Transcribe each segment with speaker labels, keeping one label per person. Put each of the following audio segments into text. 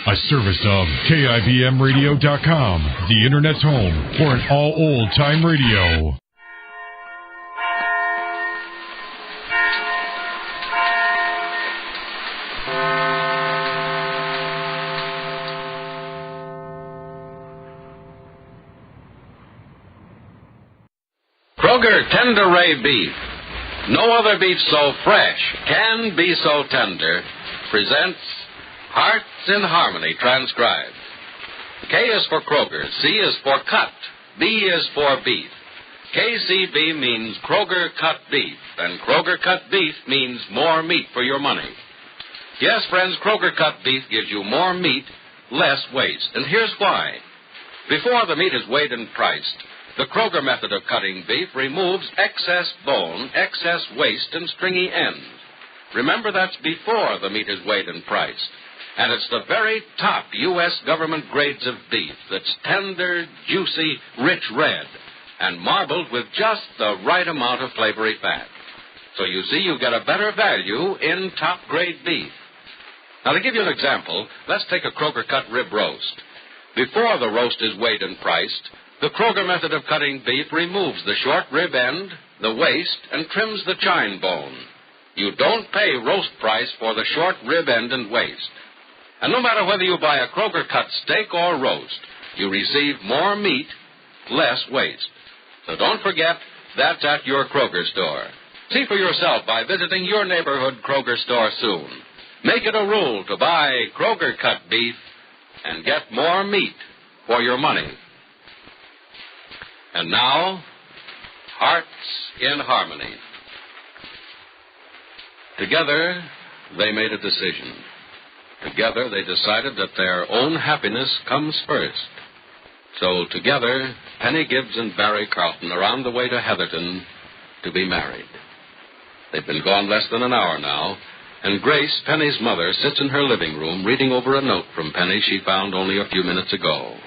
Speaker 1: A service of KIBMradio.com, the Internet's home for an all-old-time radio.
Speaker 2: Kroger Tender Ray Beef. No other beef so fresh, can be so tender, presents Hearts in Harmony, transcribed. K is for Kroger, C is for cut, B is for beef. KCB means Kroger cut beef, and Kroger cut beef means more meat for your money. Yes, friends, Kroger cut beef gives you more meat, less waste, and here's why. Before the meat is weighed and priced, the Kroger method of cutting beef removes excess bone, excess waste, and stringy ends. Remember, that's before the meat is weighed and priced. And it's the very top U.S. government grades of beef that's tender, juicy, rich red, and marbled with just the right amount of flavory fat. So you see, you get a better value in top-grade beef. Now, to give you an example, let's take a Kroger cut rib roast. Before the roast is weighed and priced, the Kroger method of cutting beef removes the short rib end, the waist, and trims the chine bone. You don't pay roast price for the short rib end and waist. And no matter whether you buy a Kroger cut steak or roast, you receive more meat, less waste. So don't forget, that's at your Kroger store. See for yourself by visiting your neighborhood Kroger store soon. Make it a rule to buy Kroger cut beef and get more meat for your money. And now, Hearts in Harmony. Together, they made a decision. Together, they decided that their own happiness comes first. So, together, Penny Gibbs and Barry Carlton are on the way to Heatherton to be married. They've been gone less than an hour now, and Grace, Penny's mother, sits in her living room reading over a note from Penny she found only a few minutes ago.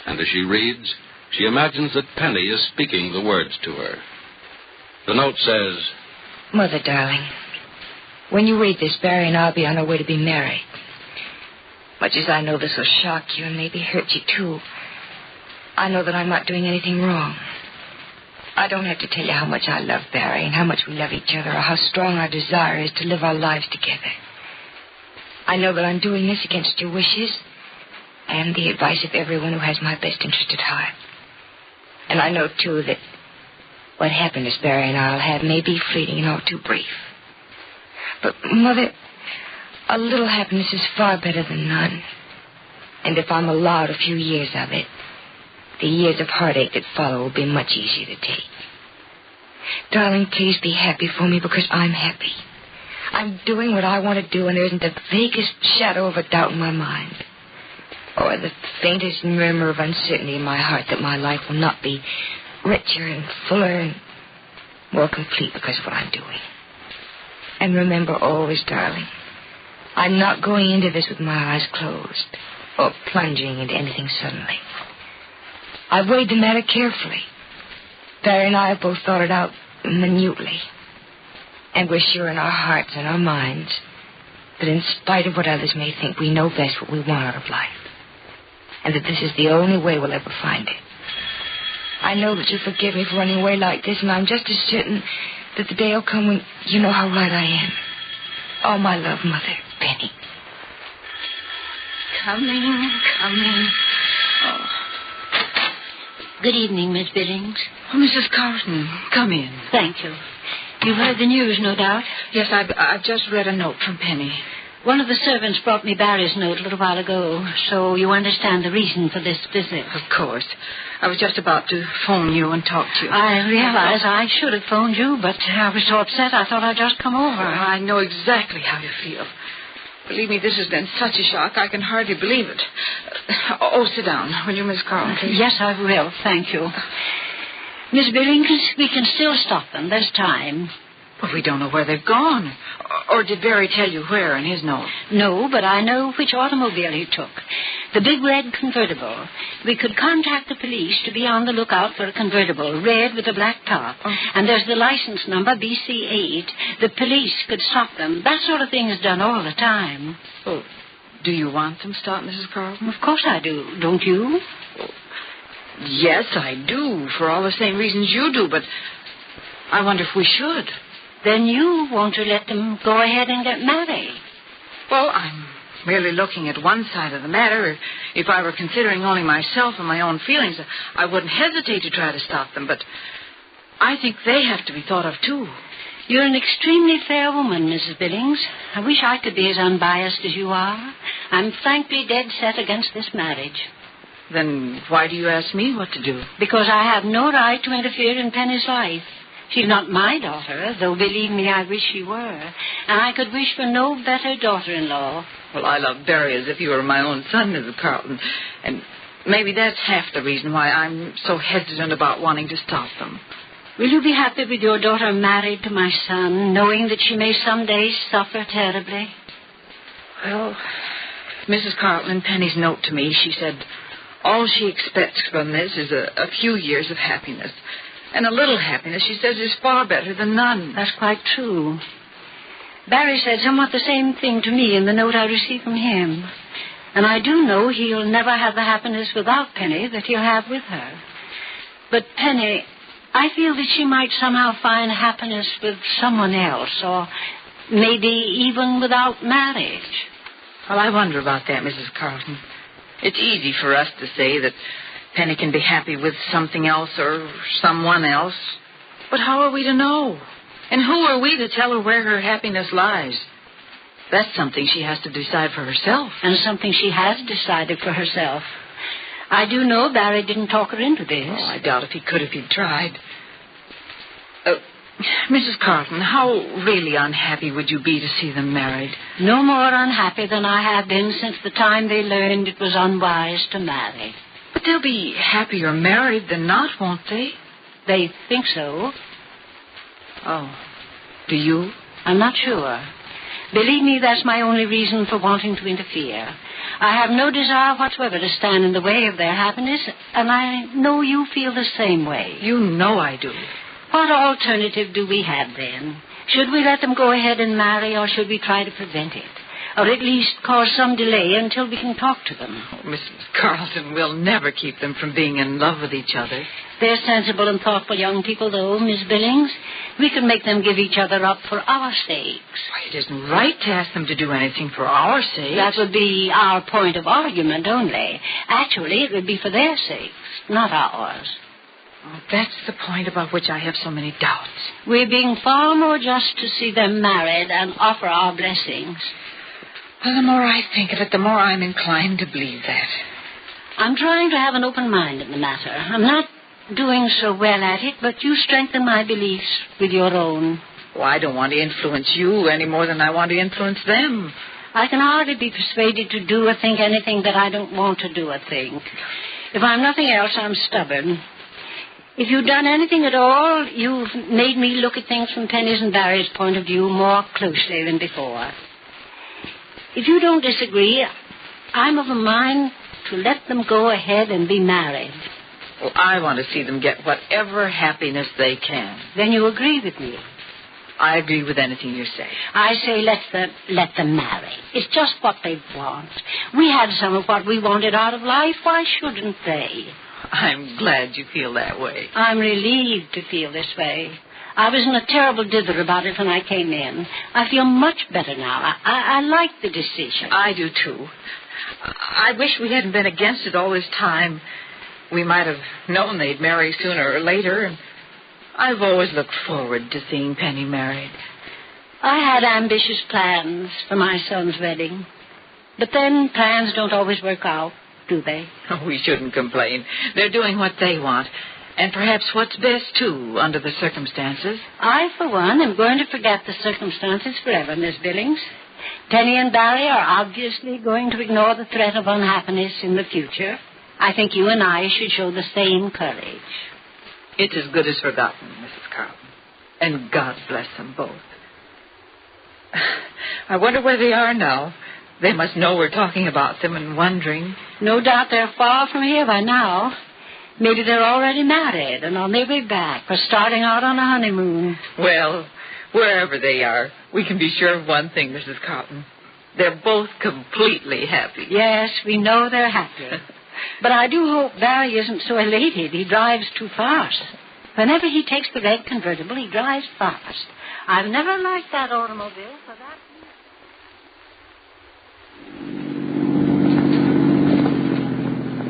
Speaker 2: And as she reads, she imagines that Penny is speaking the words to her. The note says,
Speaker 3: Mother, darling, when you read this, Barry and I'll be on our way to be married. Much as I know this will shock you and maybe hurt you, too, I know that I'm not doing anything wrong. I don't have to tell you how much I love Barry and how much we love each other or how strong our desire is to live our lives together. I know that I'm doing this against your wishes and the advice of everyone who has my best interest at heart. And I know, too, that what happiness Barry and I'll have may be fleeting and all too brief. But, Mother, a little happiness is far better than none. And if I'm allowed a few years of it, the years of heartache that follow will be much easier to take. Darling, please be happy for me because I'm happy. I'm doing what I want to do, and there isn't the vaguest shadow of a doubt in my mind, or the faintest murmur of uncertainty in my heart that my life will not be richer and fuller and more complete because of what I'm doing. And remember always, darling, I'm not going into this with my eyes closed or plunging into anything suddenly. I've weighed the matter carefully. Barry and I have both thought it out minutely. And we're sure in our hearts and our minds that in spite of what others may think, we know best what we want out of life. And that this is the only way we'll ever find it. I know that you forgive me for running away like this, and I'm just as certain that the day will come when you know how right I am. Oh, my love, Mother, Penny.
Speaker 4: Coming. Oh. Good evening, Miss Billings.
Speaker 5: Oh, Mrs. Carlton, come in.
Speaker 4: Thank you. You've heard the news, no doubt?
Speaker 5: Yes, I've just read a note from Penny.
Speaker 4: One of the servants brought me Barry's note a little while ago, so you understand the reason for this visit.
Speaker 5: Of course. I was just about to phone you and talk to you.
Speaker 4: I realize I should have phoned you, but I was so upset I thought I'd just come over.
Speaker 5: Oh, I know exactly how you feel. Believe me, this has been such a shock, I can hardly believe it. Oh, sit down, will you, Miss Carlton, please?
Speaker 4: Yes, I will, thank you. Miss Billings, we can still stop them. There's time.
Speaker 5: But we don't know where they've gone. Or did Barry tell you where in his note?
Speaker 4: No, but I know which automobile he took. The big red convertible. We could contact the police to be on the lookout for a convertible, red with a black top. Oh. And there's the license number, BC8. The police could stop them. That sort of thing is done all the time.
Speaker 5: Oh, Do you want them stopped, Mrs. Carlton?
Speaker 4: Of course I do. Don't you?
Speaker 5: Yes, I do, for all the same reasons you do, but I wonder if we should.
Speaker 4: Then you want to let them go ahead and get married.
Speaker 5: Well, I'm merely looking at one side of the matter. If I were considering only myself and my own feelings, I wouldn't hesitate to try to stop them, but I think they have to be thought of, too.
Speaker 4: You're an extremely fair woman, Mrs. Billings. I wish I could be as unbiased as you are. I'm frankly dead set against this marriage.
Speaker 5: Then why do you ask me what to do?
Speaker 4: Because I have no right to interfere in Penny's life. She's not my daughter, though believe me, I wish she were. And I could wish for no better daughter-in-law.
Speaker 5: Well, I love Barry as if he were my own son, Mrs. Carlton. And maybe that's half the reason why I'm so hesitant about wanting to stop them.
Speaker 4: Will you be happy with your daughter married to my son, knowing that she may someday suffer terribly?
Speaker 5: Well, Mrs. Carlton, in Penny's note to me, she said all she expects from this is a few years of happiness. And a little happiness, she says, is far better than none.
Speaker 4: That's quite true. Barry said somewhat the same thing to me in the note I received from him. And I do know he'll never have the happiness without Penny that he'll have with her. But Penny, I feel that she might somehow find happiness with someone else, or maybe even without marriage.
Speaker 5: Well, I wonder about that, Mrs. Carlton. It's easy for us to say that Penny can be happy with something else or someone else. But how are we to know? And who are we to tell her where her happiness lies? That's something she has to decide for herself.
Speaker 4: And something she has decided for herself. I do know Barry didn't talk her into this.
Speaker 5: Oh, I doubt if he could if he'd tried. Mrs. Carlton, how really unhappy would you be to see them married?
Speaker 4: No more unhappy than I have been since the time they learned it was unwise to marry.
Speaker 5: But they'll be happier married than not, won't they?
Speaker 4: They think so.
Speaker 5: Oh, do you?
Speaker 4: I'm not sure. Believe me, that's my only reason for wanting to interfere. I have no desire whatsoever to stand in the way of their happiness, and I know you feel the same way.
Speaker 5: You know I do.
Speaker 4: What alternative do we have, then? Should we let them go ahead and marry, or should we try to prevent it? Or at least cause some delay until we can talk to them?
Speaker 5: Oh, Mrs. Carlton, we'll never keep them from being in love with each other.
Speaker 4: They're sensible and thoughtful young people, though, Miss Billings. We can make them give each other up for our sakes.
Speaker 5: Why, it isn't right to ask them to do anything for our sakes.
Speaker 4: That would be our point of argument only. Actually, it would be for their sakes, not ours.
Speaker 5: Oh, that's the point about which I have so many doubts.
Speaker 4: We're being far more just to see them married and offer our blessings.
Speaker 5: Well, the more I think of it, the more I'm inclined to believe that.
Speaker 4: I'm trying to have an open mind in the matter. I'm not doing so well at it, but you strengthen my beliefs with your own.
Speaker 5: Well, I don't want to influence you any more than I want to influence them.
Speaker 4: I can hardly be persuaded to do or think anything that I don't want to do or think. If I'm nothing else, I'm stubborn. If you've done anything at all, you've made me look at things from Penny's and Barry's point of view more closely than before. If you don't disagree, I'm of a mind to let them go ahead and be married.
Speaker 5: Well, I want to see them get whatever happiness they can.
Speaker 4: Then you agree with me?
Speaker 5: I agree with anything you say.
Speaker 4: I say let them marry. It's just what they want. We had some of what we wanted out of life. Why shouldn't they?
Speaker 5: I'm glad you feel that way.
Speaker 4: I'm relieved to feel this way. I was in a terrible dither about it when I came in. I feel much better now. I like the decision.
Speaker 5: I do, too. I wish we hadn't been against it all this time. We might have known they'd marry sooner or later, and I've always looked forward to seeing Penny married.
Speaker 4: I had ambitious plans for my son's wedding. But then plans don't always work out, do they?
Speaker 5: Oh, we shouldn't complain. They're doing what they want. And perhaps what's best, too, under the circumstances.
Speaker 4: I, for one, am going to forget the circumstances forever, Miss Billings. Penny and Barry are obviously going to ignore the threat of unhappiness in the future. I think you and I should show the same courage.
Speaker 5: It's as good as forgotten, Mrs. Carlton. And God bless them both. I wonder where they are now. They must know we're talking about them and wondering.
Speaker 4: No doubt they're far from here by now. Maybe they're already married and on their way back or starting out on a honeymoon.
Speaker 5: Well, wherever they are, we can be sure of one thing, Mrs. Carlton. They're both completely happy.
Speaker 4: Yes, we know they're happy. But I do hope Barry isn't so elated he drives too fast. Whenever he takes the red convertible, he drives fast. I've never liked that automobile for that.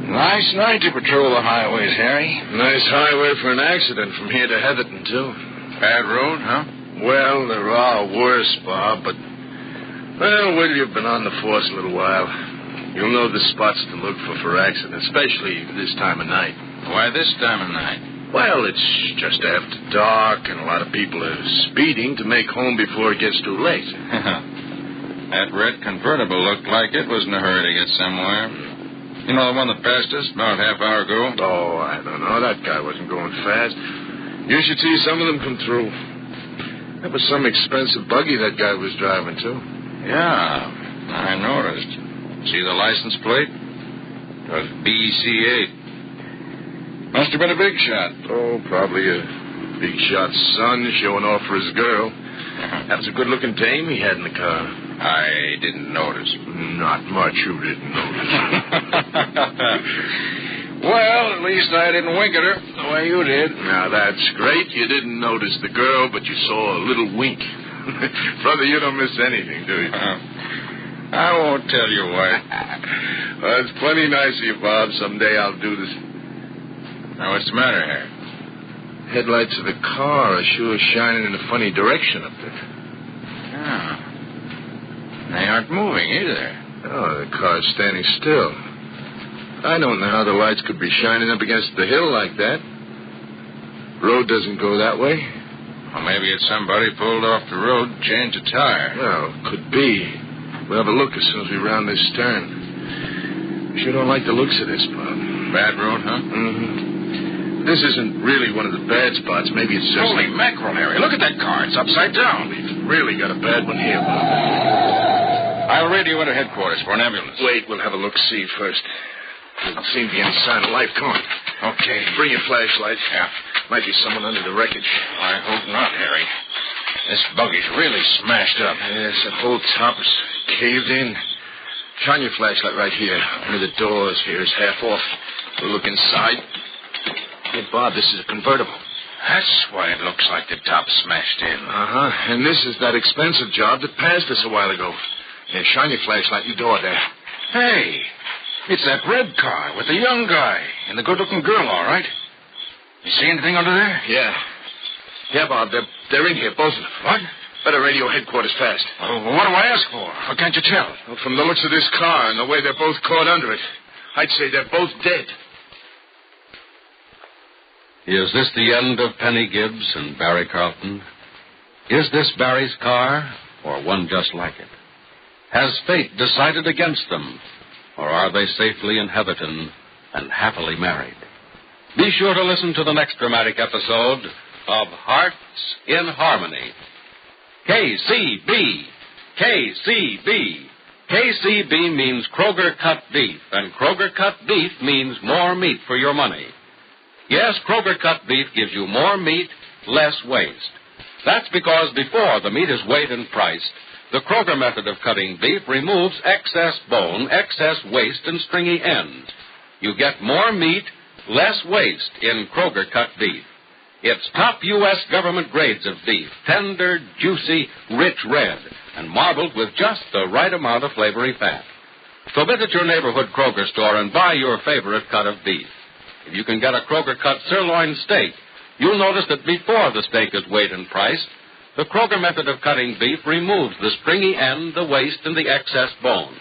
Speaker 6: Nice night to patrol the highways, Harry.
Speaker 7: Nice highway for an accident from here to Heatherton, too.
Speaker 6: Bad road, huh?
Speaker 7: Well, there are worse, Bob, but... Well, you've been on the force a little while. You'll know the spots to look for accidents, especially this time of night.
Speaker 6: Why this time of night?
Speaker 7: Well, it's just after dark, and a lot of people are speeding to make home before it gets too late.
Speaker 6: That red convertible looked like it was in a hurry to get somewhere. You know the one that passed us about a half hour ago?
Speaker 7: Oh, I don't know. That guy wasn't going fast. You should see some of them come through. That was some expensive buggy that guy was driving, too.
Speaker 6: Yeah, I noticed. See the license plate? It was BC8. Must have been a big shot.
Speaker 7: Oh, probably a big shot son showing off for his girl. That was a good-looking dame he had in the car.
Speaker 6: I didn't notice.
Speaker 7: Not much you didn't notice.
Speaker 6: Well, at least I didn't wink at her the way you did.
Speaker 7: Now, that's great. You didn't notice the girl, but you saw a little wink. Brother, you don't miss anything, do you?
Speaker 6: I won't tell you why.
Speaker 7: Well, it's plenty nice of you, Bob. Someday I'll do this.
Speaker 6: Now, what's the matter, Harry?
Speaker 7: Headlights of the car are sure shining in a funny direction up there.
Speaker 6: Yeah. They aren't moving either.
Speaker 7: Oh, the car's standing still. I don't know how the lights could be shining up against the hill like that. Road doesn't go that way.
Speaker 6: Well, maybe it's somebody pulled off the road, changed a tire.
Speaker 7: Well, could be. We'll have a look as soon as we round this turn. Sure don't like the looks of this, Bob.
Speaker 6: Bad road, huh?
Speaker 7: Mm-hmm. This isn't really one of the bad spots. Maybe it's just...
Speaker 6: Holy mackerel, Harry. Look at that car. It's upside down.
Speaker 7: We've really got a bad one here, Bob.
Speaker 6: I'll radio into headquarters for an ambulance.
Speaker 7: Wait, we'll have a look-see first. Doesn't seem to be any sign of life. Come on.
Speaker 6: Okay.
Speaker 7: Bring your flashlight.
Speaker 6: Yeah.
Speaker 7: Might be someone under the wreckage.
Speaker 6: I hope not, Harry. This buggy's really smashed up.
Speaker 7: Yes, the whole top is caved in. Shine your flashlight right here. One of the doors here is half off. We'll look inside. Hey, Bob, this is a convertible.
Speaker 6: That's why it looks like the top smashed in.
Speaker 7: Uh-huh. And this is that expensive job that passed us a while ago. Here, shine your flashlight in the door there.
Speaker 6: Hey, it's that red car with the young guy and the good-looking girl, all right. You see anything under there?
Speaker 7: Yeah. Yeah, Bob, they're in here, both of them.
Speaker 6: What?
Speaker 7: Better radio headquarters fast.
Speaker 6: Well, what do I ask for? What can't you tell?
Speaker 7: Well, from the looks of this car and the way they're both caught under it, I'd say they're both dead.
Speaker 2: Is this the end of Penny Gibbs and Barry Carlton? Is this Barry's car, or one just like it? Has fate decided against them, or are they safely in Heatherton and happily married? Be sure to listen to the next dramatic episode of Hearts in Harmony. KCB. KCB. KCB means Kroger Cut Beef, and Kroger Cut Beef means more meat for your money. Yes, Kroger Cut Beef gives you more meat, less waste. That's because before the meat is weighed and priced, the Kroger method of cutting beef removes excess bone, excess waste, and stringy ends. You get more meat, less waste in Kroger Cut Beef. It's top U.S. government grades of beef, tender, juicy, rich red, and marbled with just the right amount of flavory fat. So visit your neighborhood Kroger store and buy your favorite cut of beef. If you can get a Kroger cut sirloin steak, you'll notice that before the steak is weighed and priced, the Kroger method of cutting beef removes the stringy end, the waste, and the excess bone.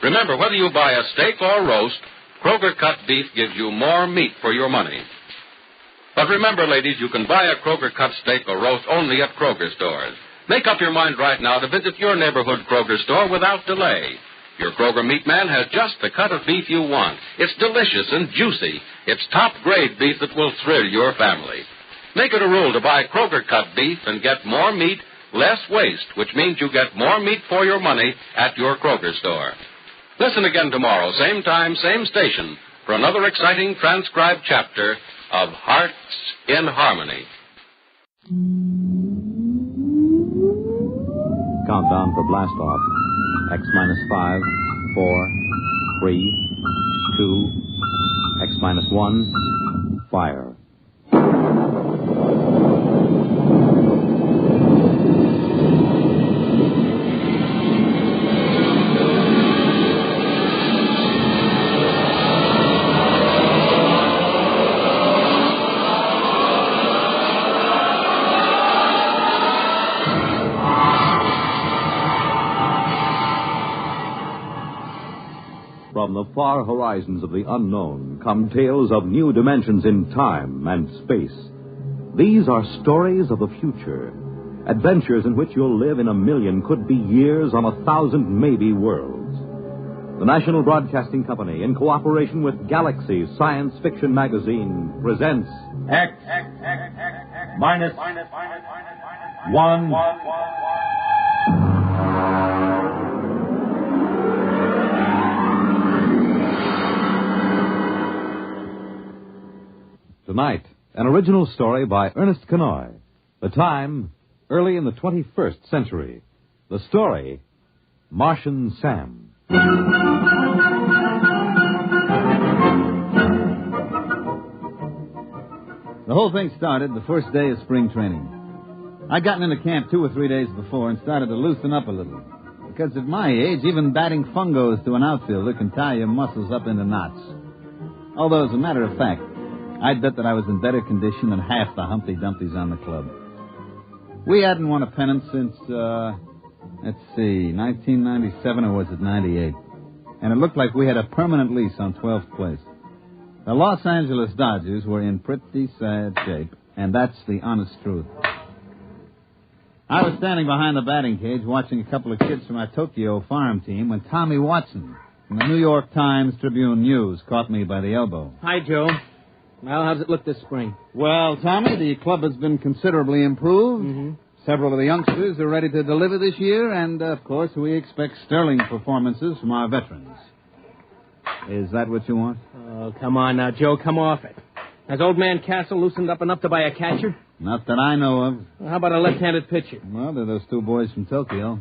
Speaker 2: Remember, whether you buy a steak or roast, Kroger cut beef gives you more meat for your money. But remember, ladies, you can buy a Kroger cut steak or roast only at Kroger stores. Make up your mind right now to visit your neighborhood Kroger store without delay. Your Kroger meat man has just the cut of beef you want. It's delicious and juicy. It's top-grade beef that will thrill your family. Make it a rule to buy Kroger cut beef and get more meat, less waste, which means you get more meat for your money at your Kroger store. Listen again tomorrow, same time, same station, for another exciting transcribed chapter of Hearts in Harmony.
Speaker 8: Countdown for blast off. X minus 5, 4, 3, 2, X minus 1, fire. From the far horizons of the unknown come tales of new dimensions in time and space. These are stories of the future, adventures in which you'll live in a million, could be years, on 1,000 maybe worlds. The National Broadcasting Company, in cooperation with Galaxy Science Fiction Magazine, presents
Speaker 9: X minus 1.
Speaker 8: Tonight, an original story by Ernest Kenoy. The time, early in the 21st century. The story, Martian Sam.
Speaker 10: The whole thing started the first day of spring training. I'd gotten into camp 2 or 3 days before and started to loosen up a little. Because at my age, even batting fungos to an outfielder can tie your muscles up into knots. Although, as a matter of fact, I'd bet that I was in better condition than half the Humpty Dumptys on the club. We hadn't won a pennant since, 1997 or was it 98? And it looked like we had a permanent lease on 12th place. The Los Angeles Dodgers were in pretty sad shape, and that's the honest truth. I was standing behind the batting cage watching a couple of kids from our Tokyo farm team when Tommy Watson from the New York Times Tribune News caught me by the elbow.
Speaker 11: Hi, Joe. Well, how's it look this spring?
Speaker 10: Well, Tommy, the club has been considerably improved.
Speaker 11: Mm-hmm.
Speaker 10: Several of the youngsters are ready to deliver this year, and, of course, we expect sterling performances from our veterans. Is that what you want?
Speaker 11: Oh, come on now, Joe, come off it. Has old man Castle loosened up enough to buy a catcher?
Speaker 10: Not that I know of.
Speaker 11: Well, how about a left-handed pitcher?
Speaker 10: Well, they're those 2 boys from Tokyo.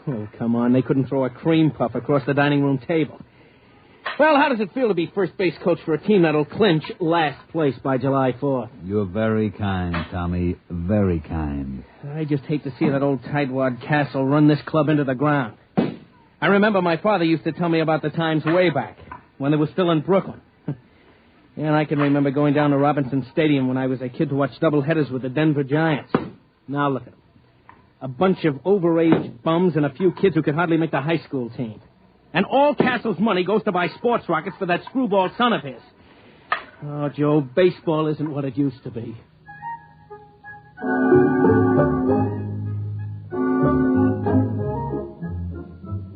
Speaker 11: Oh, come on, they couldn't throw a cream puff across the dining room table. Well, how does it feel to be first base coach for a team that'll clinch last place by July 4th?
Speaker 10: You're very kind, Tommy. Very kind.
Speaker 11: I just hate to see that old tightwad Castle run this club into the ground. I remember my father used to tell me about the times way back, when they were still in Brooklyn. And I can remember going down to Robinson Stadium when I was a kid to watch doubleheaders with the Denver Giants. Now look at them. A bunch of overage bums and a few kids who could hardly make the high school team. And all Castle's money goes to buy sports rockets for that screwball son of his. Oh, Joe, baseball isn't what it used to be.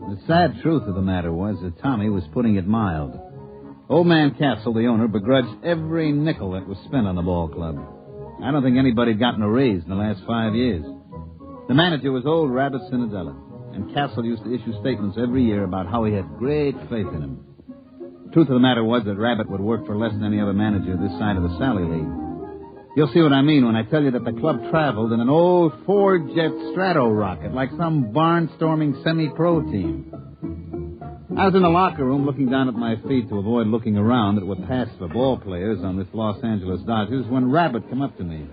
Speaker 10: The sad truth of the matter was that Tommy was putting it mild. Old man Castle, the owner, begrudged every nickel that was spent on the ball club. I don't think anybody had gotten a raise in the last 5 years. The manager was old Rabbit Cinderella. And Castle used to issue statements every year about how he had great faith in him. The truth of the matter was that Rabbit would work for less than any other manager this side of the Sally League. You'll see what I mean when I tell you that the club traveled in an old four-jet Strato rocket like some barnstorming semi-pro team. I was in the locker room looking down at my feet to avoid looking around at what passed for ball players on this Los Angeles Dodgers when Rabbit came up to me.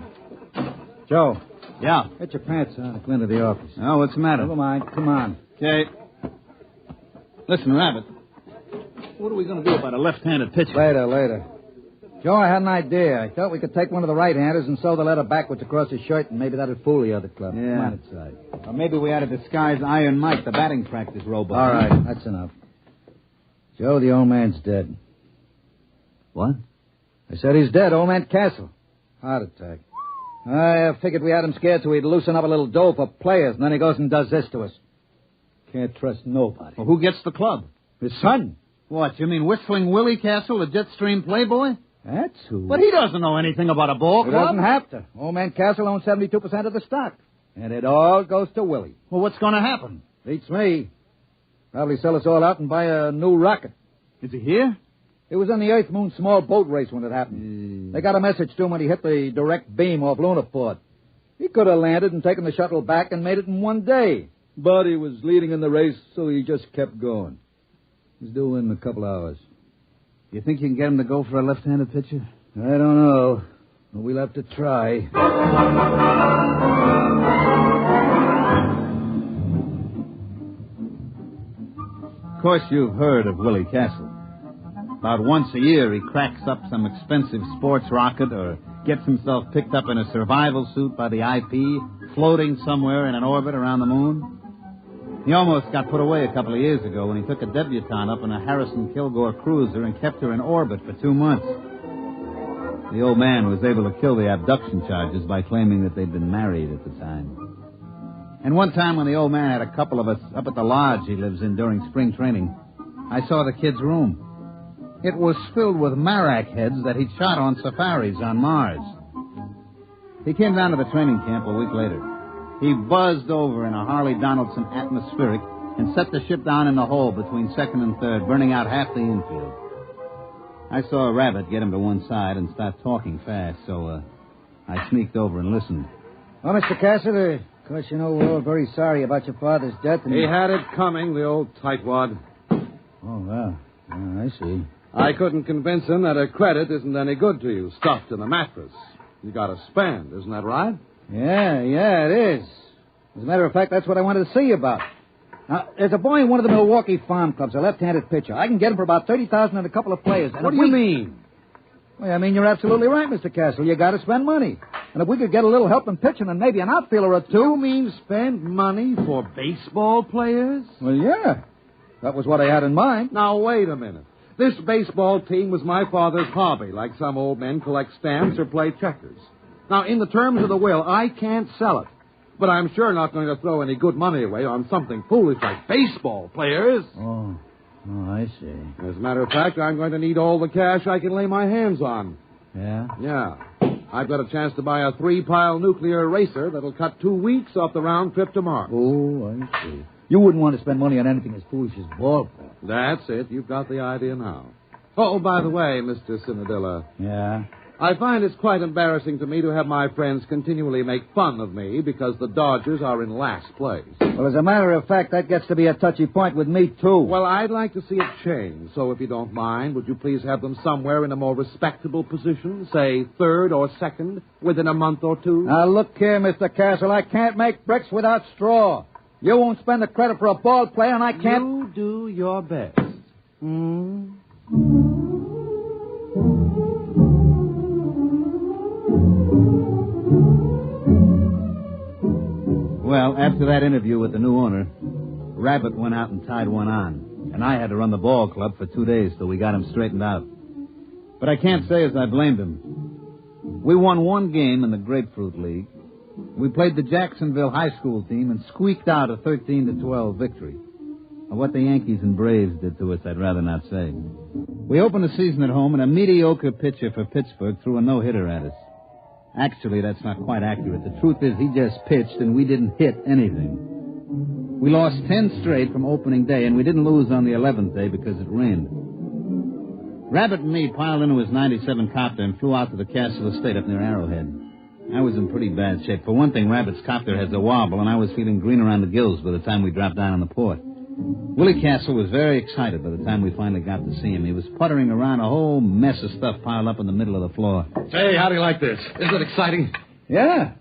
Speaker 12: Joe.
Speaker 10: Yeah?
Speaker 12: Get your pants on and come into the office.
Speaker 10: Oh, what's the matter?
Speaker 12: Never mind. Come on.
Speaker 10: Okay. Listen, Rabbit. What are we going to do about a left-handed pitcher?
Speaker 12: Later. Joe, I had an idea. I thought we could take one of the right-handers and sew the letter backwards across his shirt, and maybe that'd fool the other club.
Speaker 10: Yeah.
Speaker 12: Come on inside.
Speaker 10: Or maybe we ought to disguise Iron Mike, the batting practice robot.
Speaker 12: All right, that's enough. Joe, the old man's dead.
Speaker 10: What?
Speaker 12: I said he's dead, old man Castle. Heart attack. I figured we had him scared so he'd loosen up a little dough for players, and then he goes and does this to us. Can't trust nobody.
Speaker 10: Well, who gets the club?
Speaker 12: His son.
Speaker 10: What, you mean Whistling Willie Castle, the Jetstream playboy?
Speaker 12: That's who.
Speaker 10: But he doesn't know anything about a ball club.
Speaker 12: He doesn't have to. Old man Castle owns 72% of the stock. And it all goes to Willie.
Speaker 10: Well, what's going to happen?
Speaker 12: Beats me. Probably sell us all out and buy a new rocket.
Speaker 10: Is he here?
Speaker 12: It was in the Earth-Moon small boat race when it happened. They got a message to him when he hit the direct beam off Lunaport. He could have landed and taken the shuttle back and made it in one day. But he was leading in the race, so he just kept going. He's due in a couple hours.
Speaker 10: You think you can get him to go for a left-handed pitcher?
Speaker 12: I don't know. We'll have to try.
Speaker 10: Of course, you've heard of Willie Castle. About once a year, he cracks up some expensive sports rocket or gets himself picked up in a survival suit by the IP, floating somewhere in an orbit around the moon. He almost got put away a couple of years ago when he took a debutante up in a Harrison Kilgore cruiser and kept her in orbit for 2 months. The old man was able to kill the abduction charges by claiming that they'd been married at the time. And one time when the old man had a couple of us up at the lodge he lives in during spring training, I saw the kid's room. It was filled with marak heads that he'd shot on safaris on Mars. He came down to the training camp a week later. He buzzed over in a Harley Donaldson atmospheric and set the ship down in the hole between second and third, burning out half the infield. I saw a rabbit get him to one side and start talking fast, so I sneaked over and listened.
Speaker 12: Well, Mr. Castle, of course, you know we're all very sorry about your father's death. And
Speaker 13: He had it coming, the old tightwad.
Speaker 12: Oh, well, I see.
Speaker 13: I couldn't convince him that a credit isn't any good to you, stuffed in a mattress. You got to spend, isn't that right?
Speaker 12: Yeah, it is. As a matter of fact, that's what I wanted to see you about. Now, there's a boy in one of the Milwaukee farm clubs, a left-handed pitcher. I can get him for about $30,000 and a couple of players. And
Speaker 13: what do you mean?
Speaker 12: Well, I mean, you're absolutely right, Mr. Castle. You got to spend money. And if we could get a little help in pitching and maybe an outfielder or two...
Speaker 13: You mean spend money for baseball players?
Speaker 12: Well, yeah. That was what I had in mind.
Speaker 13: Now, wait a minute. This baseball team was my father's hobby, like some old men collect stamps or play checkers. Now, in the terms of the will, I can't sell it. But I'm sure not going to throw any good money away on something foolish like baseball players.
Speaker 12: Oh, I see.
Speaker 13: As a matter of fact, I'm going to need all the cash I can lay my hands on.
Speaker 12: Yeah?
Speaker 13: Yeah. I've got a chance to buy a 3-pile nuclear racer that'll cut 2 weeks off the round trip to Mars.
Speaker 12: Oh, I see. You wouldn't want to spend money on anything as foolish as ball play.
Speaker 13: That's it. You've got the idea now. Oh, by the way, Mr. Cinadilla.
Speaker 12: Yeah?
Speaker 13: I find it's quite embarrassing to me to have my friends continually make fun of me because the Dodgers are in last place.
Speaker 12: Well, as a matter of fact, that gets to be a touchy point with me, too.
Speaker 13: Well, I'd like to see it change. So if you don't mind, would you please have them somewhere in a more respectable position, say third or second, within a month or two?
Speaker 12: Now, look here, Mr. Castle. I can't make bricks without straw. You won't spend the credit for a ball player, and I can't...
Speaker 13: You do your best.
Speaker 10: Well, after that interview with the new owner, Rabbit went out and tied one on, and I had to run the ball club for 2 days till we got him straightened out. But I can't say as I blamed him. We won one game in the Grapefruit League. We played the Jacksonville high school team and squeaked out a 13-12 victory. What the Yankees and Braves did to us, I'd rather not say. We opened the season at home, and a mediocre pitcher for Pittsburgh threw a no-hitter at us. Actually, that's not quite accurate. The truth is he just pitched, and we didn't hit anything. We lost 10 straight from opening day, and we didn't lose on the 11th day because it rained. Rabbit and me piled into his 97 copter and flew out to the Castle Estate up near Arrowhead. I was in pretty bad shape. For one thing, Rabbit's copter has a wobble, and I was feeling green around the gills by the time we dropped down on the port. Willie Castle was very excited by the time we finally got to see him. He was puttering around a whole mess of stuff piled up in the middle of the floor.
Speaker 14: Say, how do you like this? Isn't it exciting?
Speaker 12: Yeah.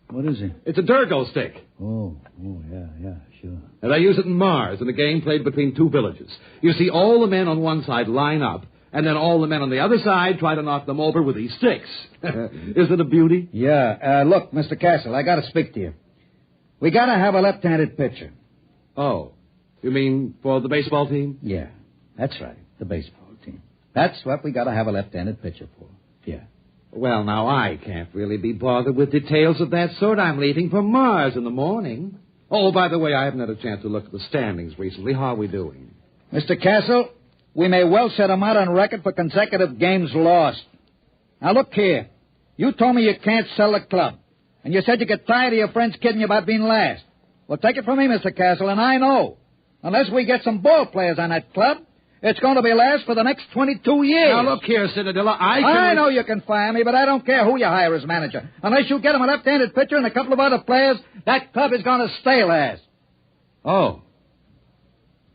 Speaker 12: What is it?
Speaker 14: It's a Durgo stick.
Speaker 12: Oh, yeah, sure.
Speaker 14: And I use it in Mars in a game played between two villages. You see, all the men on one side line up, and then all the men on the other side try to knock them over with these sticks. Isn't it a beauty?
Speaker 12: Yeah. Look, Mr. Castle, I got to speak to you. We got to have a left-handed pitcher.
Speaker 14: Oh. You mean for the baseball team?
Speaker 12: Yeah, that's right, the baseball team. That's what we got to have a left-handed pitcher for. Yeah.
Speaker 14: Well, now, I can't really be bothered with details of that sort. I'm leaving for Mars in the morning. Oh, by the way, I haven't had a chance to look at the standings recently. How are we doing?
Speaker 12: Mr. Castle, we may well set them out on record for consecutive games lost. Now, look here. You told me you can't sell the club. And you said you get tired of your friends kidding you about being last. Well, take it from me, Mr. Castle, and I know. Unless we get some ball players on that club, it's going to be last for the next 22 years.
Speaker 14: Now, look here, Cinadilla,
Speaker 12: I know you can fire me, but I don't care who you hire as manager. Unless you get him a left-handed pitcher and a couple of other players, that club is going to stay last.
Speaker 13: Oh.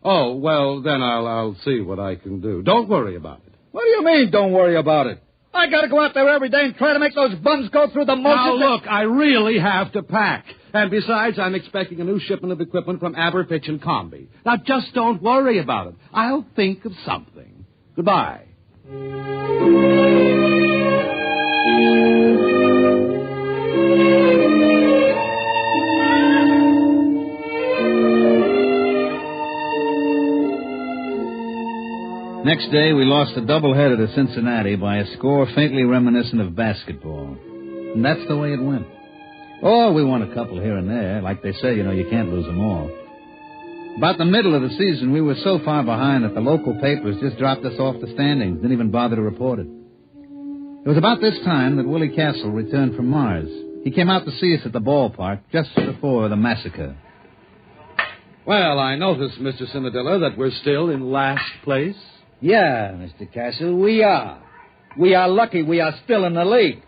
Speaker 13: Oh, well, then I'll see what I can do. Don't worry about it.
Speaker 12: What do you mean, don't worry about it? I got to go out there every day and try to make those bums go through the motions.
Speaker 13: Now, look, I really have to pack. And besides, I'm expecting a new shipment of equipment from Aberfitch and Comby. Now, just don't worry about it. I'll think of something. Goodbye.
Speaker 10: Next day, we lost a doubleheader to Cincinnati by a score faintly reminiscent of basketball. And that's the way it went. Oh, we won a couple here and there. Like they say, you can't lose them all. About the middle of the season, we were so far behind that the local papers just dropped us off the standings, didn't even bother to report it. It was about this time that Willie Castle returned from Mars. He came out to see us at the ballpark just before the massacre.
Speaker 13: Well, I notice, Mr. Cinnadilla, that we're still in last place.
Speaker 12: Yeah, Mr. Castle, we are. We are lucky we are still in the league.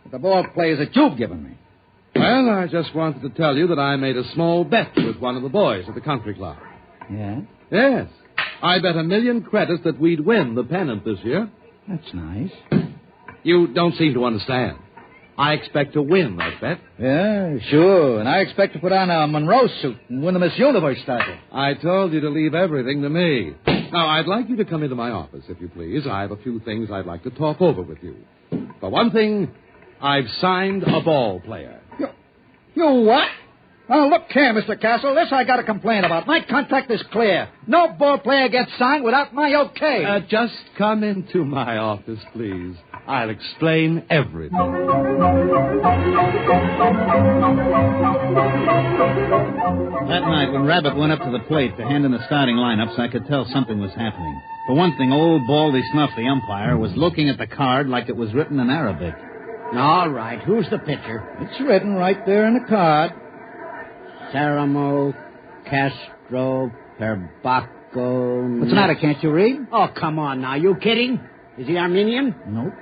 Speaker 12: But the ball players that you've given me.
Speaker 13: Well, I just wanted to tell you that I made a small bet with one of the boys at the country club.
Speaker 12: Yeah?
Speaker 13: Yes. I bet 1,000,000 credits that we'd win the pennant this year.
Speaker 12: That's nice.
Speaker 13: You don't seem to understand. I expect to win that bet.
Speaker 12: Yeah, sure. And I expect to put on a Monroe suit and win the Miss Universe title.
Speaker 13: I told you to leave everything to me. Now, I'd like you to come into my office, if you please. I have a few things I'd like to talk over with you. For one thing, I've signed a ball player.
Speaker 12: You what? Oh, look here, Mr. Castle. This I got to complain about. My contract is clear. No ball player gets signed without my okay.
Speaker 13: Just come into my office, please. I'll explain everything.
Speaker 10: That night, when Rabbit went up to the plate to hand in the starting lineups, I could tell something was happening. For one thing, old Baldy Snuff, the umpire, was looking at the card like it was written in Arabic.
Speaker 15: All right, who's the pitcher?
Speaker 12: It's written right there in the card.
Speaker 15: Saramo Castro Perbaco.
Speaker 12: What's the matter, can't you read?
Speaker 15: Oh, come on now. You kidding? Is he Armenian?
Speaker 12: Nope.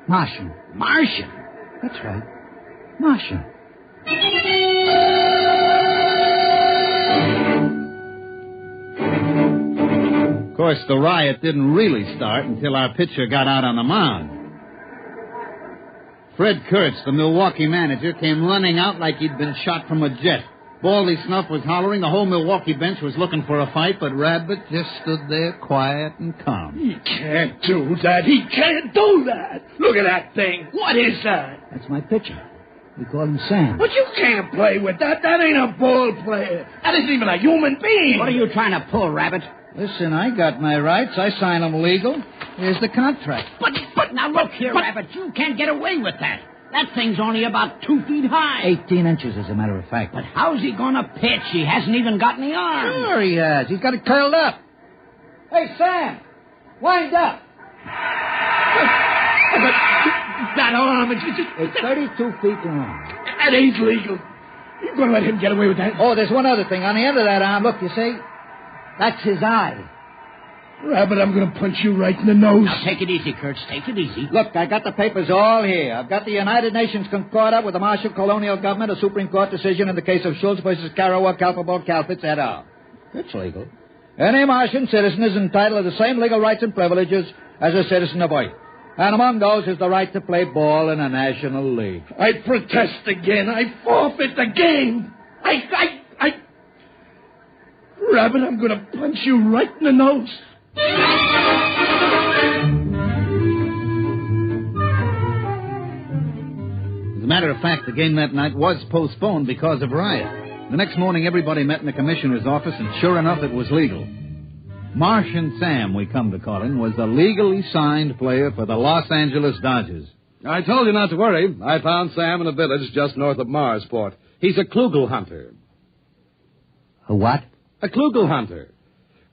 Speaker 12: Martian.
Speaker 15: Martian?
Speaker 12: That's right. Martian.
Speaker 10: Of course, the riot didn't really start until our pitcher got out on the mound. Fred Kurtz, the Milwaukee manager, came running out like he'd been shot from a jet. Baldy Snuff was hollering. The whole Milwaukee bench was looking for a fight, but Rabbit just stood there quiet and calm.
Speaker 16: He can't do that. He can't do that. Look at that thing. What is that?
Speaker 12: That's my pitcher. We call him Sam.
Speaker 16: But you can't play with that. That ain't a ball player. That isn't even a human being.
Speaker 15: What are you trying to pull, Rabbit?
Speaker 12: Listen, I got my rights. I sign them legal. Here's the contract.
Speaker 15: But now look here, Rabbit. You can't get away with that. That thing's only about 2 feet high.
Speaker 12: 18 inches, as a matter of fact.
Speaker 15: But how's he going to pitch? He hasn't even got any arms.
Speaker 12: Sure he has. He's got it curled up. Hey, Sam, wind up.
Speaker 16: That arm,
Speaker 12: it's 32 feet long.
Speaker 16: That ain't legal. You're going to let him get away with that?
Speaker 12: Oh, there's one other thing. On the end of that arm, look, you see? That's his eye.
Speaker 16: Rabbit, I'm going to punch you right in the nose.
Speaker 15: Now, take it easy, Kurtz. Take it easy.
Speaker 12: Look, I got the papers all here. I've got the United Nations Concordat with the Marshall Colonial Government, a Supreme Court decision in the case of Schultz versus Karawa, Kalpabol, Kalfitz, et al. It's legal. Any Martian citizen is entitled to the same legal rights and privileges as a citizen of Earth. And among those is the right to play ball in a national league.
Speaker 16: I protest again. I forfeit the game. Rabbit, I'm going to punch you right in the nose.
Speaker 10: As a matter of fact, the game that night was postponed because of riot. The next morning, everybody met in the commissioner's office, and sure enough, it was legal. Martian Sam, we come to call him, was the legally signed player for the Los Angeles Dodgers.
Speaker 13: I told you not to worry. I found Sam in a village just north of Marsport. He's a klugel hunter.
Speaker 12: A what?
Speaker 13: A klugel hunter.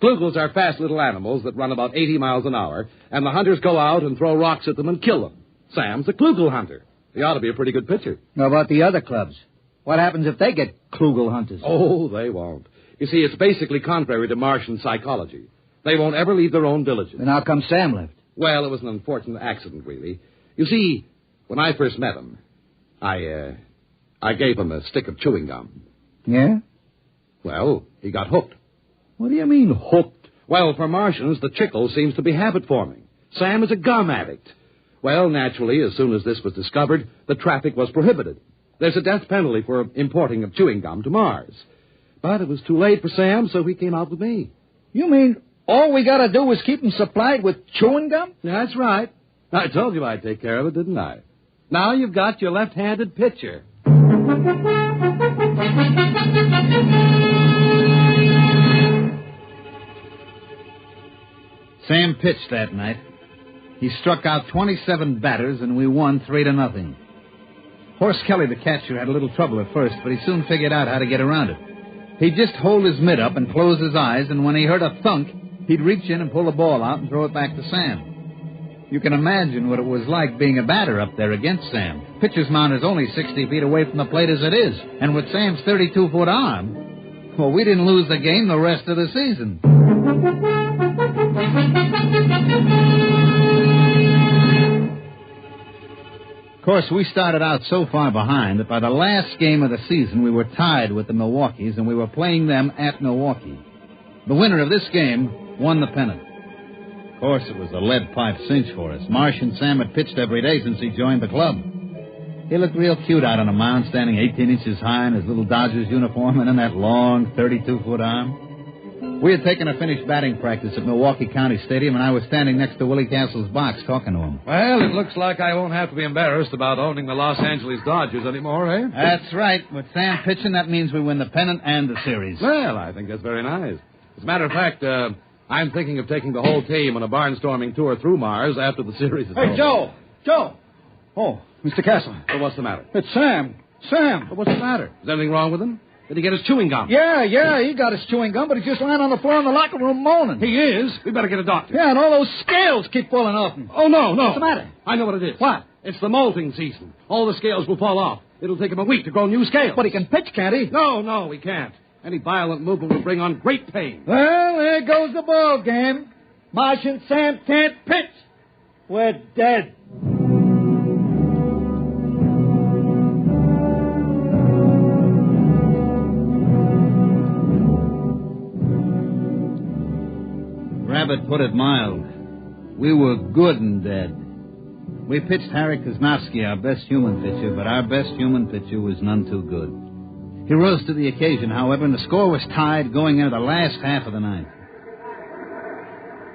Speaker 13: Klugels are fast little animals that run about 80 miles an hour, and the hunters go out and throw rocks at them and kill them. Sam's a klugel hunter. He ought to be a pretty good pitcher.
Speaker 12: How about the other clubs? What happens if they get klugel hunters?
Speaker 13: Oh, they won't. You see, it's basically contrary to Martian psychology. They won't ever leave their own villages.
Speaker 12: Then how come Sam left?
Speaker 13: Well, it was an unfortunate accident, really. You see, when I first met him, I gave him a stick of chewing gum.
Speaker 12: Yeah?
Speaker 14: Well, he got hooked.
Speaker 10: What do you mean, hooked?
Speaker 14: Well, for Martians, the chicle seems to be habit-forming. Sam is a gum addict. Well, naturally, as soon as this was discovered, the traffic was prohibited. There's a death penalty for importing of chewing gum to Mars. But it was too late for Sam, so he came out with me.
Speaker 12: You mean all we got to do is keep him supplied with chewing gum?
Speaker 14: That's right. I told you I'd take care of it, didn't I? Now you've got your left-handed pitcher.
Speaker 10: Sam pitched that night. He struck out 27 batters, and we won 3-0. Horace Kelly, the catcher, had a little trouble at first, but he soon figured out how to get around it. He'd just hold his mitt up and close his eyes, and when he heard a thunk, he'd reach in and pull the ball out and throw it back to Sam. You can imagine what it was like being a batter up there against Sam. Pitcher's mound is only 60 feet away from the plate as it is, and with Sam's 32-foot arm, well, we didn't lose the game the rest of the season. Of course, we started out so far behind that by the last game of the season, we were tied with the Milwaukees, and we were playing them at Milwaukee. The winner of this game won the pennant. Of course, it was a lead pipe cinch for us. Martian Sam had pitched every day since he joined the club. He looked real cute out on the mound, standing 18 inches high in his little Dodgers uniform and in that long 32-foot arm. We had taken a finished batting practice at Milwaukee County Stadium, and I was standing next to Willie Castle's box talking to him.
Speaker 14: Well, it looks like I won't have to be embarrassed about owning the Los Angeles Dodgers anymore, eh?
Speaker 10: That's right. With Sam pitching, that means we win the pennant and the series.
Speaker 14: Well, I think that's very nice. As a matter of fact, I'm thinking of taking the whole team on a barnstorming tour through Mars after the series is over.
Speaker 12: Hey, Joe! Oh, Mr. Castle.
Speaker 14: Well, what's the matter?
Speaker 12: It's Sam.
Speaker 14: Well, what's the matter? Is anything wrong with him? Did he get his chewing gum?
Speaker 12: Yeah, he got his chewing gum, but he's just lying on the floor in the locker room moaning.
Speaker 14: He is? We better get a doctor.
Speaker 12: Yeah, and all those scales keep falling off him.
Speaker 14: Oh, no.
Speaker 12: What's the matter?
Speaker 14: I know what it is.
Speaker 12: What?
Speaker 14: It's the molting season. All the scales will fall off. It'll take him a week to grow new scales.
Speaker 12: But he can pitch, can't he?
Speaker 14: No, he can't. Any violent movement will bring on great pain.
Speaker 12: Well, there goes the ball game. Martian Sam can't pitch. We're dead.
Speaker 10: Rabbit put it mild. We were good and dead. We pitched Harry Kosnowski, our best human pitcher, but our best human pitcher was none too good. He rose to the occasion, however, and the score was tied going into the last half of the ninth.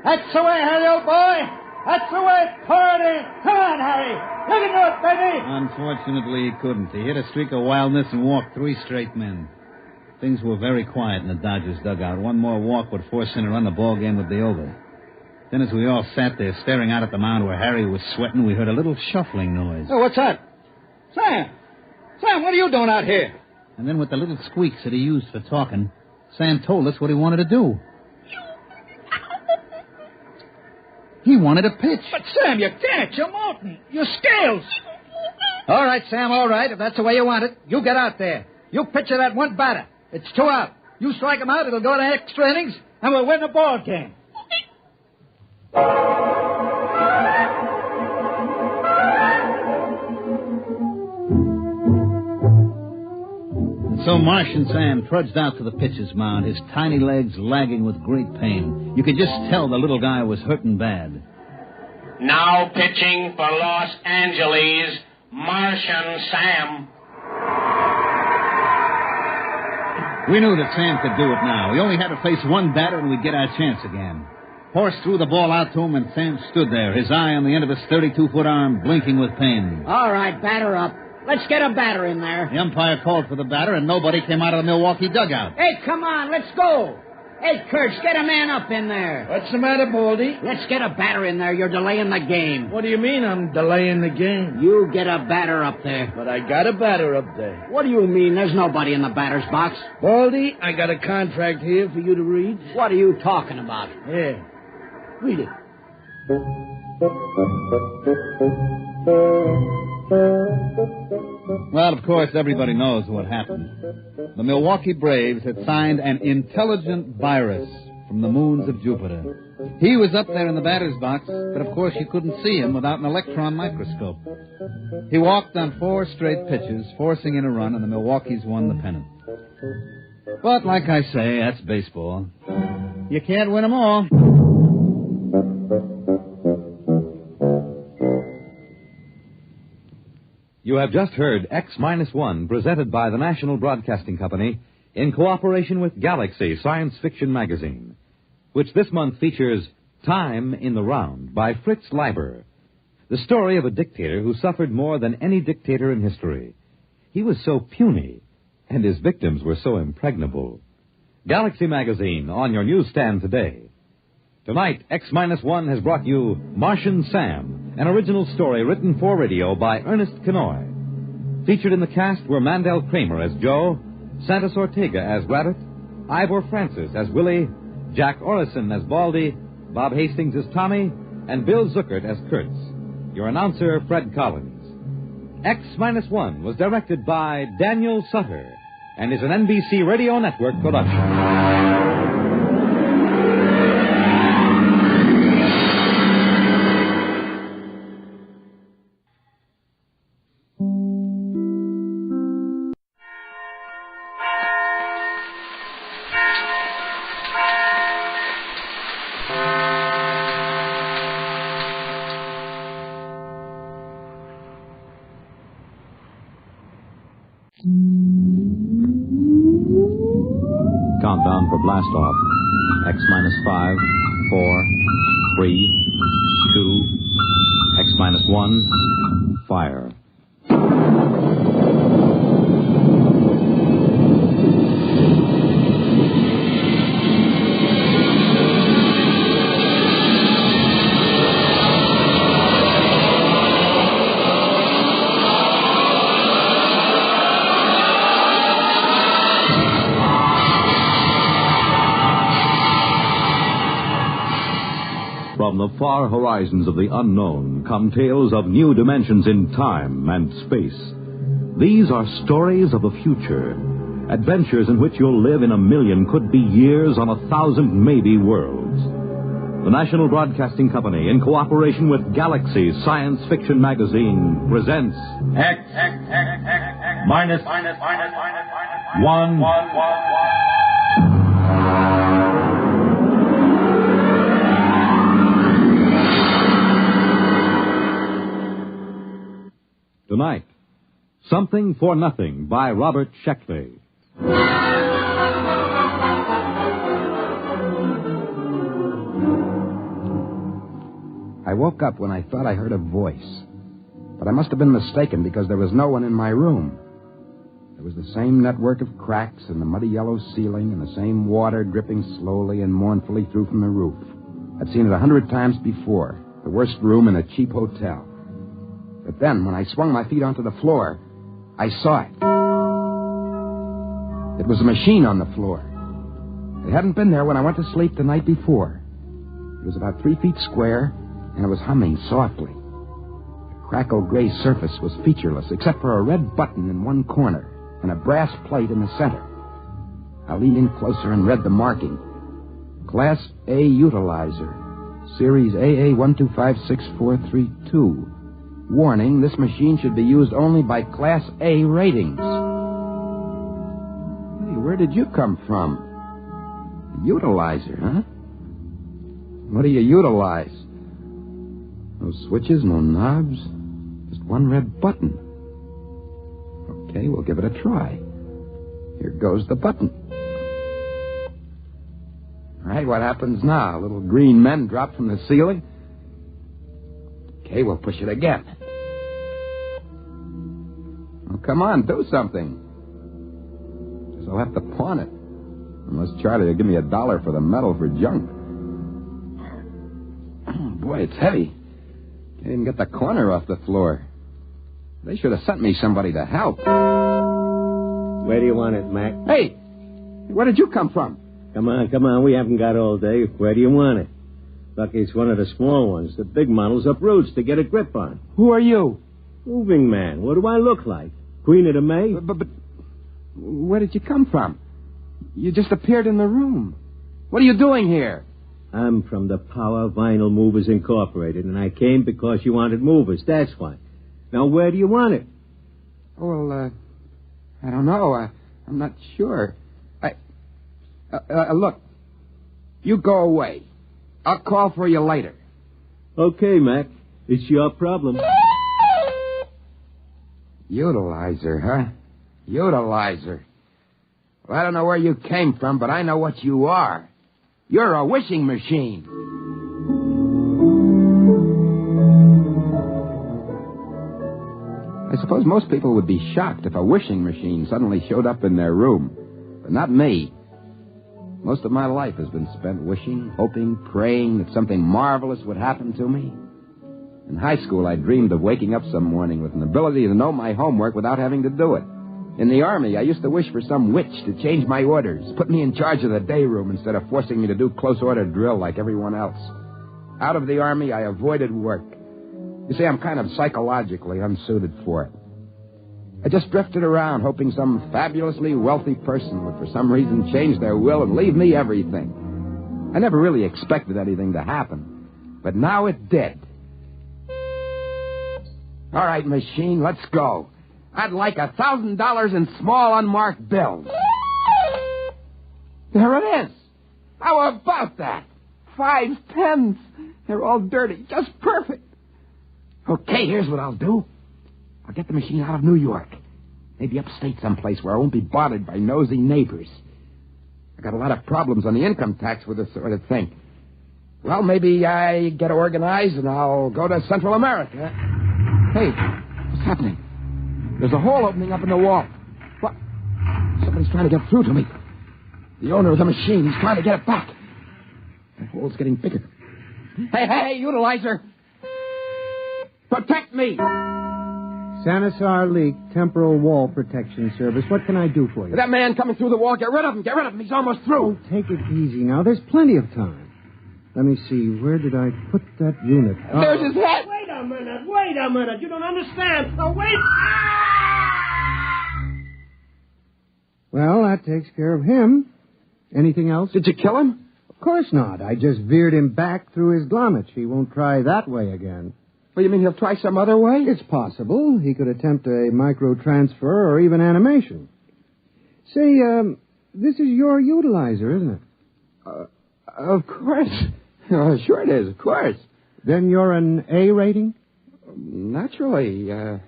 Speaker 12: That's the way, Harry, old boy. That's the way. Pour it in. Come on, Harry. You can do it, baby.
Speaker 10: Unfortunately, he couldn't. He hit a streak of wildness and walked 3 straight men. Things were very quiet in the Dodgers' dugout. One more walk would force him to run the ball game would be over. Then as we all sat there staring out at the mound where Harry was sweating, we heard a little shuffling noise.
Speaker 12: Oh, what's that? Sam, what are you doing out here?
Speaker 10: And then with the little squeaks that he used for talking, Sam told us what he wanted to do. He wanted to pitch.
Speaker 12: But, Sam, you can't. You're molten. Your scales. All right, Sam, all right. If that's the way you want it, you get out there. You pitch to that one batter. It's 2 out. You strike him out, it'll go to extra innings, and we'll win the ball game.
Speaker 10: So Martian Sam trudged out to the pitcher's mound, his tiny legs lagging with great pain. You could just tell the little guy was hurting bad.
Speaker 17: Now pitching for Los Angeles, Martian Sam.
Speaker 10: We knew that Sam could do it now. We only had to face one batter and we'd get our chance again. Horace threw the ball out to him, and Sam stood there, his eye on the end of his 32-foot arm, blinking with pain.
Speaker 15: All right, batter up. Let's get a batter in there.
Speaker 10: The umpire called for the batter, and nobody came out of the Milwaukee dugout.
Speaker 15: Hey, come on, let's go. Hey, Kurtz, get a man up in there.
Speaker 16: What's the matter, Baldy?
Speaker 15: Let's get a batter in there. You're delaying the game.
Speaker 16: What do you mean I'm delaying the game?
Speaker 15: You get a batter up there.
Speaker 16: But I got a batter up there.
Speaker 15: What do you mean? There's nobody in the batter's box.
Speaker 16: Baldy, I got a contract here for you to read.
Speaker 15: What are you talking about?
Speaker 16: Yeah. Read it.
Speaker 10: Well, of course, everybody knows what happened. The Milwaukee Braves had signed an intelligent virus from the moons of Jupiter. He was up there in the batter's box, but of course you couldn't see him without an electron microscope. He walked on 4 straight pitches, forcing in a run, and the Milwaukees won the pennant. But like I say, that's baseball. You can't win them all.
Speaker 8: You have just heard X-1, presented by the National Broadcasting Company in cooperation with Galaxy Science Fiction Magazine, which this month features Time in the Round by Fritz Leiber, the story of a dictator who suffered more than any dictator in history. He was so puny, and his victims were so impregnable. Galaxy Magazine on your newsstand today. Tonight, X-1 has brought you Martian Sam, an original story written for radio by Ernest Kenoy. Featured in the cast were Mandel Kramer as Joe, Santos Ortega as Rabbit, Ivor Francis as Willie, Jack Orison as Baldy, Bob Hastings as Tommy, and Bill Zuckert as Kurtz. Your announcer, Fred Collins. X-1 was directed by Daniel Sutter and is an NBC Radio Network production. Countdown for blast off. X-5, 4, 3, 2, X-1, fire. From the far horizons of the unknown come tales of new dimensions in time and space. These are stories of the future, adventures in which you'll live in a million, could be years, on 1,000 maybe worlds. The National Broadcasting Company, in cooperation with Galaxy Science Fiction Magazine, presents
Speaker 9: X-1.
Speaker 8: Tonight, Something for Nothing by Robert Sheckley.
Speaker 18: I woke up when I thought I heard a voice. But I must have been mistaken because there was no one in my room. There was the same network of cracks in the muddy yellow ceiling and the same water dripping slowly and mournfully through from the roof. I'd seen it 100 times before. The worst room in a cheap hotel. But then, when I swung my feet onto the floor, I saw it. It was a machine on the floor. It hadn't been there when I went to sleep the night before. It was about 3 feet square, and it was humming softly. The crackled gray surface was featureless, except for a red button in one corner and a brass plate in the center. I leaned in closer and read the marking. Class A Utilizer, Series AA1256432. Warning, this machine should be used only by Class A ratings. Hey, where did you come from? A utilizer, huh? What do you utilize? No switches, no knobs, just one red button. Okay, we'll give it a try. Here goes the button. All right, what happens now? Little green men drop from the ceiling? Okay, we'll push it again. Oh, come on, do something. Guess I'll have to pawn it. Unless Charlie will give me $1 for the metal for junk. Boy, it's heavy. Can't even get the corner off the floor. They should have sent me somebody to help.
Speaker 19: Where do you want it, Mac?
Speaker 18: Hey! Where did you come from?
Speaker 19: Come on. We haven't got all day. Where do you want it? Lucky it's one of the small ones. The big models up roots to get a grip on.
Speaker 18: Who are you?
Speaker 19: Moving man. What do I look like? Queen of the May?
Speaker 18: But where did you come from? You just appeared in the room. What are you doing here?
Speaker 19: I'm from the Power Vinyl Movers Incorporated, and I came because you wanted movers. That's why. Now, where do you want it?
Speaker 18: Well, I don't know. I'm not sure. Look, you go away. I'll call for you later.
Speaker 19: Okay, Mac. It's your problem.
Speaker 18: Utilizer, huh? Utilizer. Well, I don't know where you came from, but I know what you are. You're a wishing machine. I suppose most people would be shocked if a wishing machine suddenly showed up in their room. But not me. Most of my life has been spent wishing, hoping, praying that something marvelous would happen to me. In high school, I dreamed of waking up some morning with an ability to know my homework without having to do it. In the Army, I used to wish for some witch to change my orders, put me in charge of the day room instead of forcing me to do close-order drill like everyone else. Out of the Army, I avoided work. You see, I'm kind of psychologically unsuited for it. I just drifted around hoping some fabulously wealthy person would for some reason change their will and leave me everything. I never really expected anything to happen, but now it did. All right, machine, let's go. I'd like $1,000 in small unmarked bills. There it is. How about that? 5 pence. They're all dirty. Just perfect. Okay, here's what I'll do. I'll get the machine out of New York. Maybe upstate someplace where I won't be bothered by nosy neighbors. I got a lot of problems on the income tax with this sort of thing. Well, maybe I get organized and I'll go to Central America. Hey, what's happening? There's a hole opening up in the wall. What? Somebody's trying to get through to me. The owner of the machine, he's trying to get it back. That hole's getting bigger. Hey, utilizer! Protect me!
Speaker 11: Sanisar Leak Temporal Wall Protection Service. What can I do for you?
Speaker 18: That man coming through the wall, get rid of him. Get rid of him. He's almost through.
Speaker 11: Oh, take it easy now. There's plenty of time. Let me see. Where did I put that unit?
Speaker 18: There's his head.
Speaker 16: Wait a minute. You don't understand. Oh, wait.
Speaker 11: Well, that takes care of him. Anything else?
Speaker 18: Did you kill him?
Speaker 11: Of course not. I just veered him back through his glommage. He won't try that way again.
Speaker 18: Well, you mean he'll try some other way?
Speaker 11: It's possible. He could attempt a microtransfer or even animation. Say, this is your utilizer, isn't it?
Speaker 18: Of course. Sure it is, of course.
Speaker 11: Then you're an A rating?
Speaker 18: Naturally. If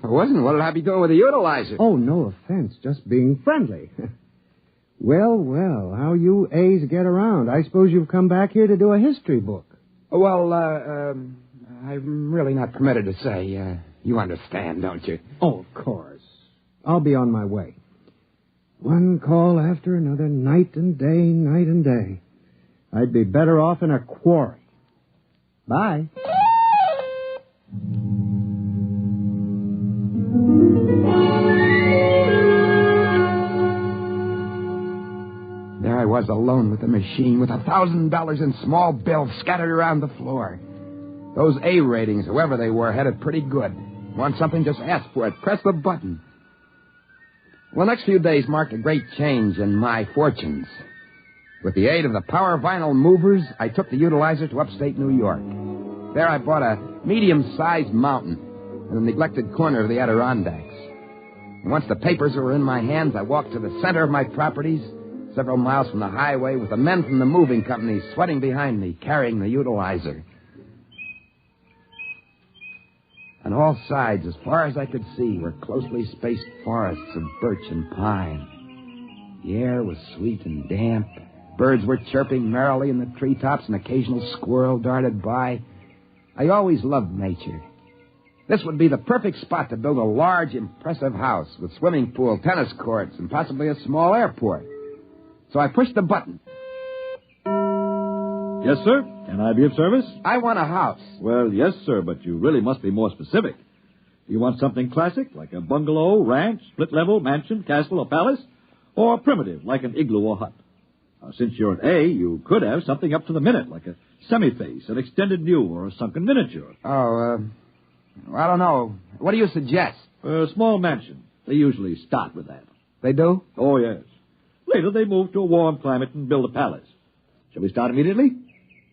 Speaker 18: I wasn't, what would I be doing with a utilizer?
Speaker 11: Oh, no offense. Just being friendly. Well, how you A's get around. I suppose you've come back here to do a history book.
Speaker 18: Well, I'm really not permitted to say. You understand, don't you?
Speaker 11: Oh, of course. I'll be on my way. One call after another, night and day. I'd be better off in a quarry. Bye.
Speaker 18: There I was alone with the machine with $1,000 in small bills scattered around the floor. Those A ratings, whoever they were, had it pretty good. Want something, just ask for it. Press the button. Well, the next few days marked a great change in my fortunes. With the aid of the power vinyl movers, I took the utilizer to upstate New York. There I bought a medium-sized mountain in a neglected corner of the Adirondacks. And once the papers were in my hands, I walked to the center of my properties, several miles from the highway, with the men from the moving company sweating behind me, carrying the utilizer. On all sides, as far as I could see, were closely spaced forests of birch and pine. The air was sweet and damp. Birds were chirping merrily in the treetops. An occasional squirrel darted by. I always loved nature. This would be the perfect spot to build a large, impressive house with swimming pool, tennis courts, and possibly a small airport. So I pushed the button.
Speaker 20: Yes, sir. Can I be of service?
Speaker 18: I want a house.
Speaker 20: Well, yes, sir, but you really must be more specific. Do you want something classic, like a bungalow, ranch, split-level, mansion, castle, or palace? Or primitive, like an igloo or hut? Since you're an A, you could have something up to the minute, like a semi-face, an extended view, or a sunken miniature.
Speaker 18: I don't know. What do you suggest?
Speaker 20: A small mansion. They usually start with that.
Speaker 18: They do?
Speaker 20: Oh, yes. Later, they move to a warm climate and build a palace. Shall we start immediately?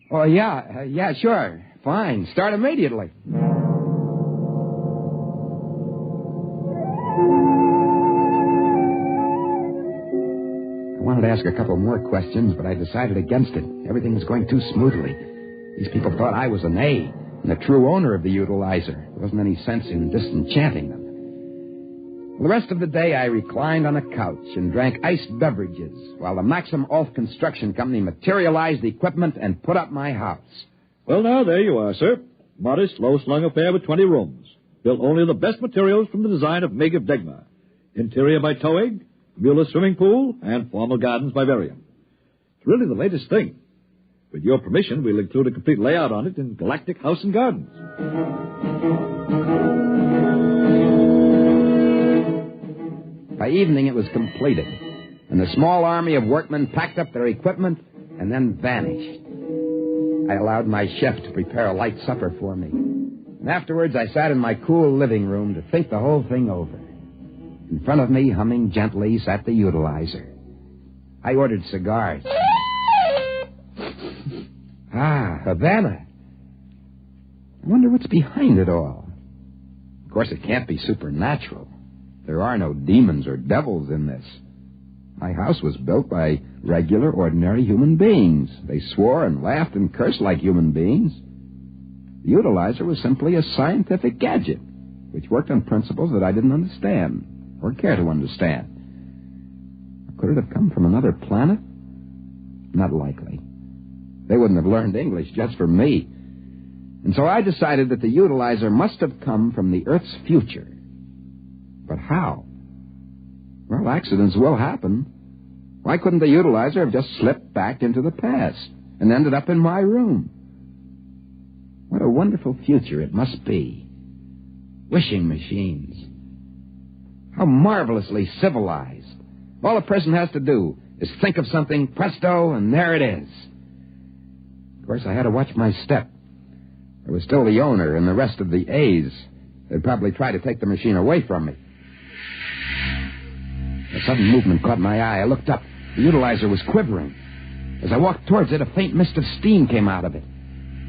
Speaker 18: Oh, yeah, sure. Fine. Start immediately. I want wanted to ask a couple more questions, but I decided against it. Everything was going too smoothly. These people thought I was an A and the true owner of the utilizer. There wasn't any sense in disenchanting them. For the rest of the day, I reclined on a couch and drank iced beverages while the Maxim Ulf Construction Company materialized the equipment and put up my house.
Speaker 20: Well, now, there you are, sir. Modest, low-slung affair with 20 rooms. Built only of the best materials from the design of Meg of Degmar. Interior by Toeg, Mueller's swimming pool, and formal gardens by Varian. It's really the latest thing. With your permission, we'll include a complete layout on it in Galactic House and Gardens.
Speaker 18: By evening, it was completed, and the small army of workmen packed up their equipment and then vanished. I allowed my chef to prepare a light supper for me, and afterwards I sat in my cool living room to think the whole thing over. In front of me, humming gently, sat the utilizer. I ordered cigars. Havana. I wonder what's behind it all. Of course, it can't be supernatural. There are no demons or devils in this. My house was built by regular, ordinary human beings. They swore and laughed and cursed like human beings. The utilizer was simply a scientific gadget, which worked on principles that I didn't understand or care to understand. Could it have come from another planet? Not likely. They wouldn't have learned English just for me. And so I decided that the utilizer must have come from the Earth's future. But how? Well, accidents will happen. Why couldn't the utilizer have just slipped back into the past and ended up in my room? What a wonderful future it must be. Wishing machines. How marvelously civilized. All a person has to do is think of something, presto, and there it is. Of course, I had to watch my step. There was still the owner and the rest of the A's. They'd probably try to take the machine away from me. A sudden movement caught my eye. I looked up. The utilizer was quivering. As I walked towards it, a faint mist of steam came out of it.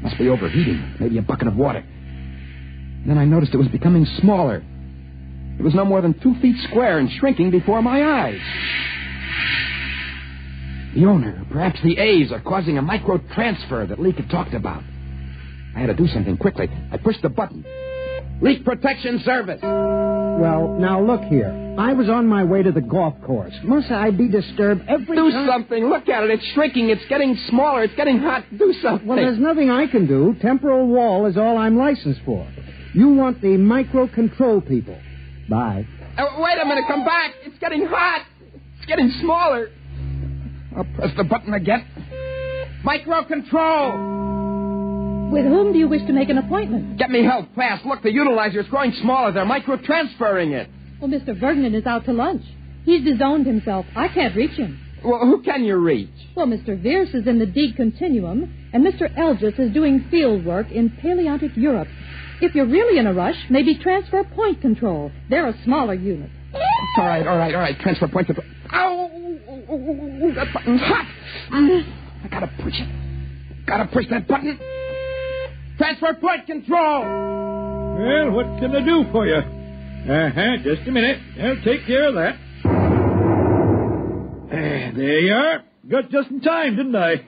Speaker 18: Must be overheating, maybe a bucket of water. Then I noticed it was becoming smaller. It was no more than 2 feet square and shrinking before my eyes. The owner, perhaps the A's, are causing a micro-transfer that Leak had talked about. I had to do something quickly. I pushed the button. Leak Protection Service.
Speaker 15: Well, now look here. I was on my way to the golf course. Must I be disturbed every time?
Speaker 11: Do something. Look at it. It's shrinking. It's getting smaller. It's getting hot. Do something.
Speaker 15: Well, there's nothing I can do. Temporal wall is all I'm licensed for. You want the micro-control people. Bye.
Speaker 11: Wait a minute. Come back. It's getting hot. It's getting smaller.
Speaker 18: I'll press the button again. Micro-control.
Speaker 21: With whom do you wish to make an appointment?
Speaker 11: Get me help fast. Look, the utilizer is growing smaller. They're micro-transferring it.
Speaker 21: Well, Mr. Vergnan is out to lunch. He's disowned himself. I can't reach him.
Speaker 11: Well, who can you reach?
Speaker 21: Well, Mr. Vierce is in the D continuum, and Mr. Elgis is doing field work in Paleontic Europe. If you're really in a rush, maybe transfer point control. They're a smaller unit.
Speaker 18: All right. Transfer point control. Ow! That button's hot. I gotta push it. Gotta push that button. Transfer point control.
Speaker 20: Well, what can I do for you? Just a minute. I'll take care of that. There you are. Got just in time, didn't I?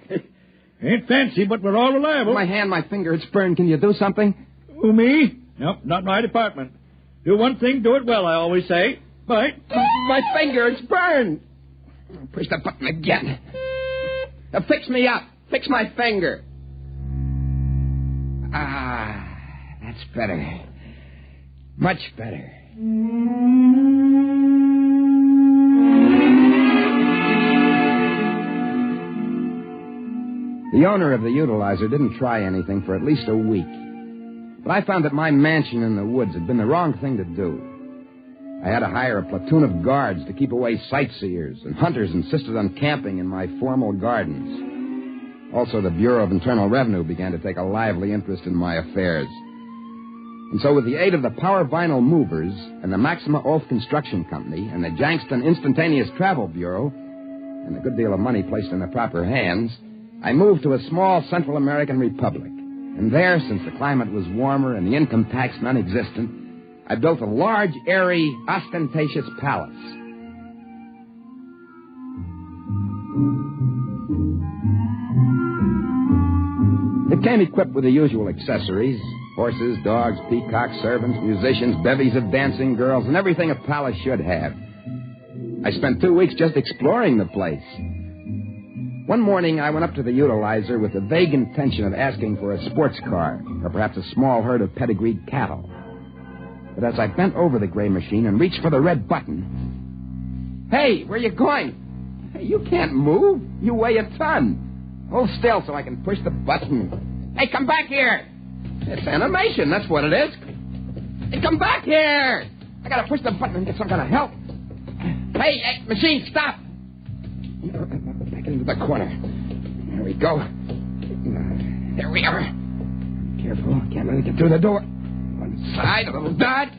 Speaker 20: Ain't fancy, but we're all reliable.
Speaker 11: My hand, my finger, it's burned. Can you do something?
Speaker 20: Who, me? Nope, not my department. Do one thing, do it well, I always say. Bye.
Speaker 11: My finger, it's burned.
Speaker 18: Push the button again.
Speaker 11: Now fix me up. Fix my finger.
Speaker 18: That's better. Much better. The owner of the utilizer didn't try anything for at least a week. But I found that my mansion in the woods had been the wrong thing to do. I had to hire a platoon of guards to keep away sightseers, and hunters insisted on camping in my formal gardens. Also, the Bureau of Internal Revenue began to take a lively interest in my affairs. And so with the aid of the Power Vinyl Movers and the Maxima Ulf Construction Company and the Jankston Instantaneous Travel Bureau, and a good deal of money placed in the proper hands, I moved to a small Central American republic. And there, since the climate was warmer and the income tax non-existent, I built a large, airy, ostentatious palace. It came equipped with the usual accessories: horses, dogs, peacocks, servants, musicians, bevies of dancing girls, and everything a palace should have. I spent 2 weeks just exploring the place. One morning, I went up to the utilizer with the vague intention of asking for a sports car, or perhaps a small herd of pedigreed cattle. But as I bent over the gray machine and reached for the red button... Hey, where you going? Hey, you can't move. You weigh a ton. Hold still so I can push the button. Hey, come back here. It's animation, that's what it is. Hey, come back here. I gotta push the button and get some kind of help. Hey, machine, stop. Back into the corner. There we go. There we are. Careful, can't really get through the door. One side, a little dodge.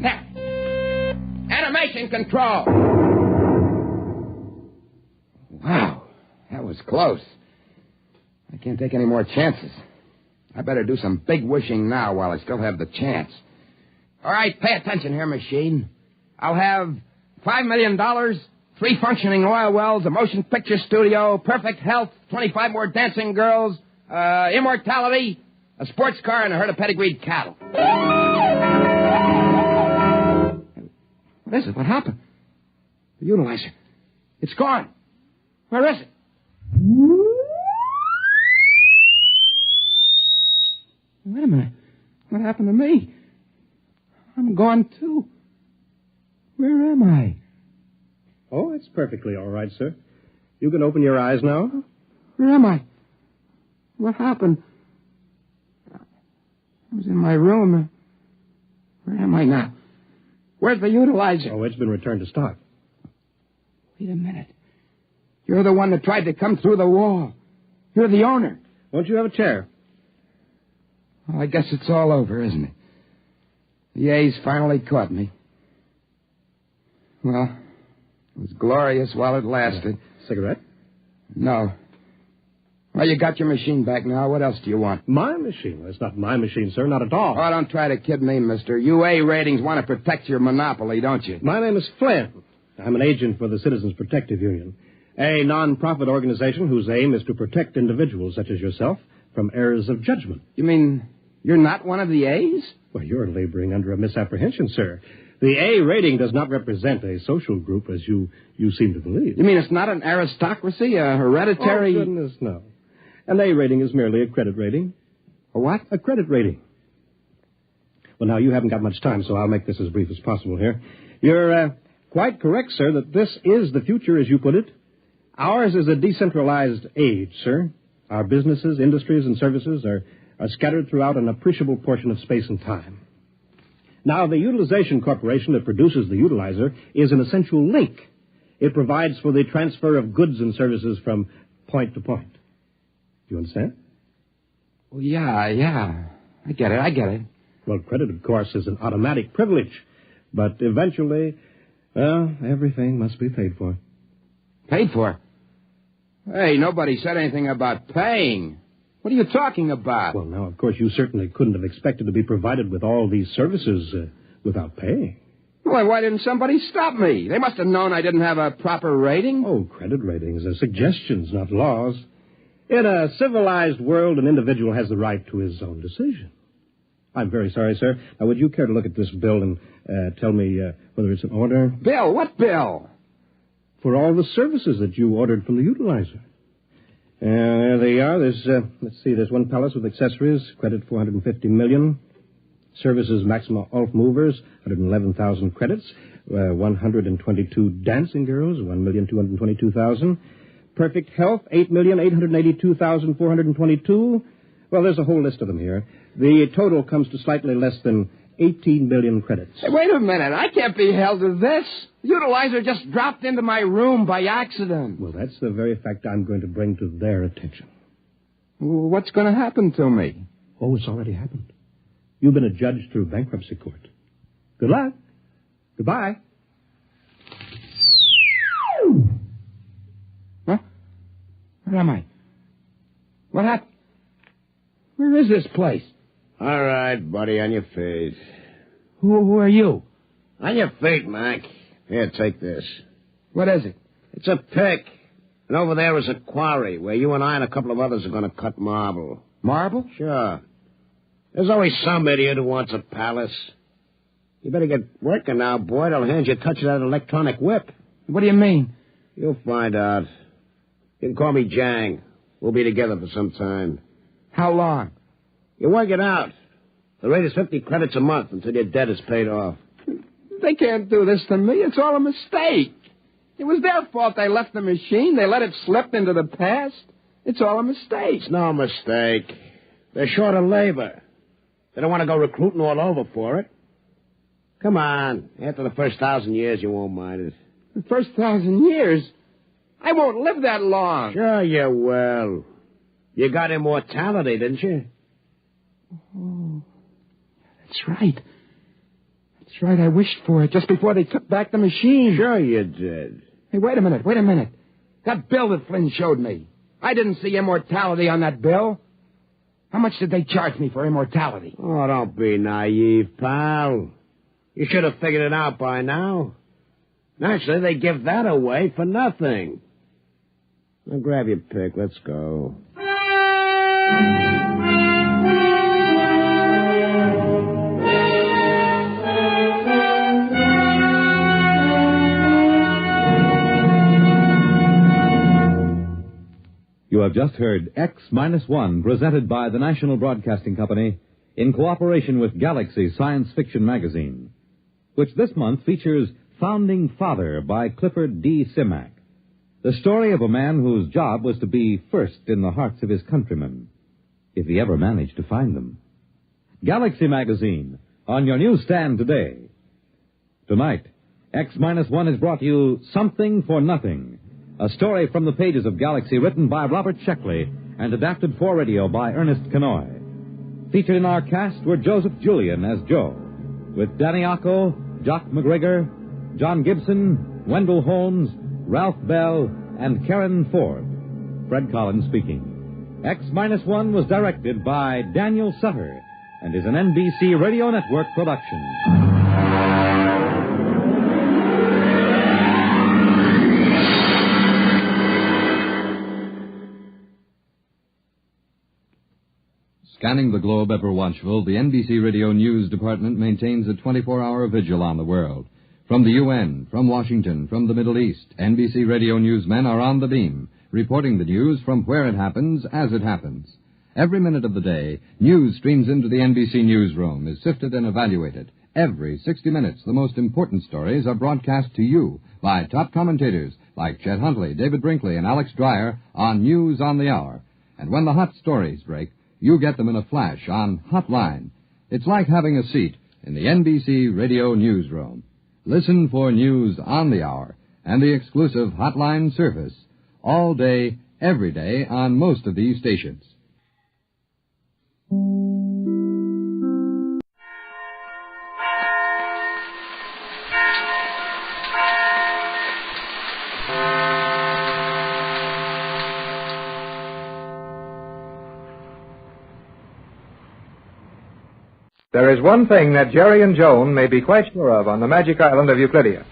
Speaker 18: There. Animation control. Wow, that was close. I can't take any more chances. I better do some big wishing now while I still have the chance. All right, pay attention here, machine. I'll have $5 million, 3 functioning oil wells, a motion picture studio, perfect health, 25 more dancing girls, immortality, a sports car, and a herd of pedigreed cattle. What is it? What happened? The utilizer. It's gone. Where is it? Wait a minute. What happened to me? I'm gone, too. Where am I?
Speaker 11: Oh, it's perfectly all right, sir. You can open your eyes now.
Speaker 18: Where am I? What happened? I was in my room. Where am I now? Where's the utilizer?
Speaker 11: Oh, it's been returned to stock.
Speaker 18: Wait a minute. You're the one that tried to come through the wall. You're the owner.
Speaker 11: Won't you have a chair?
Speaker 18: Well, I guess it's all over, isn't it? The A's finally caught me. Well, it was glorious while it lasted.
Speaker 11: Cigarette?
Speaker 18: No. Well, you got your machine back now. What else do you want?
Speaker 11: My machine? Well, it's not my machine, sir. Not at all.
Speaker 18: Oh, don't try to kid me, mister. You A ratings want to protect your monopoly, don't you?
Speaker 11: My name is Flynn. I'm an agent for the Citizens Protective Union, a non-profit organization whose aim is to protect individuals such as yourself from errors of judgment.
Speaker 18: You mean you're not one of the A's?
Speaker 11: Well, you're laboring under a misapprehension, sir. The A rating does not represent a social group as you seem to believe.
Speaker 18: You mean it's not an aristocracy, a hereditary...
Speaker 11: Oh, goodness, no. An A rating is merely a credit rating.
Speaker 18: A what?
Speaker 11: A credit rating. Well, now, you haven't got much time, so I'll make this as brief as possible here. You're quite correct, sir, that this is the future, as you put it. Ours is a decentralized age, sir. Our businesses, industries, and services are scattered throughout an appreciable portion of space and time. Now, the utilization corporation that produces the utilizer is an essential link. It provides for the transfer of goods and services from point to point. Do you understand?
Speaker 18: Well, yeah. I get it.
Speaker 11: Well, credit, of course, is an automatic privilege. But eventually, well, everything must be paid for.
Speaker 18: Paid for? Hey, nobody said anything about paying. What are you talking about?
Speaker 11: Well, now, of course, you certainly couldn't have expected to be provided with all these services without paying.
Speaker 18: Well, why didn't somebody stop me? They must have known I didn't have a proper rating.
Speaker 11: Oh, credit ratings are suggestions, not laws. In a civilized world, an individual has the right to his own decision. I'm very sorry, sir. Now, would you care to look at this bill and tell me whether it's an order?
Speaker 18: Bill? What bill?
Speaker 11: For all the services that you ordered from the utilizer. There they are. There's one palace with accessories, credit $450 million. Services Maxima Alt Movers, 111,000 credits. 122 dancing girls, 1,222,000. Perfect Health, 8,882,422. Well, there's a whole list of them here. The total comes to slightly less than 18 million credits.
Speaker 18: Hey, wait a minute. I can't be held to this. The utilizer just dropped into my room by accident.
Speaker 11: Well, that's the very fact I'm going to bring to their attention.
Speaker 18: Well, what's going to happen to me?
Speaker 11: Oh, it's already happened. You've been adjudged through bankruptcy court. Good luck. Goodbye.
Speaker 18: What? Where am I? What happened? Where is this place?
Speaker 1: All right, buddy, on your feet.
Speaker 18: Who are you?
Speaker 1: On your feet, Mac. Here, take this.
Speaker 18: What is it?
Speaker 1: It's a pick. And over there is a quarry where you and I and a couple of others are going to cut marble.
Speaker 18: Marble?
Speaker 1: Sure. There's always some idiot who wants a palace. You better get working now, boy. They'll hand you a touch of that electronic whip.
Speaker 12: What do you mean?
Speaker 1: You'll find out. You can call me Jang. We'll be together for some time.
Speaker 18: How long?
Speaker 1: You work it out. The rate is 50 credits a month until your debt is paid off.
Speaker 12: They can't do this to me. It's all a mistake. It was their fault they left the machine. They let it slip into the past. It's all a mistake.
Speaker 1: It's no mistake. They're short of labor. They don't want to go recruiting all over for it. Come on. After the first 1,000 years, you won't mind it.
Speaker 12: The first 1,000 years? I won't live that long.
Speaker 1: Sure you will. You got immortality, didn't you?
Speaker 12: Oh, that's right. That's right. I wished for it just before they took back the machine.
Speaker 1: Sure you did.
Speaker 12: Hey, wait a minute. That bill that Flynn showed me. I didn't see immortality on that bill. How much did they charge me for immortality?
Speaker 1: Oh, don't be naive, pal. You should have figured it out by now. Naturally, they give that away for nothing. Now, grab your pick. Let's go.
Speaker 8: You have just heard X-1, presented by the National Broadcasting Company in cooperation with Galaxy Science Fiction Magazine, which this month features Founding Father by Clifford D. Simak, the story of a man whose job was to be first in the hearts of his countrymen, if he ever managed to find them. Galaxy Magazine, on your newsstand today. Tonight, X-1 has brought you Something for Nothing, a story from the pages of Galaxy written by Robert Sheckley and adapted for radio by Ernest Kenoy. Featured in our cast were Joseph Julian as Joe, with Danny Acco, Jock McGregor, John Gibson, Wendell Holmes, Ralph Bell, and Karen Ford. Fred Collins speaking. X-1 was directed by Daniel Sutter and is an NBC Radio Network production.
Speaker 3: Scanning the globe ever watchful, the NBC Radio News Department maintains a 24-hour vigil on the world. From the UN, from Washington, from the Middle East, NBC Radio newsmen are on the beam, reporting the news from where it happens, as it happens. Every minute of the day, news streams into the NBC newsroom, is sifted and evaluated. Every 60 minutes, the most important stories are broadcast to you by top commentators like Chet Huntley, David Brinkley, and Alex Dreyer on News on the Hour. And when the hot stories break, you get them in a flash on Hotline. It's like having a seat in the NBC Radio newsroom. Listen for News on the Hour and the exclusive Hotline service all day, every day on most of these stations.
Speaker 22: There is one thing that Jerry and Joan may be quite sure of on the magic island of Euclidia.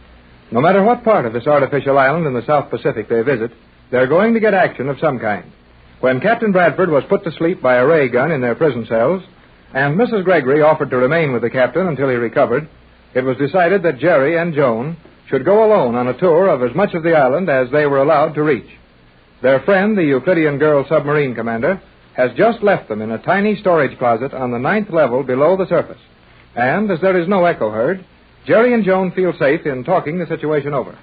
Speaker 22: No matter what part of this artificial island in the South Pacific they visit, they're going to get action of some kind. When Captain Bradford was put to sleep by a ray gun in their prison cells, and Mrs. Gregory offered to remain with the captain until he recovered, it was decided that Jerry and Joan should go alone on a tour of as much of the island as they were allowed to reach. Their friend, the Euclidean girl submarine commander, has just left them in a tiny storage closet on the 9th level below the surface. And, as there is no echo heard, Jerry and Joan feel safe in talking the situation over.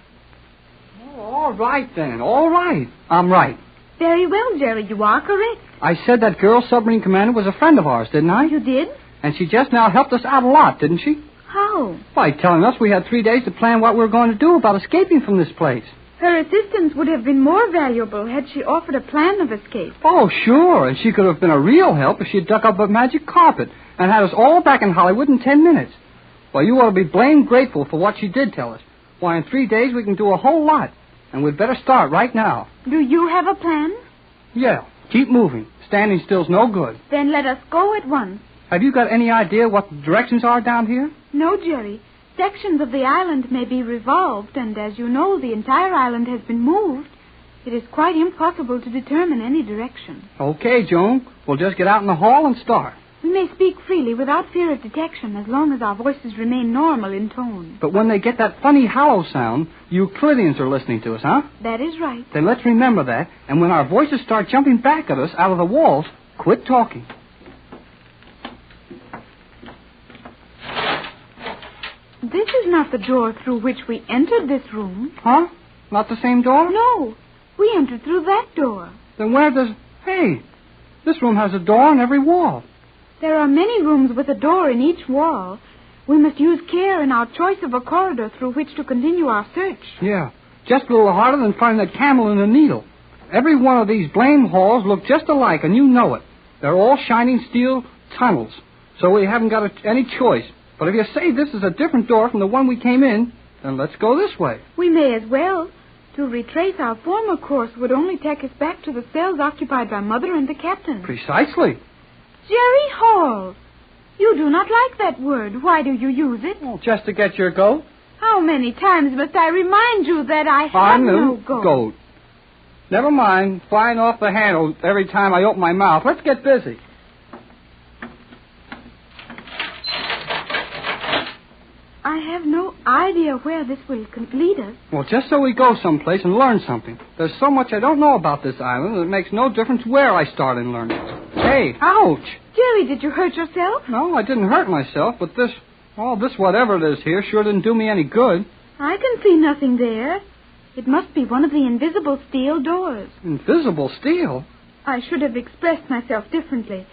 Speaker 23: Oh, all right, then. All right. I'm right.
Speaker 24: Very well, Jerry. You are correct.
Speaker 23: I said that girl submarine commander was a friend of ours, didn't I?
Speaker 24: You did?
Speaker 23: And she just now helped us out a lot, didn't she?
Speaker 24: How?
Speaker 23: By telling us we had 3 days to plan what we were going to do about escaping from this place.
Speaker 24: Her assistance would have been more valuable had she offered a plan of escape.
Speaker 23: Oh, sure. And she could have been a real help if she'd dug up a magic carpet and had us all back in Hollywood in 10 minutes. Well, you ought to be blamed grateful for what she did tell us. Why, in 3 days we can do a whole lot. And we'd better start right now.
Speaker 24: Do you have a plan?
Speaker 23: Yeah. Keep moving. Standing still's no good.
Speaker 24: Then let us go at once.
Speaker 23: Have you got any idea what the directions are down here?
Speaker 24: No, Jerry. Sections of the island may be revolved, and as you know, the entire island has been moved. It is quite impossible to determine any direction.
Speaker 23: Okay, Joan. We'll just get out in the hall and start.
Speaker 24: We may speak freely without fear of detection as long as our voices remain normal in tone.
Speaker 23: But when they get that funny hollow sound, Euclideans are listening to us, huh?
Speaker 24: That is right.
Speaker 23: Then let's remember that, and when our voices start jumping back at us out of the walls, quit talking.
Speaker 24: This is not the door through which we entered this room.
Speaker 23: Huh? Not the same door?
Speaker 24: No. We entered through that door.
Speaker 23: Then where does... Hey, this room has a door on every wall.
Speaker 24: There are many rooms with a door in each wall. We must use care in our choice of a corridor through which to continue our search.
Speaker 23: Yeah, just a little harder than finding that camel in a needle. Every one of these blame halls look just alike, and you know it. They're all shining steel tunnels, so we haven't got any choice. But if you say this is a different door from the one we came in, then let's go this way.
Speaker 24: We may as well. To retrace our former course would only take us back to the cells occupied by Mother and the Captain.
Speaker 23: Precisely.
Speaker 24: Jerry Hall. You do not like that word. Why do you use it?
Speaker 23: Well, just to get your goat.
Speaker 24: How many times must I remind you that I have no goat?
Speaker 23: Never mind flying off the handle every time I open my mouth. Let's get busy.
Speaker 24: I have no idea where this will lead us.
Speaker 23: Well, just so we go someplace and learn something. There's so much I don't know about this island that it makes no difference where I start in learning. Hey, ouch!
Speaker 24: Jerry, did you hurt yourself?
Speaker 23: No, I didn't hurt myself, but this whatever it is here sure didn't do me any good.
Speaker 24: I can see nothing there. It must be one of the invisible steel doors.
Speaker 23: Invisible steel?
Speaker 24: I should have expressed myself differently.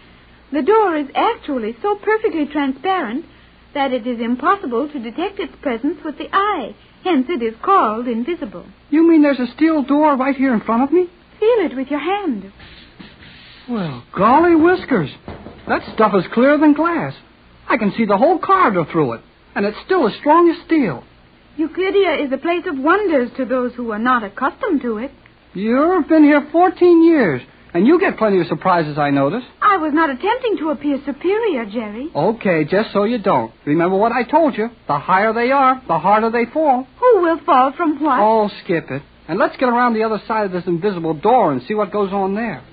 Speaker 24: The door is actually so perfectly transparent that it is impossible to detect its presence with the eye. Hence, it is called invisible.
Speaker 23: You mean there's a steel door right here in front of me?
Speaker 24: Feel it with your hand.
Speaker 23: Well, golly whiskers. That stuff is clearer than glass. I can see the whole corridor through it, and it's still as strong as steel.
Speaker 24: Euclidia is a place of wonders to those who are not accustomed to it.
Speaker 23: You've been here 14 years, and you get plenty of surprises, I notice.
Speaker 24: I was not attempting to appear superior, Jerry.
Speaker 23: Okay, just so you don't. Remember what I told you. The higher they are, the harder they fall.
Speaker 24: Who will fall from what?
Speaker 23: Oh, skip it. And let's get around the other side of this invisible door and see what goes on there.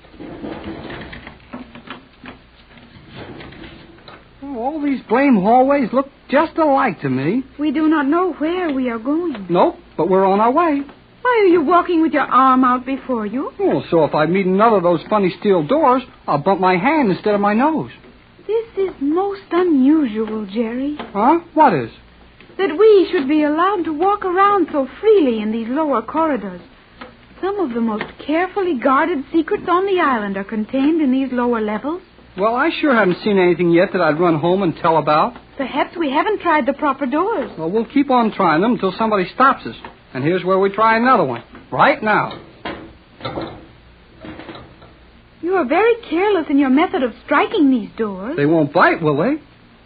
Speaker 23: Oh, all these blame hallways look just alike to me.
Speaker 24: We do not know where we are going.
Speaker 23: Nope, but we're on our way.
Speaker 24: Why are you walking with your arm out before you?
Speaker 23: Oh, so if I meet another of those funny steel doors, I'll bump my hand instead of my nose.
Speaker 24: This is most unusual, Jerry.
Speaker 23: Huh? What is?
Speaker 24: That we should be allowed to walk around so freely in these lower corridors. Some of the most carefully guarded secrets on the island are contained in these lower levels.
Speaker 23: Well, I sure haven't seen anything yet that I'd run home and tell about.
Speaker 24: Perhaps we haven't tried the proper doors.
Speaker 23: Well, we'll keep on trying them until somebody stops us. And here's where we try another one. Right now.
Speaker 24: You are very careless in your method of striking these doors.
Speaker 23: They won't bite, will they?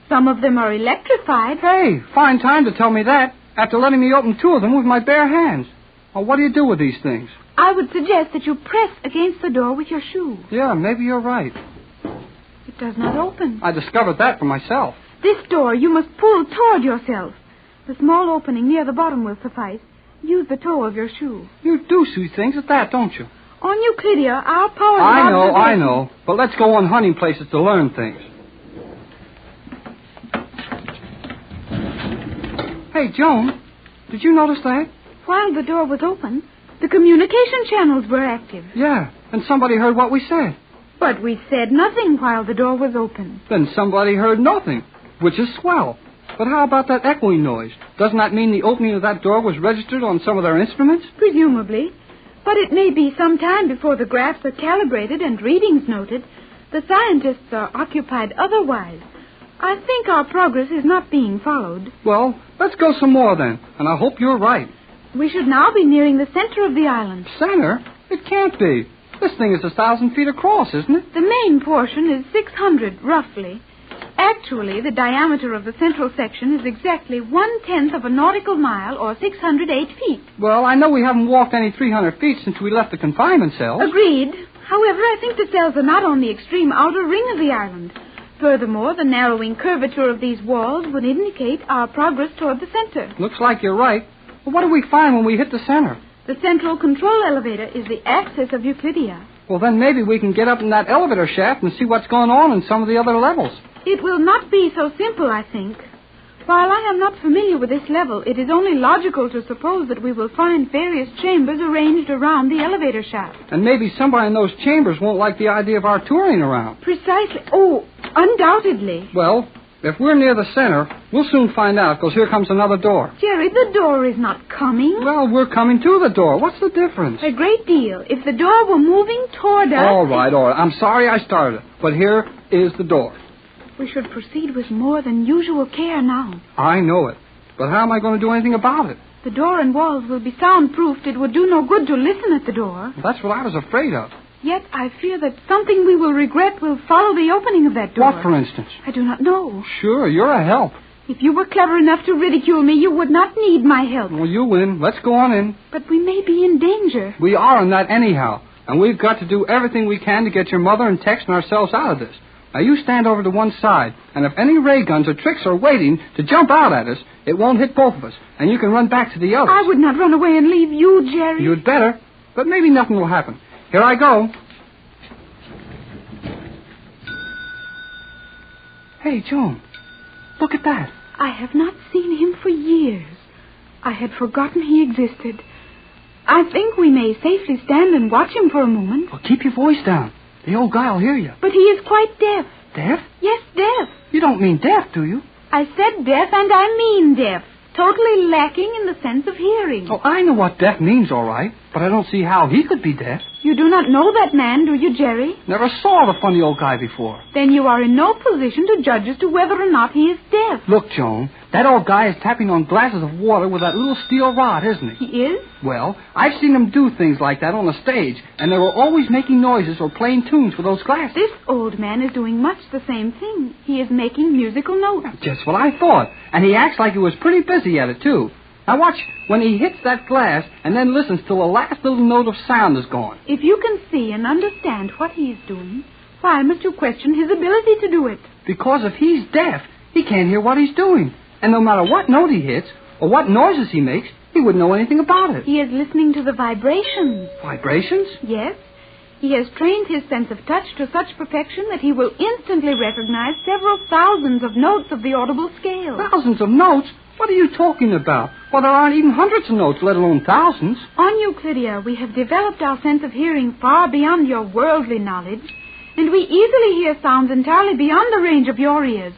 Speaker 24: Some of them are electrified.
Speaker 23: Hey, fine time to tell me that, after letting me open 2 of them with my bare hands. Well, what do you do with these things?
Speaker 24: I would suggest that you press against the door with your shoe.
Speaker 23: Yeah, maybe you're right.
Speaker 24: It does not open.
Speaker 23: I discovered that for myself.
Speaker 24: This door you must pull toward yourself. The small opening near the bottom will suffice. Use the toe of your shoe.
Speaker 23: You do see things at that, don't you?
Speaker 24: On Euclidia, our power...
Speaker 23: I know. But let's go on hunting places to learn things. Hey, Joan, did you notice that?
Speaker 24: While the door was open, the communication channels were active.
Speaker 23: Yeah, and somebody heard what we said.
Speaker 24: But we said nothing while the door was open.
Speaker 23: Then somebody heard nothing, which is swell. But how about that echoing noise? Doesn't that mean the opening of that door was registered on some of their instruments?
Speaker 24: Presumably. But it may be some time before the graphs are calibrated and readings noted. The scientists are occupied otherwise. I think our progress is not being followed.
Speaker 23: Well, let's go some more then, and I hope you're right.
Speaker 24: We should now be nearing the center of the island.
Speaker 23: Center? It can't be. This thing is 1,000 feet across, isn't it?
Speaker 24: The main portion is 600, roughly. Actually, the diameter of the central section is exactly 1/10 of a nautical mile, or 608 feet.
Speaker 23: Well, I know we haven't walked any 300 feet since we left the confinement cells.
Speaker 24: Agreed. However, I think the cells are not on the extreme outer ring of the island. Furthermore, the narrowing curvature of these walls would indicate our progress toward the center.
Speaker 23: Looks like you're right. But what do we find when we hit the center?
Speaker 24: The central control elevator is the axis of Euclidia.
Speaker 23: Well, then maybe we can get up in that elevator shaft and see what's going on in some of the other levels.
Speaker 24: It will not be so simple, I think. While I am not familiar with this level, it is only logical to suppose that we will find various chambers arranged around the elevator shaft.
Speaker 23: And maybe somebody in those chambers won't like the idea of our touring around.
Speaker 24: Precisely. Oh, undoubtedly.
Speaker 23: Well, if we're near the center, we'll soon find out, because here comes another door.
Speaker 24: Jerry, the door is not coming.
Speaker 23: Well, we're coming to the door. What's the difference?
Speaker 24: A great deal. If the door were moving toward us...
Speaker 23: All right. I'm sorry I started it, but here is the door.
Speaker 24: We should proceed with more than usual care now.
Speaker 23: I know it, but how am I going to do anything about it?
Speaker 24: The door and walls will be soundproofed. It would do no good to listen at the door.
Speaker 23: Well, that's what I was afraid of.
Speaker 24: Yet I fear that something we will regret will follow the opening of that door.
Speaker 23: What, for instance?
Speaker 24: I do not know.
Speaker 23: Sure, you're a help.
Speaker 24: If you were clever enough to ridicule me, you would not need my help.
Speaker 23: Well, you win. Let's go on in.
Speaker 24: But we may be in danger.
Speaker 23: We are in that anyhow, and we've got to do everything we can to get your mother and Tex and ourselves out of this. Now, you stand over to one side, and if any ray guns or tricks are waiting to jump out at us, it won't hit both of us, and you can run back to the others.
Speaker 24: I would not run away and leave you, Jerry.
Speaker 23: You'd better, but maybe nothing will happen. Here I go. Hey, Joan, look at that.
Speaker 24: I have not seen him for years. I had forgotten he existed. I think we may safely stand and watch him for a moment.
Speaker 23: Well, keep your voice down. The old guy will hear you.
Speaker 24: But he is quite deaf.
Speaker 23: Deaf?
Speaker 24: Yes, deaf.
Speaker 23: You don't mean deaf, do you?
Speaker 24: I said deaf, and I mean deaf. Totally lacking in the sense of hearing.
Speaker 23: Oh, I know what deaf means, all right, but I don't see how he could be deaf.
Speaker 24: You do not know that man, do you, Jerry?
Speaker 23: Never saw the funny old guy before.
Speaker 24: Then you are in no position to judge as to whether or not he is deaf.
Speaker 23: Look, Joan, that old guy is tapping on glasses of water with that little steel rod, isn't he?
Speaker 24: He is?
Speaker 23: Well, I've seen him do things like that on the stage, and they were always making noises or playing tunes with those glasses.
Speaker 24: This old man is doing much the same thing. He is making musical notes.
Speaker 23: Just what I thought. And he acts like he was pretty busy at it, too. Now watch when he hits that glass and then listens till the last little note of sound is gone.
Speaker 24: If you can see and understand what he is doing, why must you question his ability to do it?
Speaker 23: Because if he's deaf, he can't hear what he's doing. And no matter what note he hits or what noises he makes, he wouldn't know anything about it.
Speaker 24: He is listening to the vibrations.
Speaker 23: Vibrations?
Speaker 24: Yes. He has trained his sense of touch to such perfection that he will instantly recognize several thousands of notes of the audible scale.
Speaker 23: Thousands of notes? What are you talking about? Well, there aren't even hundreds of notes, let alone thousands.
Speaker 24: On Euclidia, we have developed our sense of hearing far beyond your worldly knowledge, and we easily hear sounds entirely beyond the range of your ears.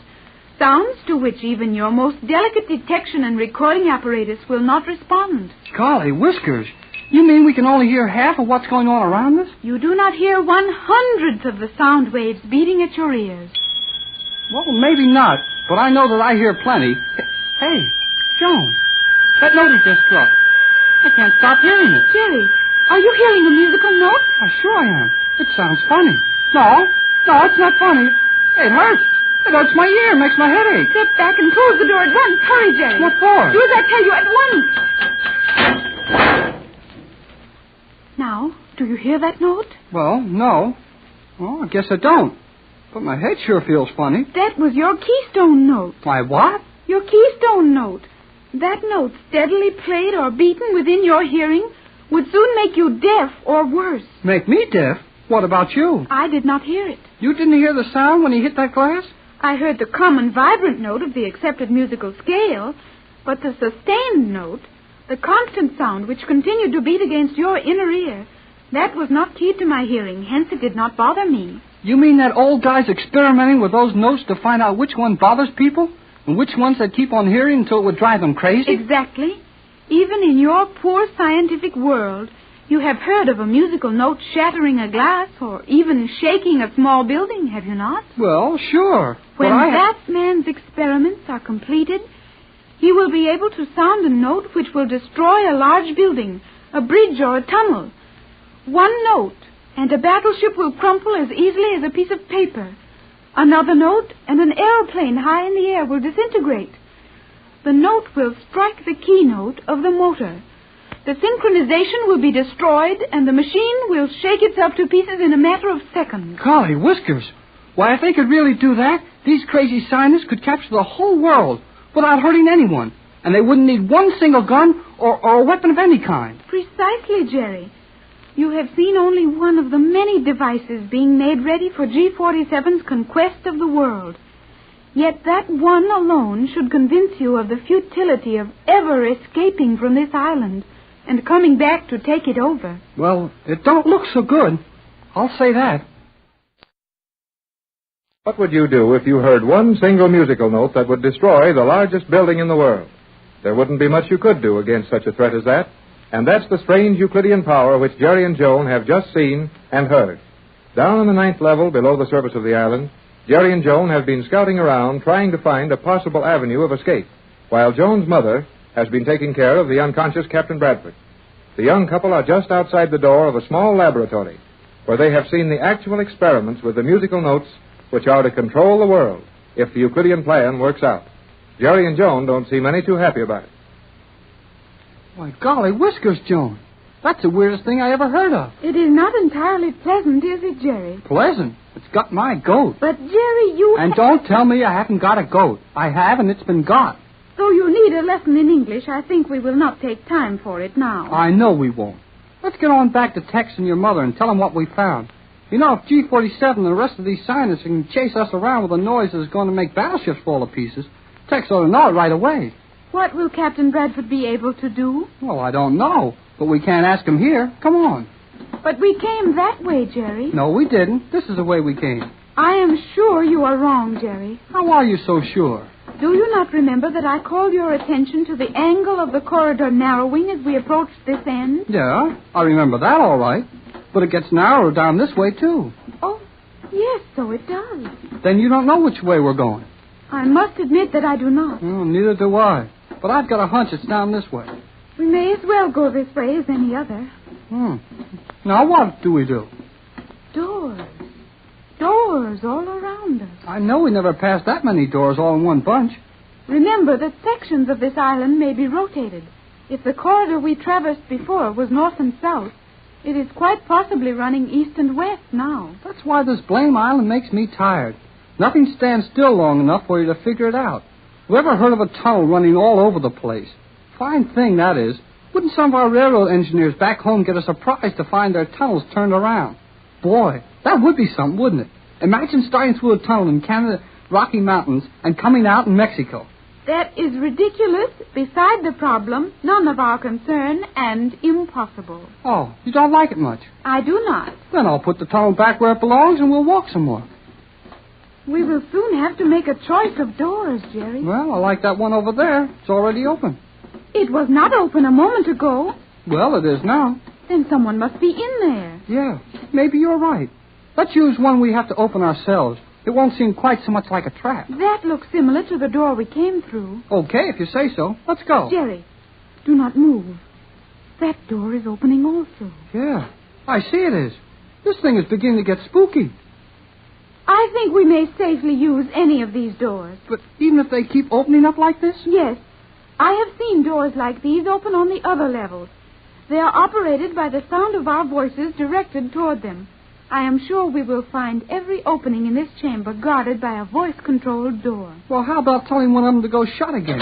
Speaker 24: Sounds to which even your most delicate detection and recording apparatus will not respond.
Speaker 23: Golly whiskers. You mean we can only hear half of what's going on around us?
Speaker 24: You do not hear 1/100th of the sound waves beating at your ears.
Speaker 23: Well, maybe not, but I know that I hear plenty. Hey, Joan, that note he just struck. I can't stop hearing it.
Speaker 24: Jerry, are you hearing a musical note?
Speaker 23: Why, sure I am. It sounds funny. No, it's not funny. It hurts. It hurts my ear, makes my head ache.
Speaker 24: Step back and close the door at once. Hurry, Jerry.
Speaker 23: What for?
Speaker 24: Do as I tell you at once. Now, do you hear that note?
Speaker 23: Well, no. Well, I guess I don't. But my head sure feels funny.
Speaker 24: That was your Keystone Note.
Speaker 23: My what?
Speaker 24: Your Keystone Note. That note, steadily played or beaten within your hearing, would soon make you deaf or worse.
Speaker 23: Make me deaf? What about you?
Speaker 24: I did not hear it.
Speaker 23: You didn't hear the sound when he hit that glass?
Speaker 24: I heard the common vibrant note of the accepted musical scale, but the sustained note, the constant sound which continued to beat against your inner ear, that was not keyed to my hearing, hence it did not bother me.
Speaker 23: You mean that old guy's experimenting with those notes to find out which one bothers people? And which ones they'd keep on hearing until it would drive them crazy?
Speaker 24: Exactly. Even in your poor scientific world, you have heard of a musical note shattering a glass or even shaking a small building, have you not?
Speaker 23: Well, sure.
Speaker 24: When that man's experiments are completed, he will be able to sound a note which will destroy a large building, a bridge or a tunnel. One note, and a battleship will crumple as easily as a piece of paper. Another note, and an aeroplane high in the air will disintegrate. The note will strike the keynote of the motor. The synchronization will be destroyed, and the machine will shake itself to pieces in a matter of seconds.
Speaker 23: Golly whiskers. Why, if they could really do that, these crazy scientists could capture the whole world without hurting anyone. and they wouldn't need one single gun or a weapon of any kind.
Speaker 24: Precisely, Jerry. You have seen only one of the many devices being made ready for G47's conquest of the world. Yet that one alone should convince you of the futility of ever escaping from this island and coming back to take it over.
Speaker 23: Well, it don't look so good. I'll say that.
Speaker 22: What would you do if you heard one single musical note that would destroy the largest building in the world? There wouldn't be much you could do against such a threat as that. And that's the strange Euclidean power which Jerry and Joan have just seen and heard. Down on the 9th level, below the surface of the island, Jerry and Joan have been scouting around trying to find a possible avenue of escape, while Joan's mother has been taking care of the unconscious Captain Bradford. The young couple are just outside the door of a small laboratory where they have seen the actual experiments with the musical notes which are to control the world if the Euclidean plan works out. Jerry and Joan don't seem any too happy about it.
Speaker 23: Why, golly whiskers, Joan. That's the weirdest thing I ever heard of.
Speaker 24: It is not entirely pleasant, is it, Jerry?
Speaker 23: Pleasant? It's got my goat.
Speaker 24: But, Jerry, you...
Speaker 23: And don't tell me I haven't got a goat. I have, and it's been got.
Speaker 24: Though you need a lesson in English, I think we will not take time for it now.
Speaker 23: I know we won't. Let's get on back to Tex and your mother and tell them what we found. You know, if G47 and the rest of these scientists can chase us around with a noise that is going to make battleships fall to pieces, Tex ought to know it right away.
Speaker 24: What will Captain Bradford be able to do?
Speaker 23: Well, I don't know, but we can't ask him here. Come on.
Speaker 24: But we came that way, Jerry.
Speaker 23: No, we didn't. This is the way we came.
Speaker 24: I am sure you are wrong, Jerry.
Speaker 23: How are you so sure?
Speaker 24: Do you not remember that I called your attention to the angle of the corridor narrowing as we approached this end?
Speaker 23: Yeah, I remember that all right. But it gets narrower down this way, too.
Speaker 24: Oh, yes, so it does.
Speaker 23: Then you don't know which way we're going.
Speaker 24: I must admit that I do not.
Speaker 23: Well, neither do I. But I've got a hunch it's down this way.
Speaker 24: We may as well go this way as any other.
Speaker 23: Now, what do we do?
Speaker 24: Doors. Doors all around us.
Speaker 23: I know we never passed that many doors all in one bunch.
Speaker 24: Remember that sections of this island may be rotated. If the corridor we traversed before was north and south, it is quite possibly running east and west now.
Speaker 23: That's why this blame island makes me tired. Nothing stands still long enough for you to figure it out. Whoever heard of a tunnel running all over the place? Fine thing, that is. Wouldn't some of our railroad engineers back home get a surprise to find their tunnels turned around? Boy, that would be something, wouldn't it? Imagine starting through a tunnel in Canada, Rocky Mountains, and coming out in Mexico.
Speaker 24: That is ridiculous, beside the problem, none of our concern, and impossible.
Speaker 23: Oh, you don't like it much?
Speaker 24: I do not.
Speaker 23: Then I'll put the tunnel back where it belongs and we'll walk some more.
Speaker 24: We will soon have to make a choice of doors, Jerry.
Speaker 23: Well, I like that one over there. It's already open.
Speaker 24: It was not open a moment ago.
Speaker 23: Well, it is now.
Speaker 24: Then someone must be in there.
Speaker 23: Yeah, maybe you're right. Let's use one we have to open ourselves. It won't seem quite so much like a trap.
Speaker 24: That looks similar to the door we came through.
Speaker 23: Okay, if you say so. Let's go.
Speaker 24: Jerry, do not move. That door is opening also.
Speaker 23: Yeah, I see it is. This thing is beginning to get spooky.
Speaker 24: I think we may safely use any of these doors.
Speaker 23: But even if they keep opening up like this?
Speaker 24: Yes. I have seen doors like these open on the other levels. They are operated by the sound of our voices directed toward them. I am sure we will find every opening in this chamber guarded by a voice-controlled door.
Speaker 23: Well, how about telling one of them to go shut again?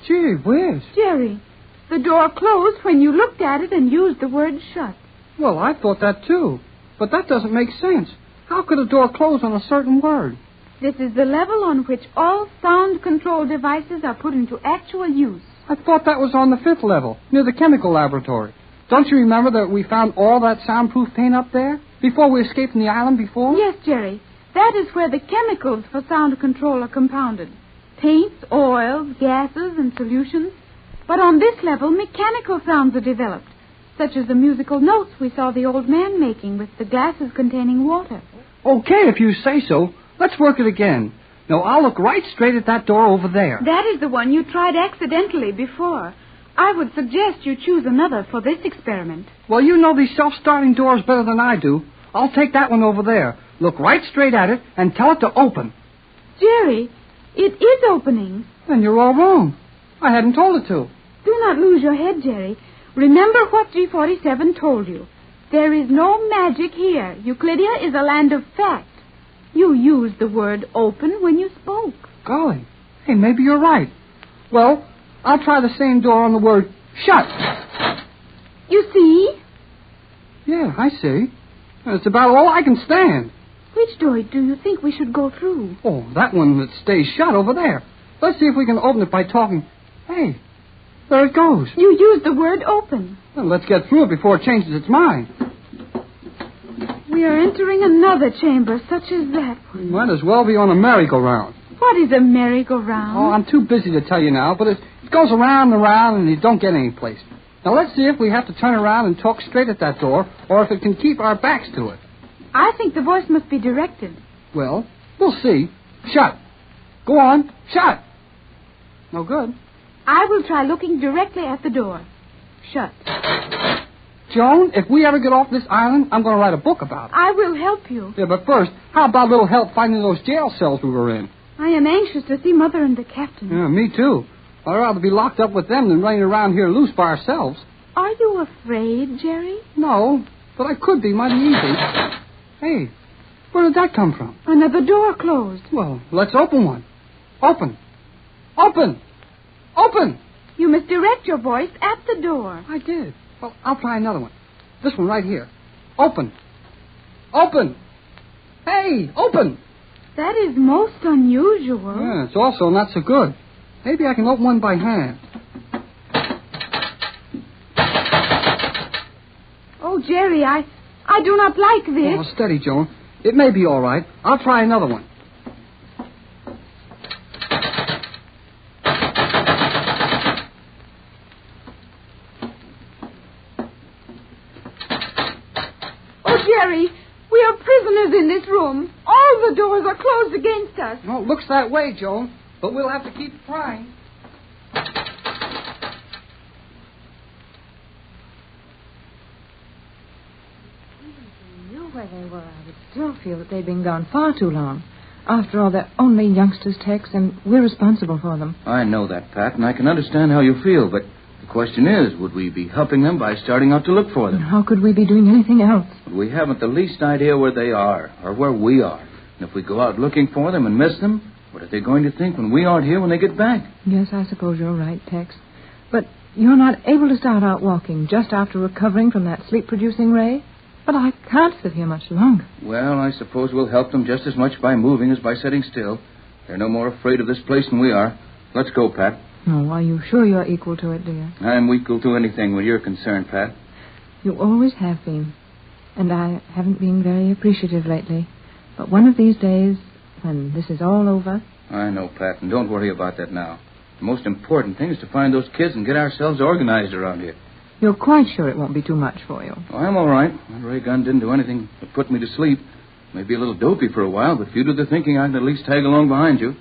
Speaker 23: Gee whiz.
Speaker 24: Jerry, the door closed when you looked at it and used the word shut.
Speaker 23: Well, I thought that too. But that doesn't make sense. How could a door close on a certain word?
Speaker 24: This is the level on which all sound control devices are put into actual use.
Speaker 23: I thought that was on the 5th level, near the chemical laboratory. Don't you remember that we found all that soundproof paint up there? Before we escaped from the island before?
Speaker 24: Yes, Jerry. That is where the chemicals for sound control are compounded. Paints, oils, gases, and solutions. But on this level, mechanical sounds are developed, such as the musical notes we saw the old man making with the glasses containing water.
Speaker 23: Okay, if you say so. Let's work it again. Now, I'll look right straight at that door over there.
Speaker 24: That is the one you tried accidentally before. I would suggest you choose another for this experiment.
Speaker 23: Well, you know these self-starting doors better than I do. I'll take that one over there. Look right straight at it and tell it to open.
Speaker 24: Jerry, it is opening.
Speaker 23: Then you're all wrong. I hadn't told it to.
Speaker 24: Do not lose your head, Jerry. Remember what G47 told you. There is no magic here. Euclidia is a land of fact. You used the word open when you spoke.
Speaker 23: Golly. Hey, maybe you're right. Well, I'll try the same door on the word shut.
Speaker 24: You see?
Speaker 23: Yeah, I see. It's about all I can stand.
Speaker 24: Which door do you think we should go through?
Speaker 23: Oh, that one that stays shut over there. Let's see if we can open it by talking. Hey, there it goes.
Speaker 24: You used the word open.
Speaker 23: Well, let's get through it before it changes its mind.
Speaker 24: We are entering another chamber such as that
Speaker 23: We might as well be on a merry-go-round.
Speaker 24: What is a merry-go-round?
Speaker 23: Oh, I'm too busy to tell you now, but it goes around and around and you don't get any place. Now, let's see if we have to turn around and talk straight at that door or if it can keep our backs to it.
Speaker 24: I think the voice must be directed.
Speaker 23: Well, we'll see. Shut. Go on. Shut. No good.
Speaker 24: I will try looking directly at the door. Shut.
Speaker 23: Joan, if we ever get off this island, I'm going to write a book about it.
Speaker 24: I will help you.
Speaker 23: Yeah, but first, how about a little help finding those jail cells we were in?
Speaker 24: I am anxious to see Mother and the captain.
Speaker 23: Yeah, me too. I'd rather be locked up with them than running around here loose by ourselves.
Speaker 24: Are you afraid, Jerry?
Speaker 23: No, but I could be mighty easy. Hey, where did that come from?
Speaker 24: Another door closed.
Speaker 23: Well, let's open one. Open. Open. Open.
Speaker 24: You must direct your voice at the door.
Speaker 23: I did. Well, I'll try another one. This one right here. Open. Open. Hey, open.
Speaker 24: That is most unusual.
Speaker 23: Yeah, it's also not so good. Maybe I can open one by hand.
Speaker 24: Oh, Jerry, I do not like this.
Speaker 23: Oh, steady, Joan. It may be all right. I'll try another one.
Speaker 24: Oh, Jerry, we are prisoners in this room. All the doors are closed against us.
Speaker 23: No, it looks that way, Joan. But we'll have to keep trying.
Speaker 4: Where they were, I would still feel that they'd been gone far too long. After all, they're only youngsters, Tex, and we're responsible for them.
Speaker 5: I know that, Pat, and I can understand how you feel, but the question is, would we be helping them by starting out to look for them?
Speaker 4: How could we be doing anything else?
Speaker 5: We haven't the least idea where they are, or where we are. And if we go out looking for them and miss them, what are they going to think when we aren't here when they get back?
Speaker 4: Yes, I suppose you're right, Tex. But you're not able to start out walking just after recovering from that sleep-producing ray? But I can't sit here much longer.
Speaker 5: Well, I suppose we'll help them just as much by moving as by sitting still. They're no more afraid of this place than we are. Let's go, Pat.
Speaker 4: Oh, are you sure you're equal to it, dear?
Speaker 5: I'm equal to anything when you're concerned, Pat.
Speaker 4: You always have been. And I haven't been very appreciative lately. But one of these days, when this is all over...
Speaker 5: I know, Pat, and don't worry about that now. The most important thing is to find those kids and get ourselves organized around here.
Speaker 4: You're quite sure it won't be too much for you?
Speaker 5: Oh, I'm all right. That ray gun didn't do anything but put me to sleep. Maybe a little dopey for a while, but if you do the thinking, I can at least tag along behind you.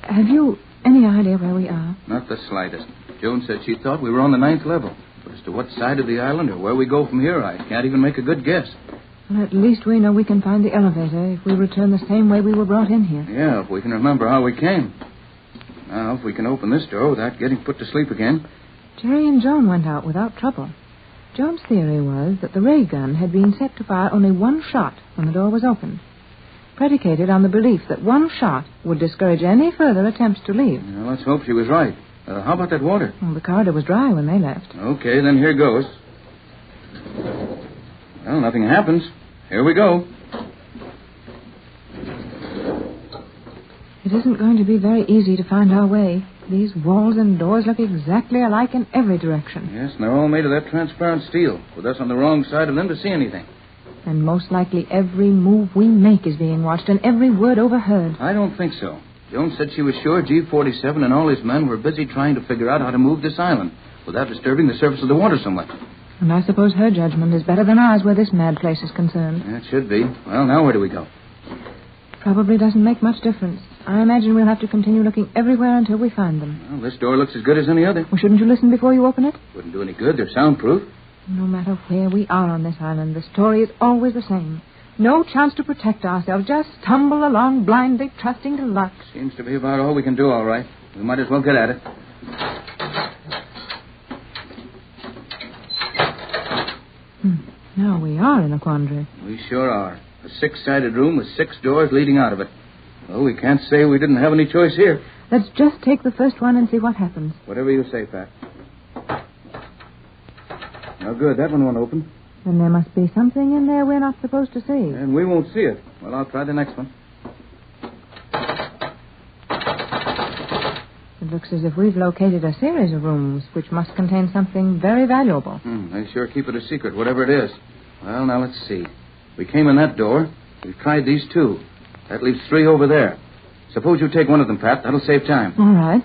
Speaker 4: Have you any idea where we are?
Speaker 5: Not the slightest. Joan said she thought we were on the 9th level. But as to what side of the island or where we go from here, I can't even make a good guess.
Speaker 4: Well, at least we know we can find the elevator if we return the same way we were brought in here.
Speaker 5: Yeah, if we can remember how we came. Now, if we can open this door without getting put to sleep again.
Speaker 4: Jerry and Joan went out without trouble. Joan's theory was that the ray gun had been set to fire only one shot when the door was opened, predicated on the belief that one shot would discourage any further attempts to leave.
Speaker 5: Well, let's hope she was right. How about that water?
Speaker 4: Well, the corridor was dry when they left.
Speaker 5: Okay, then here goes. Well, nothing happens. Here we go.
Speaker 4: It isn't going to be very easy to find our way. These walls and doors look exactly alike in every direction.
Speaker 5: Yes, and they're all made of that transparent steel, with us on the wrong side of them to see anything.
Speaker 4: And most likely every move we make is being watched and every word overheard.
Speaker 5: I don't think so. Joan said she was sure G-47 and all his men were busy trying to figure out how to move this island without disturbing the surface of the water so much.
Speaker 4: And I suppose her judgment is better than ours where this mad place is concerned.
Speaker 5: It should be. Well, now where do we go?
Speaker 4: Probably doesn't make much difference. I imagine we'll have to continue looking everywhere until we find them.
Speaker 5: Well, this door looks as good as any other.
Speaker 4: Well, shouldn't you listen before you open it?
Speaker 5: Wouldn't do any good. They're soundproof.
Speaker 4: No matter where we are on this island, the story is always the same. No chance to protect ourselves. Just stumble along blindly, trusting to luck.
Speaker 5: Seems to be about all we can do, all right. We might as well get at it.
Speaker 4: Now we are in a quandary.
Speaker 5: We sure are. A 6-sided room with 6 doors leading out of it. Well, we can't say we didn't have any choice here.
Speaker 4: Let's just take the first one and see what happens.
Speaker 5: Whatever you say, Pat. No good. That one won't open.
Speaker 4: Then there must be something in there we're not supposed to see.
Speaker 5: And we won't see it. Well, I'll try the next one.
Speaker 4: It looks as if we've located a series of rooms which must contain something very valuable.
Speaker 5: They sure keep it a secret, whatever it is. Well, now let's see. We came in that door. We've tried these 2. That leaves 3 over there. Suppose you take one of them, Pat. That'll save time.
Speaker 4: All right.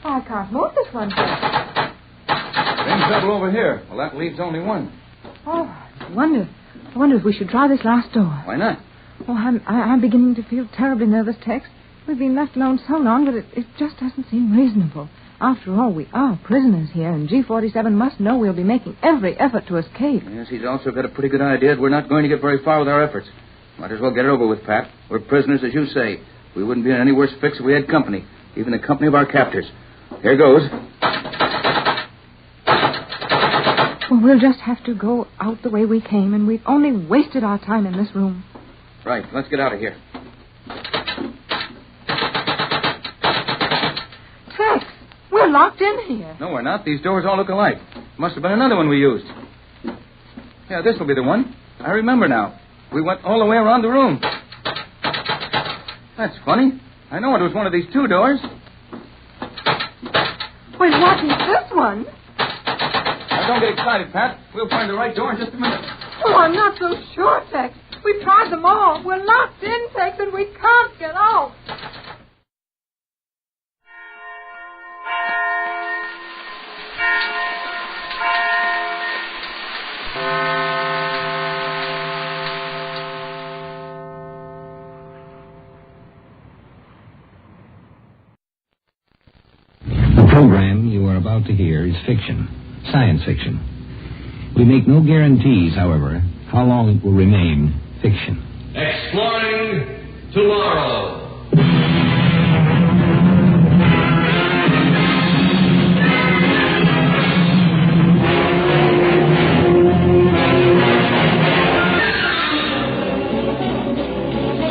Speaker 4: I can't move this one.
Speaker 5: Same trouble over here. Well, that leaves only 1.
Speaker 4: Oh, I wonder if we should try this last door.
Speaker 5: Why not?
Speaker 4: Oh, I'm beginning to feel terribly nervous, Tex. We've been left alone so long that it just doesn't seem reasonable. After all, we are prisoners here, and G47 must know we'll be making every effort to escape.
Speaker 5: Yes, he's also got a pretty good idea that we're not going to get very far with our efforts. Might as well get it over with, Pat. We're prisoners, as you say. We wouldn't be in any worse fix if we had company, even the company of our captors. Here goes.
Speaker 4: Well, we'll just have to go out the way we came, and we've only wasted our time in this room.
Speaker 5: Right, let's get out of here.
Speaker 4: Tex, we're locked in here.
Speaker 5: No, we're not. These doors all look alike. Must have been another one we used. Yeah, this will be the one. I remember now. We went all the way around the room. That's funny. I know it was one of these 2 doors.
Speaker 4: Wait, what is this one?
Speaker 5: Now, don't get excited, Pat. We'll find the right door in just a minute.
Speaker 4: Oh, I'm not so sure, Tex. We've tried them all. We're locked in, Tex, and we can't get out.
Speaker 2: The program you are about to hear is fiction, science fiction. We make no guarantees, however, how long it will remain fiction.
Speaker 6: Exploring tomorrow.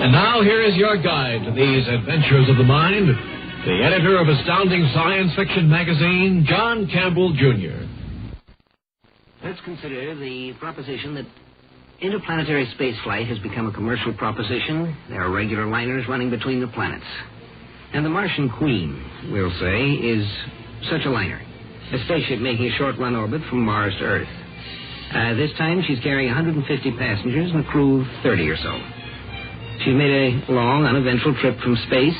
Speaker 6: And now here is your guide to these adventures of the mind, the editor of Astounding Science Fiction magazine, John Campbell, Jr.
Speaker 7: Let's consider the proposition that interplanetary spaceflight has become a commercial proposition. There are regular liners running between the planets. And the Martian Queen, we'll say, is such a liner. A spaceship making a short-run orbit from Mars to Earth. This time she's carrying 150 passengers and a crew of 30 or so. She's made a long, uneventful trip from space,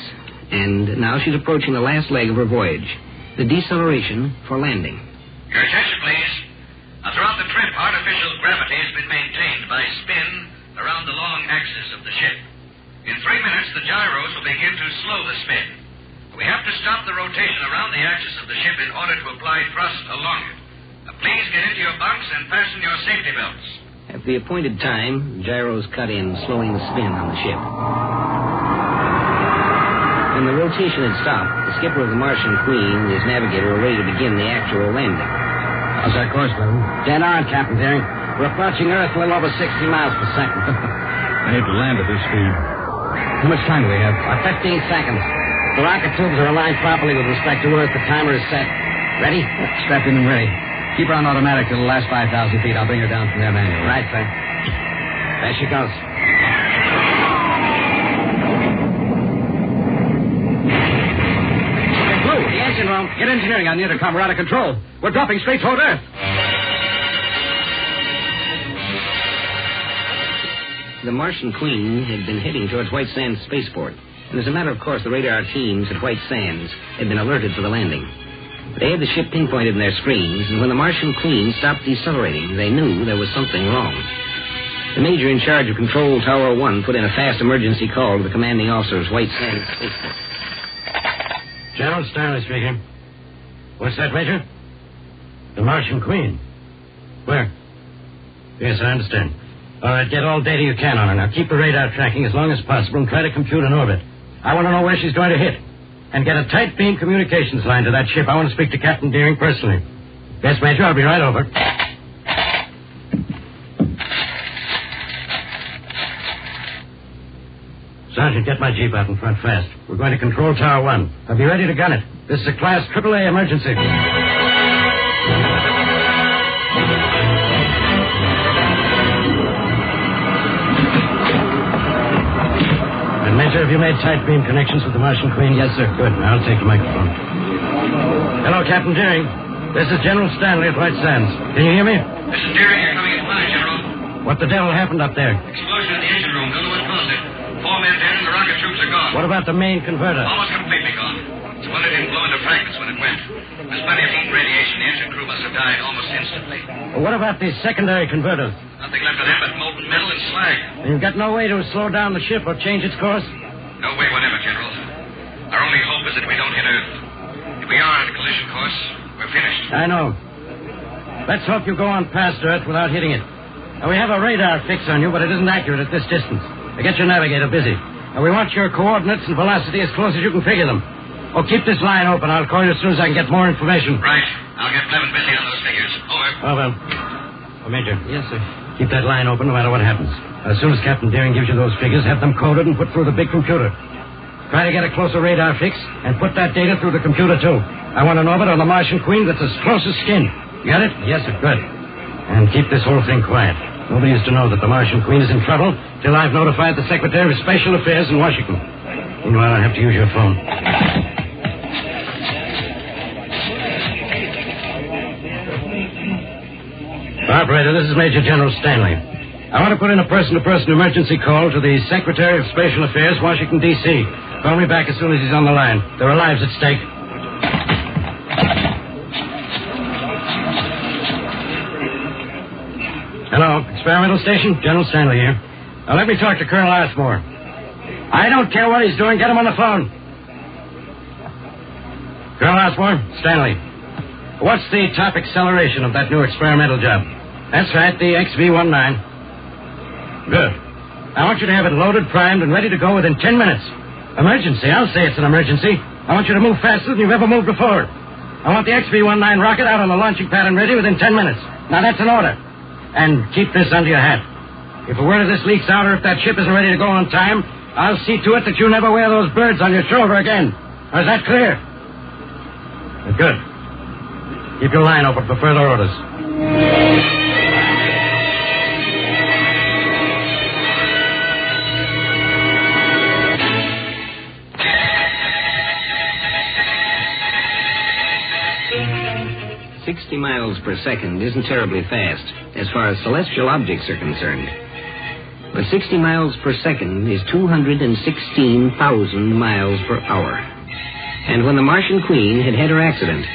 Speaker 7: and now she's approaching the last leg of her voyage, the deceleration for landing.
Speaker 13: Your attention, please. Throughout the trip, artificial gravity has been maintained by spin around the long axis of the ship. In 3 minutes, the gyros will begin to slow the spin. We have to stop the rotation around the axis of the ship in order to apply thrust along it. Please get into your bunks and fasten your safety belts.
Speaker 7: At the appointed time, gyros cut in, slowing the spin on the ship. When the rotation had stopped, the skipper of the Martian Queen and his navigator were ready to begin the actual landing.
Speaker 2: How's our course, Captain?
Speaker 7: Dead on, Captain Deering. We're approaching Earth a little over 60 miles per second.
Speaker 2: I hate to land at this speed. How much time do we have?
Speaker 7: 15 seconds. The rocket tubes are aligned properly with respect to Earth. The timer is set. Ready?
Speaker 2: Strapped in and ready. Keep her on automatic till the last 5,000 feet. I'll bring her down from there manually.
Speaker 7: Right, sir. There she goes.
Speaker 2: Blue, the engine room. Get engineering on the intercom. We're out of control. We're dropping straight toward Earth.
Speaker 7: The Martian Queen had been heading towards White Sands Spaceport. And as a matter of course, the radar teams at White Sands had been alerted to the landing. They had the ship pinpointed in their screens, and when the Martian Queen stopped decelerating, they knew there was something wrong. The major in charge of Control Tower 1 put in a fast emergency call to the commanding officer of White Sands Spaceport.
Speaker 2: General Stanley speaking. What's that, Major? The Martian Queen. Where? Yes, I understand. All right, get all data you can on her. Now, keep the radar tracking as long as possible and try to compute an orbit. I want to know where she's going to hit. And get a tight beam communications line to that ship. I want to speak to Captain Deering personally. Yes, Major, I'll be right over. Sergeant, get my Jeep out in front fast. We're going to control Tower 1. I'll be ready to gun it. This is a Class AAA emergency. And, Major, have you made tight beam connections with the Martian Queen? Yes, sir. Good. Now I'll take the microphone. Hello, Captain Deering. This is General Stanley at White Sands. Can you hear me?
Speaker 13: This is Deering. You're coming in fine, General.
Speaker 2: What the devil happened up there?
Speaker 13: Explosion in the engine room. Don't know what caused it. 4 men dead and the rocket troops are gone.
Speaker 2: What about the main converter?
Speaker 13: Almost completely gone. It's one that didn't blow into fragments when it went. There's plenty of heat and radiation. The engine crew must have died almost instantly.
Speaker 2: Well, what about these secondary converters?
Speaker 13: Nothing left of them but molten metal and slag.
Speaker 2: You've got no way to slow down the ship or change its course?
Speaker 13: No way whatever, General. Our only hope is that we don't hit Earth. If we are on a collision course, we're finished.
Speaker 2: I know. Let's hope you go on past Earth without hitting it. Now, we have a radar fix on you, but it isn't accurate at this distance. Now, get your navigator busy. Now, we want your coordinates and velocity as close as you can figure them. Oh, keep this line open. I'll call you as soon as I can get more information.
Speaker 13: Right. I'll get Blevin busy on those figures. Over.
Speaker 2: Oh, Major. Yes, sir. Keep that line open no matter what happens. As soon as Captain Deering gives you those figures, have them coded and put through the big computer. Try to get a closer radar fix and put that data through the computer, too. I want an orbit on the Martian Queen that's as close as skin. You got it? Yes, sir. Good. And keep this whole thing quiet. Nobody is to know that the Martian Queen is in trouble till I've notified the Secretary of Special Affairs in Washington. Meanwhile, I'll have to use your phone. Operator, this is Major General Stanley. I want to put in a person-to-person emergency call to the Secretary of Special Affairs, Washington, D.C. Call me back as soon as he's on the line. There are lives at stake. Hello, experimental station. General Stanley here. Now, let me talk to Colonel Ashmore. I don't care what he's doing. Get him on the phone. Colonel Ashmore, Stanley. What's the top acceleration of that new experimental job? That's right, the XV-19. Good. I want you to have it loaded, primed, and ready to go within 10 minutes. Emergency. I'll say it's an emergency. I want you to move faster than you've ever moved before. I want the XV-19 rocket out on the launching pad and ready within 10 minutes. Now, that's an order. And keep this under your hat. If a word of this leaks out or if that ship isn't ready to go on time, I'll see to it that you never wear those birds on your shoulder again. Now, is that clear? Good. Keep your line open for further orders.
Speaker 7: 60 miles per second isn't terribly fast as far as celestial objects are concerned. But 60 miles per second is 216,000 miles per hour. And when the Martian Queen had had her accident,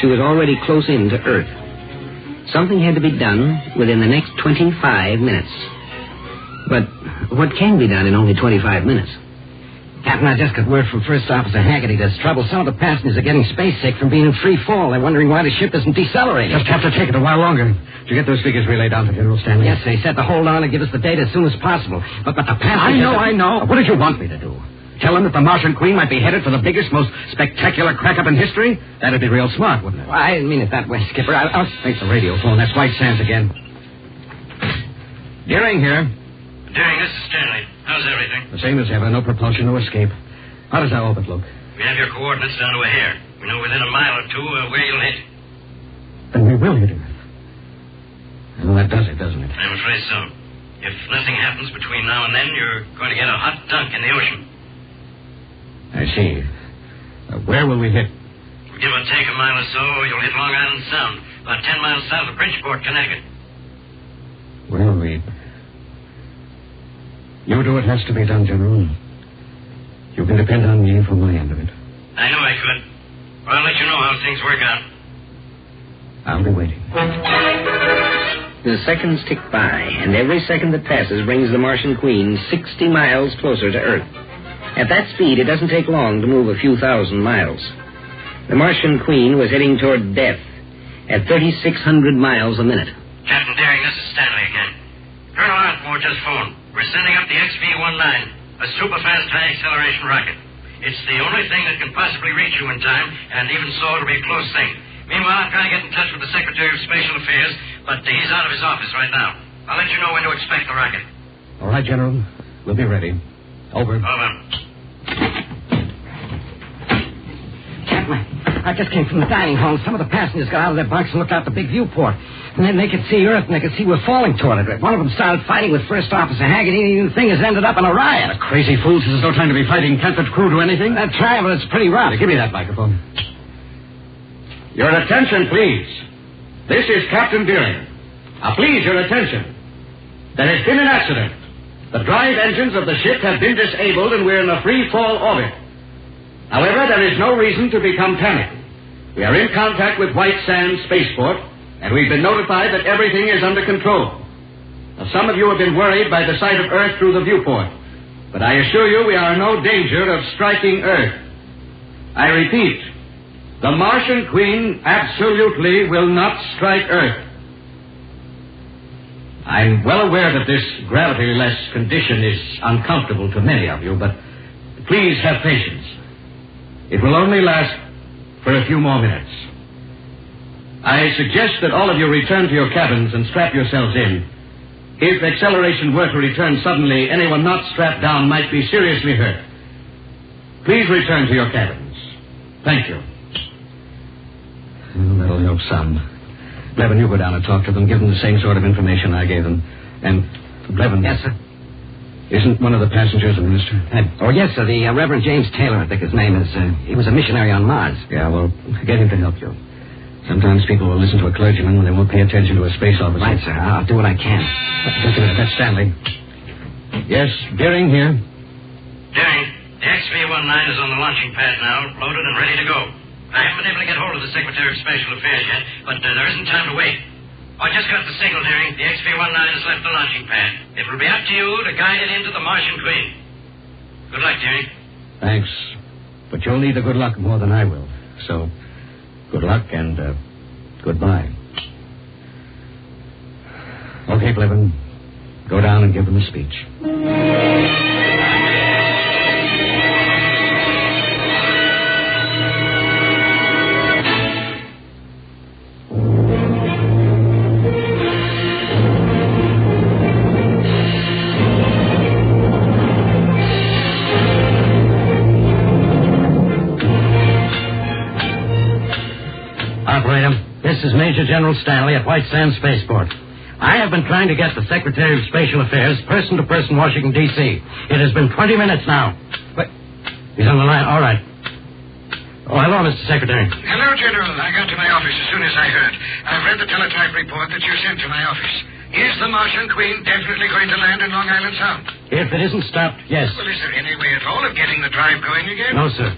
Speaker 7: she was already close in to Earth. Something had to be done within the next 25 minutes. But what can be done in only 25 minutes?
Speaker 9: Captain, I just got word from First Officer Haggerty. There's trouble. Some of the passengers are getting space sick from being in free fall. They're wondering why the ship isn't decelerating.
Speaker 19: Just have to take it a while longer. Did you get those figures relayed down to General Stanley?
Speaker 9: Yes, they said to hold on and give us the data as soon as possible. But the passengers...
Speaker 19: I know. What did you want me to do? Tell them that the Martian Queen might be headed for the biggest, most spectacular crack-up in history? That'd be real smart, wouldn't it?
Speaker 9: Well, I didn't mean it that way, Skipper. I'll...
Speaker 19: Take the radio phone. That's White Sands again. Deering here.
Speaker 13: Deering, this is Stanley. How's everything?
Speaker 19: The same as ever. No propulsion, no escape. How does our orbit look?
Speaker 13: We have your coordinates down to a hair. We know within a mile or two where you'll hit.
Speaker 19: Then we will hit Earth. Well, that does it, doesn't it?
Speaker 13: I'm afraid so. If nothing happens between now and then, you're going to get a hot dunk in the ocean.
Speaker 19: I see. Where will we hit?
Speaker 13: Give or take a mile or so, you'll hit Long Island Sound, about 10 miles south of Bridgeport, Connecticut.
Speaker 19: Well, you do what has to be done, General. You can depend on me for my end of it.
Speaker 13: I knew I could. Well, I'll let you know how things work out.
Speaker 19: I'll be waiting.
Speaker 7: The seconds tick by, and every second that passes brings the Martian Queen 60 miles closer to Earth. At that speed, it doesn't take long to move a few thousand miles. The Martian Queen was heading toward death at 3,600 miles a minute.
Speaker 13: Captain Deering, this is Stanley again. Colonel Ardmore just phoned. We're sending up the XV-19, a super-fast high-acceleration rocket. It's the only thing that can possibly reach you in time, and even so, it'll be a close thing. Meanwhile, I'm trying to get in touch with the Secretary of Special Affairs, but he's out of his office right now. I'll let you know when to expect the rocket.
Speaker 19: All right, General. We'll be ready.
Speaker 2: Over.
Speaker 9: Captain, I just came from the dining hall. Some of the passengers got out of their bunks and looked out the big viewport. And then they could see Earth, and they could see we're falling toward it. One of them started fighting with First Officer Haggerty, and the thing has ended up in a riot.
Speaker 2: The crazy fools, there's no time to be fighting. Can't the crew do anything?
Speaker 9: They're trying, but it's pretty rough.
Speaker 2: Give me that microphone.
Speaker 10: Your attention, please. This is Captain Deering. Please, your attention. There has been an accident. The drive engines of the ship have been disabled, and we're in a free-fall orbit. However, there is no reason to become panicked. We are in contact with White Sands Spaceport, and we've been notified that everything is under control. Now, some of you have been worried by the sight of Earth through the viewport, but I assure you we are in no danger of striking Earth. I repeat, the Martian Queen absolutely will not strike Earth. I'm well aware that this gravity-less condition is uncomfortable to many of you, but please have patience. It will only last for a few more minutes. I suggest that all of you return to your cabins and strap yourselves in. If acceleration were to return suddenly, anyone not strapped down might be seriously hurt. Please return to your cabins. Thank you.
Speaker 9: Well, that'll help some. Blevin, you go down and talk to them. Give them the same sort of information I gave them. And, Blevin.
Speaker 7: Yes, sir.
Speaker 9: Isn't one of the passengers a minister?
Speaker 7: Yes, sir. The Reverend James Taylor, I think his name is. He was a missionary on Mars.
Speaker 9: Yeah, well, get him to help you. Sometimes people will listen to a clergyman when they won't pay attention to a space officer.
Speaker 7: Right, sir. I'll do what I can.
Speaker 9: Just a minute. That's Stanley. Yes, Deering here.
Speaker 2: Deering, the XV-19 is on the launching pad now, loaded and ready to go. I haven't been able to get hold of the Secretary of Special Affairs yet, but there isn't time to wait. I just got the signal, Deering. The XV-19 has left the launching pad. It will be up to you to guide it into the Martian Queen. Good luck, Deering.
Speaker 9: Thanks. But you'll need the good luck more than I will. So, good luck and goodbye. Okay, Blevin. Go down and give them a speech. This is Major General Stanley at White Sands Spaceport. I have been trying to get the Secretary of Special Affairs person to person, Washington, D.C. It has been 20 minutes now. But he's on the line. All right. Oh, hello, Mr. Secretary.
Speaker 14: Hello, General. I got to my office as soon as I heard. I've read the teletype report that you sent to my office. Is the Martian Queen definitely going to land in Long Island Sound?
Speaker 9: If it isn't stopped, yes.
Speaker 14: Well, is there any way at all of getting the drive going again?
Speaker 9: No, sir.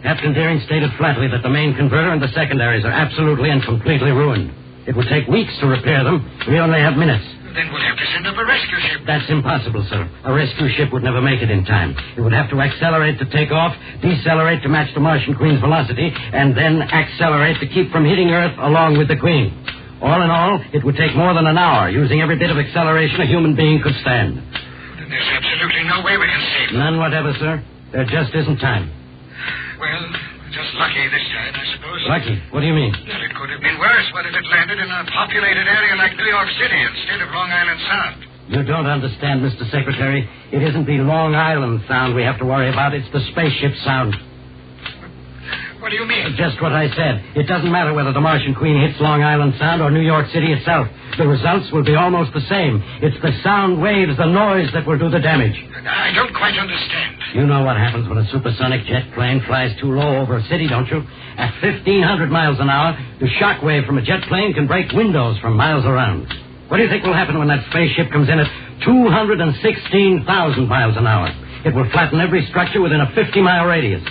Speaker 9: Captain Deering stated flatly that the main converter and the secondaries are absolutely and completely ruined. It would take weeks to repair them. We only have minutes.
Speaker 14: Then we'll have to send up a rescue ship.
Speaker 9: That's impossible, sir. A rescue ship would never make it in time. It would have to accelerate to take off, decelerate to match the Martian Queen's velocity, and then accelerate to keep from hitting Earth along with the Queen. All in all, it would take more than an hour, using every bit of acceleration a human being could stand.
Speaker 14: Then there's absolutely no way we can save them.
Speaker 9: None whatever, sir. There just isn't time.
Speaker 14: Well, just lucky this time, I suppose.
Speaker 9: Lucky? What do you mean?
Speaker 14: Well, it could have been worse. What if it landed in a populated area like New York City instead of Long Island Sound?
Speaker 9: You don't understand, Mr. Secretary. It isn't the Long Island Sound we have to worry about. It's the spaceship sound.
Speaker 14: What do you mean?
Speaker 9: Just what I said. It doesn't matter whether the Martian Queen hits Long Island Sound or New York City itself. The results will be almost the same. It's the sound waves, the noise that will do the damage.
Speaker 14: I don't quite understand.
Speaker 9: You know what happens when a supersonic jet plane flies too low over a city, don't you? At 1,500 miles an hour, the shock wave from a jet plane can break windows from miles around. What do you think will happen when that spaceship comes in at 216,000 miles an hour? It will flatten every structure within a 50-mile radius.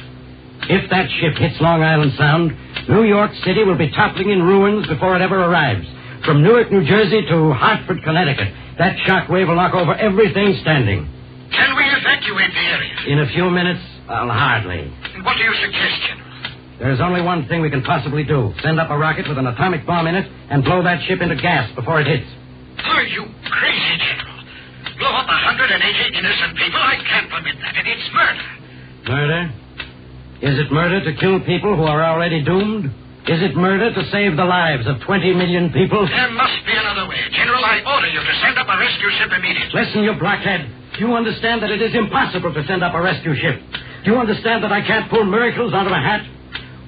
Speaker 9: If that ship hits Long Island Sound, New York City will be toppling in ruins before it ever arrives. From Newark, New Jersey to Hartford, Connecticut, that shock wave will knock over everything standing.
Speaker 14: Can we evacuate the area?
Speaker 9: In a few minutes, hardly.
Speaker 14: What do you suggest, General?
Speaker 9: There's only one thing we can possibly do. Send up a rocket with an atomic bomb in it and blow that ship into gas before it hits.
Speaker 14: Are you crazy, General? Blow up 180 innocent people? I can't permit that. It's murder.
Speaker 9: Murder? Is it murder to kill people who are already doomed? Is it murder to save the lives of 20 million people?
Speaker 14: There must be another way. General, I order you to send up a rescue ship immediately.
Speaker 9: Listen, you blockhead. Do you understand that it is impossible to send up a rescue ship? Do you understand that I can't pull miracles out of a hat?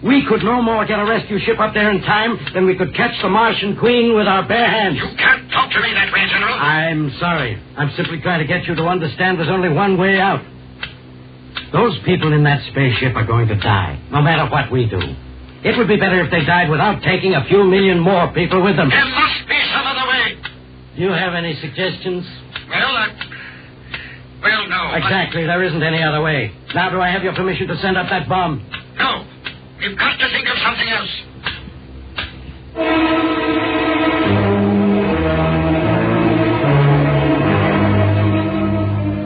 Speaker 9: We could no more get a rescue ship up there in time than we could catch the Martian Queen with our bare hands.
Speaker 14: You can't talk to me that way, General.
Speaker 9: I'm sorry. I'm simply trying to get you to understand there's only one way out. Those people in that spaceship are going to die, no matter what we do. It would be better if they died without taking a few million more people with them.
Speaker 14: There must be some other way.
Speaker 9: Do you have any suggestions?
Speaker 14: Well, no.
Speaker 9: Exactly. There isn't any other way. Now, do I have your permission to send up that bomb?
Speaker 14: No. We've got to think of something else.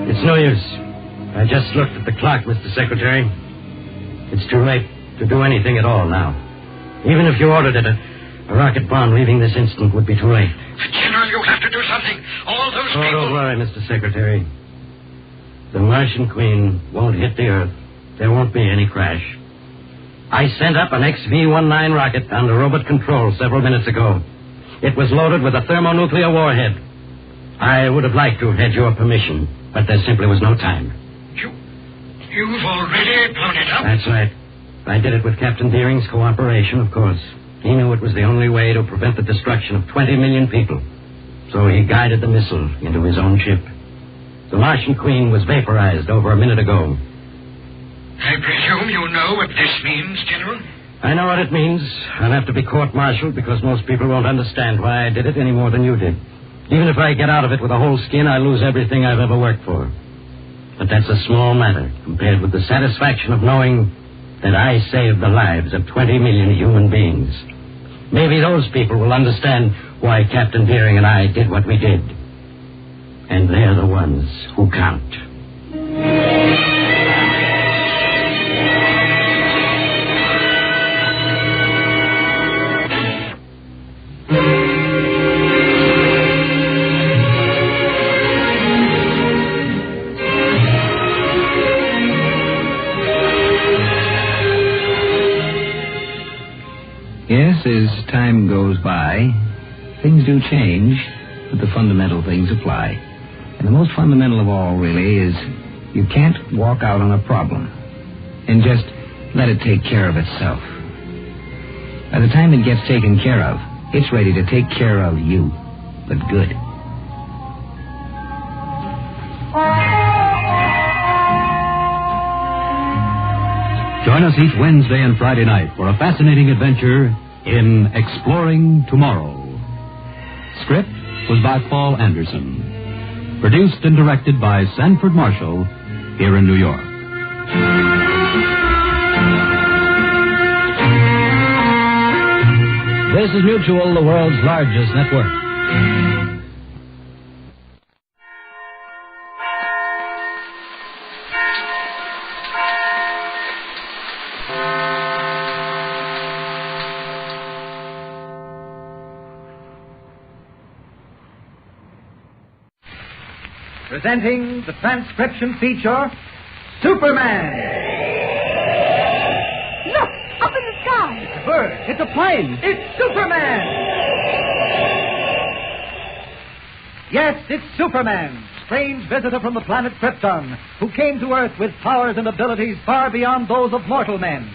Speaker 9: It's no use. I just looked at the clock, Mr. Secretary. It's too late to do anything at all now. Even if you ordered it, a rocket bomb leaving this instant would be too late.
Speaker 14: General, you have to do something. All those people...
Speaker 9: Don't worry, Mr. Secretary. The Martian Queen won't hit the Earth. There won't be any crash. I sent up an XV-19 rocket under robot control several minutes ago. It was loaded with a thermonuclear warhead. I would have liked to have had your permission, but there simply was no time.
Speaker 14: You've already blown it up?
Speaker 9: That's right. I did it with Captain Deering's cooperation, of course. He knew it was the only way to prevent the destruction of 20 million people. So he guided the missile into his own ship. The Martian Queen was vaporized over a minute ago.
Speaker 14: I presume you know what this means, General?
Speaker 9: I know what it means. I'll have to be court-martialed because most people won't understand why I did it any more than you did. Even if I get out of it with a whole skin, I lose everything I've ever worked for. But that's a small matter compared with the satisfaction of knowing that I saved the lives of 20 million human beings. Maybe those people will understand why Captain Deering and I did what we did. And they're the ones who count.
Speaker 15: Yes, as time goes by, things do change, but the fundamental things apply. And the most fundamental of all, really, is you can't walk out on a problem and just let it take care of itself. By the time it gets taken care of, it's ready to take care of you, but good.
Speaker 16: Join us each Wednesday and Friday night for a fascinating adventure in Exploring Tomorrow. Script was by Paul Anderson. Produced and directed by Sanford Marshall here in New York.
Speaker 17: This is Mutual, the world's largest network.
Speaker 21: Presenting the transcription feature, Superman.
Speaker 24: Look, up in the sky.
Speaker 21: It's a bird. It's a plane. It's Superman. Yes, it's Superman, strange visitor from the planet Krypton, who came to Earth with powers and abilities far beyond those of mortal men.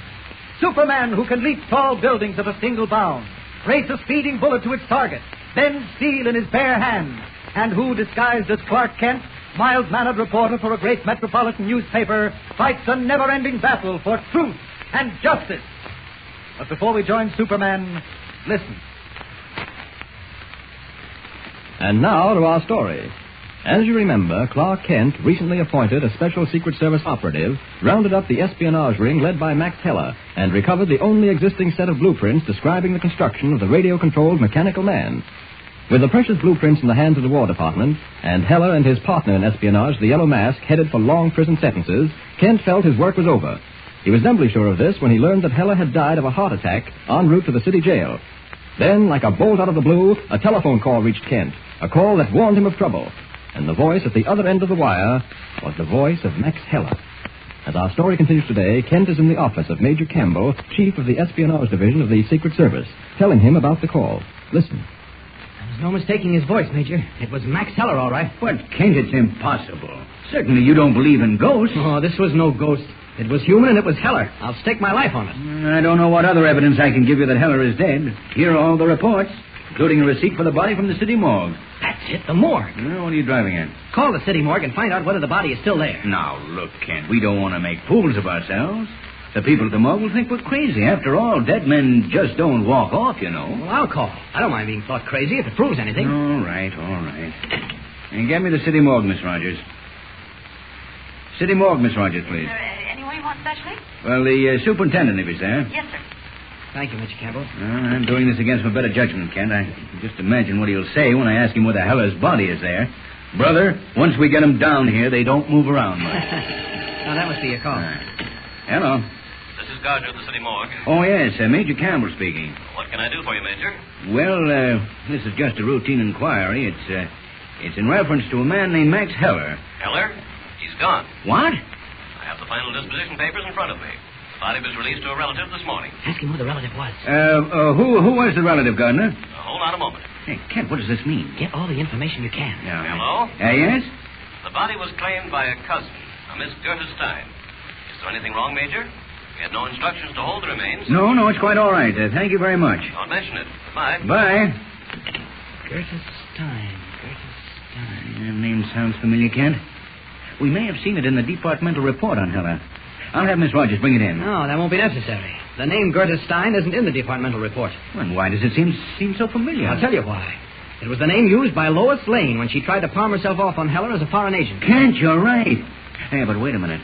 Speaker 21: Superman who can leap tall buildings at a single bound, race a speeding bullet to its target, bend steel in his bare hands, and who, disguised as Clark Kent, mild-mannered reporter for a great metropolitan newspaper, fights a never-ending battle for truth and justice. But before we join Superman, listen.
Speaker 25: And now to our story. As you remember, Clark Kent, recently appointed a Special Secret Service operative, rounded up the espionage ring led by Max Heller and recovered the only existing set of blueprints describing the construction of the radio-controlled mechanical man. With the precious blueprints in the hands of the War Department, and Heller and his partner in espionage, the Yellow Mask, headed for long prison sentences, Kent felt his work was over. He was doubly sure of this when he learned that Heller had died of a heart attack en route to the city jail. Then, like a bolt out of the blue, a telephone call reached Kent, a call that warned him of trouble. And the voice at the other end of the wire was the voice of Max Heller. As our story continues today, Kent is in the office of Major Campbell, chief of the Espionage Division of the Secret Service, telling him about the call. Listen.
Speaker 1: There's no mistaking his voice, Major. It was Max Heller, all right.
Speaker 11: But, Kent, it's impossible. Certainly you don't believe in ghosts.
Speaker 1: Oh, this was no ghost. It was human, and it was Heller. I'll stake my life on it.
Speaker 11: I don't know what other evidence I can give you that Heller is dead. Here are all the reports, including a receipt for the body from the city morgue.
Speaker 1: That's it, the morgue.
Speaker 11: What are you driving at?
Speaker 1: Call the city morgue and find out whether the body is still there.
Speaker 11: Now, look, Kent, we don't want to make fools of ourselves. The people at the morgue will think we're crazy. After all, dead men just don't walk off, you know.
Speaker 1: Well, I'll call. I don't mind being thought crazy if it proves anything.
Speaker 11: All right. And get me the city morgue, Miss Rogers. City morgue, Miss Rogers, please.
Speaker 12: Anyone you want specially?
Speaker 11: Well, the superintendent, if he's there.
Speaker 12: Yes, sir.
Speaker 1: Thank you, Mr. Campbell.
Speaker 11: I'm doing this against my better judgment, Kent. I can just imagine what he'll say when I ask him where the hell his body is there. Brother, once we get him down here, they don't move around much.
Speaker 1: Now, that must be your call.
Speaker 11: Hello.
Speaker 18: This is Gardner of the city morgue.
Speaker 11: Oh, yes, Major Campbell speaking.
Speaker 18: What can I do for you, Major?
Speaker 11: Well, this is just a routine inquiry. It's in reference to a man named Max Heller.
Speaker 18: Heller? He's gone.
Speaker 11: What?
Speaker 18: I have the final disposition papers in front of me. The body was released to a relative this morning.
Speaker 1: Ask him who the relative was.
Speaker 11: Who was the relative, Gardner?
Speaker 18: Hold on a moment.
Speaker 11: Hey, Kent, what does this mean?
Speaker 1: Get all the information you can.
Speaker 18: Hello?
Speaker 11: Yes?
Speaker 18: The body was claimed by a cousin, a Miss Gerda Stein. Is there anything wrong, Major? We had no instructions to hold the remains.
Speaker 11: No, it's quite all right. Thank you very much.
Speaker 18: Don't mention it. Bye.
Speaker 11: Bye.
Speaker 1: Gerda Stein.
Speaker 11: That name sounds familiar, Kent. We may have seen it in the departmental report on Heller. I'll have Miss Rogers bring it in.
Speaker 1: No, that won't be necessary. The name Gerda Stein isn't in the departmental report.
Speaker 11: Well, why does it seem so familiar?
Speaker 1: I'll tell you why. It was the name used by Lois Lane when she tried to palm herself off on Heller as a foreign agent.
Speaker 11: Kent, you're right. Hey, but wait a minute.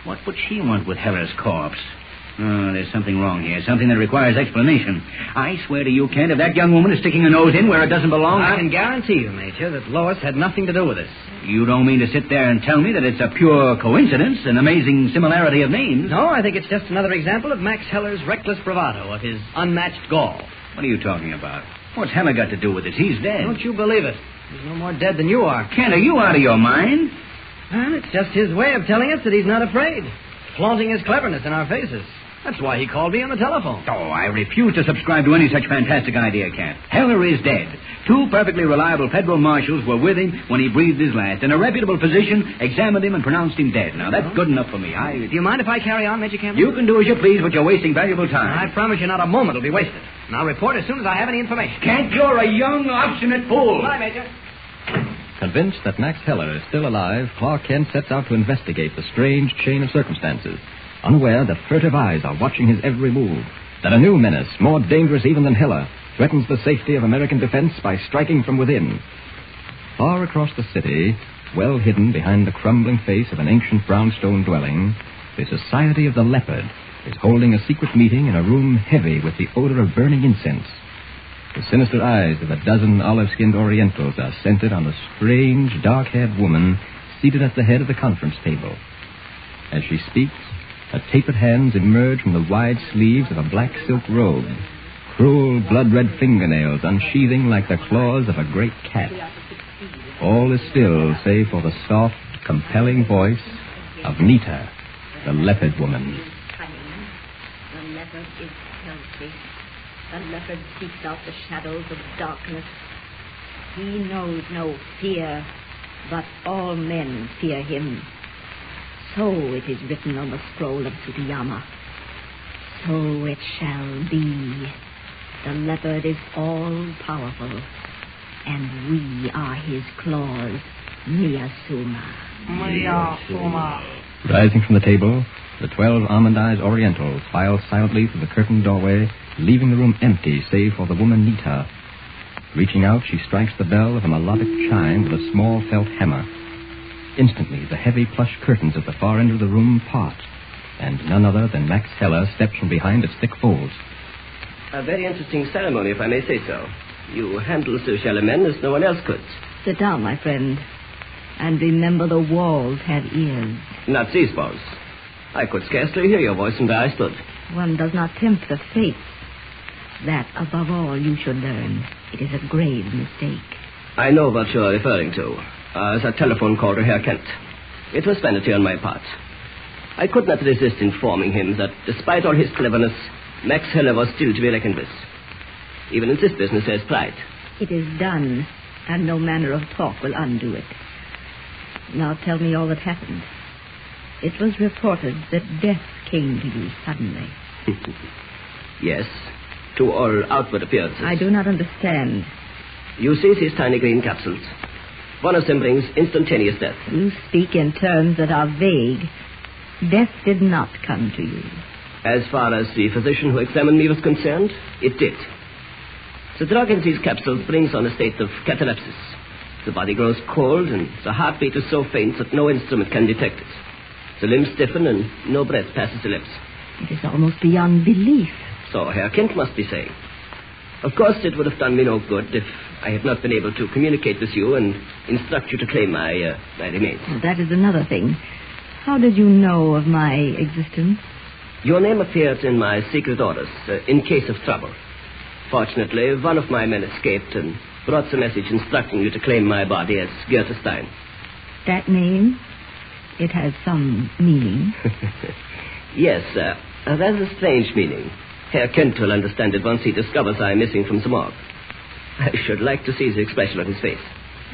Speaker 11: What would she want with Heller's corpse? Oh, there's something wrong here. Something that requires explanation. I swear to you, Kent, if that young woman is sticking her nose in where it doesn't belong...
Speaker 1: I can guarantee you, Major, that Lois had nothing to do with this.
Speaker 11: You don't mean to sit there and tell me that it's a pure coincidence, an amazing similarity of names?
Speaker 1: No, I think it's just another example of Max Heller's reckless bravado, of his unmatched gall.
Speaker 11: What are you talking about? What's Heller got to do with it? He's dead.
Speaker 1: Don't you believe it? He's no more dead than you are.
Speaker 11: Kent, are you out of your mind?
Speaker 1: Well, it's just his way of telling us that he's not afraid. Flaunting his cleverness in our faces. That's why he called me on the telephone.
Speaker 11: Oh, I refuse to subscribe to any such fantastic idea, Kent. Heller is dead. 2 perfectly reliable federal marshals were with him when he breathed his last. And a reputable physician examined him and pronounced him dead. Now, that's good enough for me.
Speaker 1: Do you mind if I carry on, Major Campbell?
Speaker 11: You can do as you please, but you're wasting valuable time.
Speaker 1: I promise you not a moment will be wasted. And I'll report as soon as I have any information.
Speaker 11: Kent, you're a young, obstinate fool.
Speaker 1: Bye, Major.
Speaker 25: Convinced that Max Heller is still alive, Clark Kent sets out to investigate the strange chain of circumstances, unaware that furtive eyes are watching his every move, that a new menace, more dangerous even than Heller, threatens the safety of American defense by striking from within. Far across the city, well hidden behind the crumbling face of an ancient brownstone dwelling, the Society of the Leopard is holding a secret meeting in a room heavy with the odor of burning incense. The sinister eyes of a dozen olive-skinned Orientals are centered on a strange, dark-haired woman seated at the head of the conference table. As she speaks, her tapered hands emerge from the wide sleeves of a black silk robe, cruel, blood-red fingernails unsheathing like the claws of a great cat. All is still save for the soft, compelling voice of Nita, the leopard woman.
Speaker 20: The leopard is healthy. The leopard seeks out the shadows of darkness. He knows no fear, but all men fear him. So it is written on the scroll of Tsukiyama. So it shall be. The leopard is all-powerful, and we are his claws, Miyasuma.
Speaker 25: Rising from the table, the 12 almond-eyed Orientals file silently through the curtained doorway, leaving the room empty save for the woman Nita. Reaching out, she strikes the bell of a melodic chime with a small felt hammer. Instantly, the heavy plush curtains at the far end of the room part, and none other than Max Heller steps from behind its thick folds.
Speaker 26: A very interesting ceremony, if I may say so. You handle social men as no one else could.
Speaker 20: Sit down, my friend, and remember the walls have ears.
Speaker 26: Not these walls. I could scarcely hear your voice from where I stood.
Speaker 20: One does not tempt the fates. That, above all, you should learn. It is a grave mistake.
Speaker 26: I know what you are referring to. As a telephone call to Herr Kent. It was vanity on my part. I could not resist informing him that, despite all his cleverness, Max Heller was still to be reckoned with. Even in this business, there's pride.
Speaker 20: It is done, and no manner of talk will undo it. Now tell me all that happened. It was reported that death came to you suddenly.
Speaker 26: Yes, to all outward appearances.
Speaker 20: I do not understand.
Speaker 26: You seize these tiny green capsules. One of them brings instantaneous death.
Speaker 20: You speak in terms that are vague. Death did not come to you.
Speaker 26: As far as the physician who examined me was concerned, it did. The drug in these capsules brings on a state of catalepsis. The body grows cold, and the heartbeat is so faint that no instrument can detect it. The limbs stiffen, and no breath passes the lips.
Speaker 20: It is almost beyond belief.
Speaker 26: So Herr Kent must be saying. Of course, it would have done me no good if I had not been able to communicate with you and instruct you to claim my remains.
Speaker 20: That is another thing. How did you know of my existence?
Speaker 26: Your name appeared in my secret orders in case of trouble. Fortunately, one of my men escaped and brought the message instructing you to claim my body as Goethe Stein.
Speaker 20: That name? It has some meaning.
Speaker 26: Yes, a rather strange meaning. Herr Kent will understand it once he discovers I am missing from the morgue. I should like to see the expression on his face.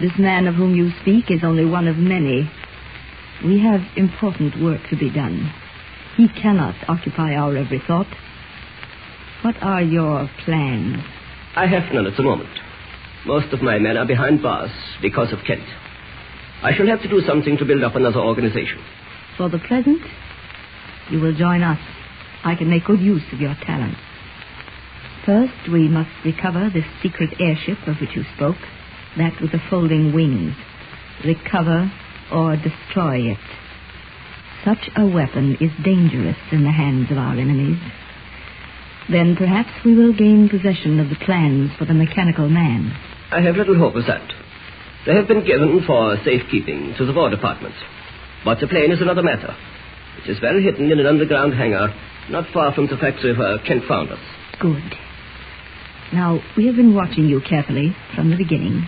Speaker 20: This man of whom you speak is only one of many. We have important work to be done. He cannot occupy our every thought. What are your plans?
Speaker 26: I have none at the moment. Most of my men are behind bars because of Kent. I shall have to do something to build up another organization.
Speaker 20: For the present, you will join us. I can make good use of your talents. First, we must recover this secret airship of which you spoke, that with the folding wings. Recover or destroy it. Such a weapon is dangerous in the hands of our enemies. Then perhaps we will gain possession of the plans for the mechanical man.
Speaker 26: I have little hope of that. They have been given for safekeeping to the War Department. But the plane is another matter. It is well hidden in an underground hangar, not far from the factory where Kent found us.
Speaker 20: Good. Now, we have been watching you carefully from the beginning,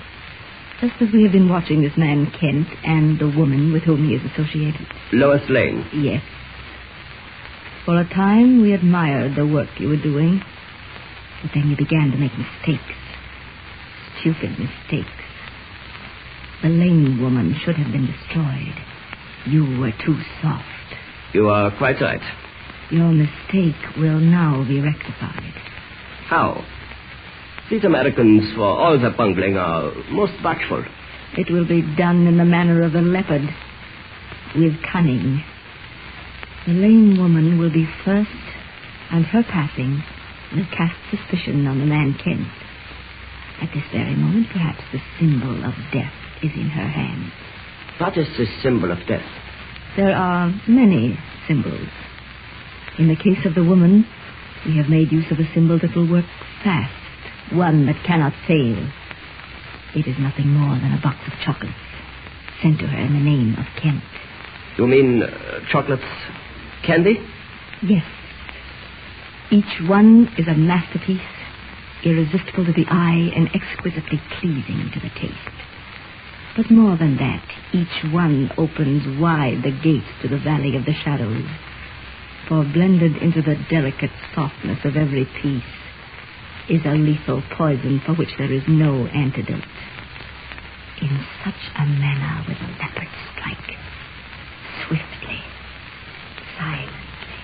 Speaker 20: just as we have been watching this man Kent and the woman with whom he is associated.
Speaker 26: Lois Lane.
Speaker 20: Yes. For a time, we admired the work you were doing, but then you began to make mistakes. Stupid mistakes. The Lane woman should have been destroyed. You were too soft.
Speaker 26: You are quite right.
Speaker 20: Your mistake will now be rectified.
Speaker 26: How? These Americans, for all their bungling, are most bashful.
Speaker 20: It will be done in the manner of the leopard, with cunning. The Lane woman will be first, and her passing will cast suspicion on the man Kent. At this very moment, perhaps the symbol of death is in her hands.
Speaker 26: What is the symbol of death?
Speaker 20: There are many symbols. In the case of the woman, we have made use of a symbol that will work fast, one that cannot fail. It is nothing more than a box of chocolates sent to her in the name of Kent.
Speaker 26: You mean chocolates, candy?
Speaker 20: Yes. Each one is a masterpiece, irresistible to the eye and exquisitely pleasing to the taste. But more than that, each one opens wide the gates to the valley of the shadows. For blended into the delicate softness of every piece is a lethal poison for which there is no antidote. In such a manner will the leopard strike. Swiftly, silently.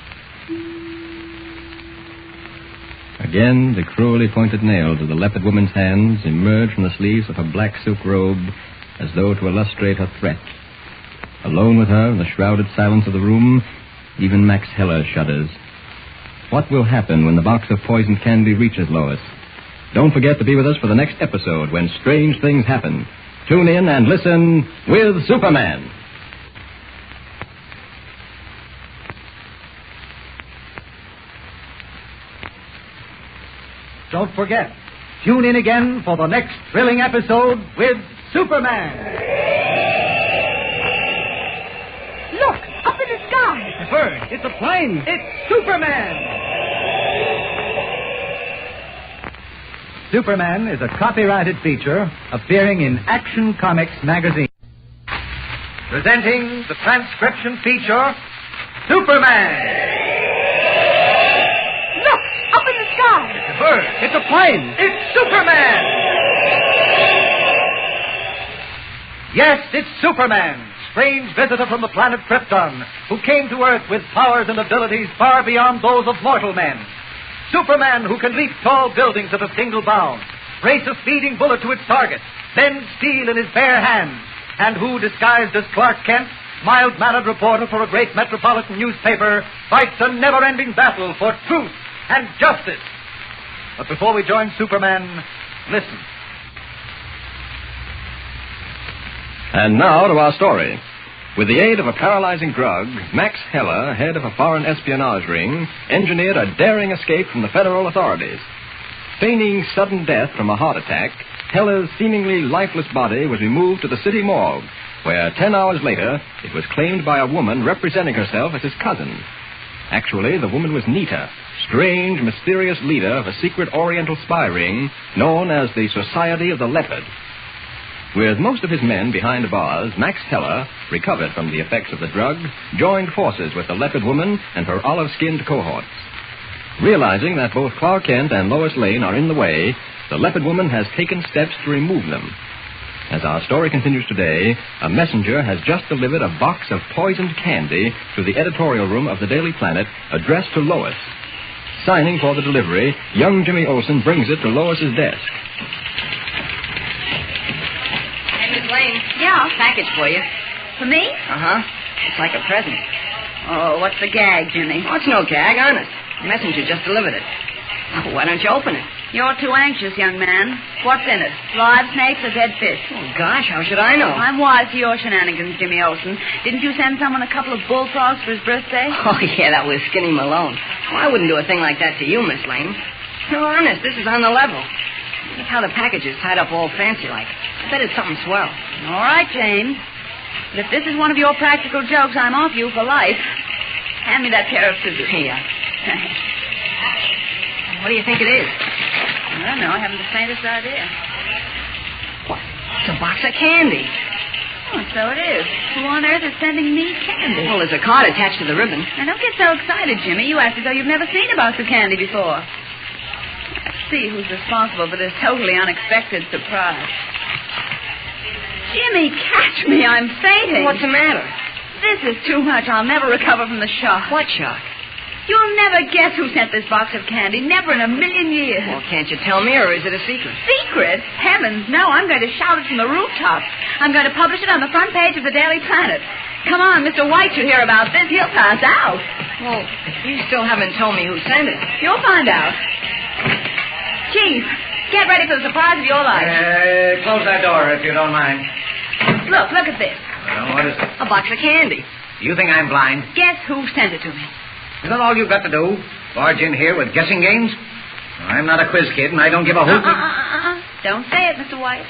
Speaker 25: Again, the cruelly pointed nails of the leopard woman's hands emerge from the sleeves of her black silk robe as though to illustrate her threat. Alone with her in the shrouded silence of the room, even Max Heller shudders. What will happen when the box of poisoned candy reaches Lois? Don't forget to be with us for the next episode when strange things happen. Tune in and listen with Superman.
Speaker 21: Don't forget, tune in again for the next thrilling episode with Superman.
Speaker 24: Look, up in the sky.
Speaker 21: It's a bird. It's a plane. It's Superman. Superman is a copyrighted feature appearing in Action Comics magazine. Presenting the transcription feature, Superman.
Speaker 24: Look, up in the sky.
Speaker 21: It's a bird. It's a plane. It's Superman. Yes, it's Superman, strange visitor from the planet Krypton, who came to Earth with powers and abilities far beyond those of mortal men. Superman who can leap tall buildings at a single bound, race a speeding bullet to its target, bend steel in his bare hands, and who, disguised as Clark Kent, mild-mannered reporter for a great metropolitan newspaper, fights a never-ending battle for truth and justice. But before we join Superman, listen.
Speaker 25: And now to our story. With the aid of a paralyzing drug, Max Heller, head of a foreign espionage ring, engineered a daring escape from the federal authorities. Feigning sudden death from a heart attack, Heller's seemingly lifeless body was removed to the city morgue, where 10 hours later it was claimed by a woman representing herself as his cousin. Actually, the woman was Nita, strange, mysterious leader of a secret Oriental spy ring known as the Society of the Leopard. With most of his men behind bars, Max Heller, recovered from the effects of the drug, joined forces with the Leopard woman and her olive-skinned cohorts. Realizing that both Clark Kent and Lois Lane are in the way, the Leopard woman has taken steps to remove them. As our story continues today, a messenger has just delivered a box of poisoned candy to the editorial room of the Daily Planet, addressed to Lois. Signing for the delivery, young Jimmy Olsen brings it to Lois's desk.
Speaker 3: Hey, Miss Lane.
Speaker 24: Yeah?
Speaker 3: Package for you.
Speaker 24: For me?
Speaker 3: Uh-huh. It's like a present.
Speaker 24: Oh, what's the gag, Jimmy?
Speaker 3: Oh, it's no gag, honest. The messenger just delivered it. Oh, why don't you open it?
Speaker 24: You're too anxious, young man. What's in it? Live snakes or dead fish?
Speaker 3: Oh, gosh, how should I know?
Speaker 24: I'm wise to your shenanigans, Jimmy Olsen. Didn't you send someone a couple of bullfrogs for his birthday?
Speaker 3: Oh, yeah, that was Skinny Malone. Well, I wouldn't do a thing like that to you, Miss Lane. No, honest, this is on the level. Look how the package is tied up all fancy-like. I bet it's something swell.
Speaker 24: All right, James. But if this is one of your practical jokes, I'm off you for life. Hand me that pair of scissors.
Speaker 3: Here. What do you think it is?
Speaker 24: I don't know. I haven't the faintest idea.
Speaker 3: What? It's a box of candy.
Speaker 24: Oh, so it is. Who on earth is sending me candy?
Speaker 3: Well, there's a card attached to the ribbon.
Speaker 24: Now, don't get so excited, Jimmy. You act as though you've never seen a box of candy before. Let's see who's responsible for this totally unexpected surprise. Jimmy, catch me. I'm fainting.
Speaker 3: What's the matter?
Speaker 24: This is too much. I'll never recover from the shock.
Speaker 3: What shock?
Speaker 24: You'll never guess who sent this box of candy. Never in a million years.
Speaker 3: Well, can't you tell me, or is it a secret?
Speaker 24: Secret? Heavens, no. I'm going to shout it from the rooftops. I'm going to publish it on the front page of the Daily Planet. Come on, Mr. White should hear about this. He'll pass out.
Speaker 3: Well, you still haven't told me who sent it.
Speaker 24: You'll find out. Chief, get ready for the surprise of your life.
Speaker 10: Close that door if you don't mind.
Speaker 24: Look at this.
Speaker 10: What is it?
Speaker 3: A box of candy.
Speaker 10: You think I'm blind?
Speaker 24: Guess who sent it to me?
Speaker 10: Is that all you've got to do? Barge in here with guessing games? I'm not a quiz kid, and I don't give a hoot.
Speaker 24: Don't say it, Mr. White.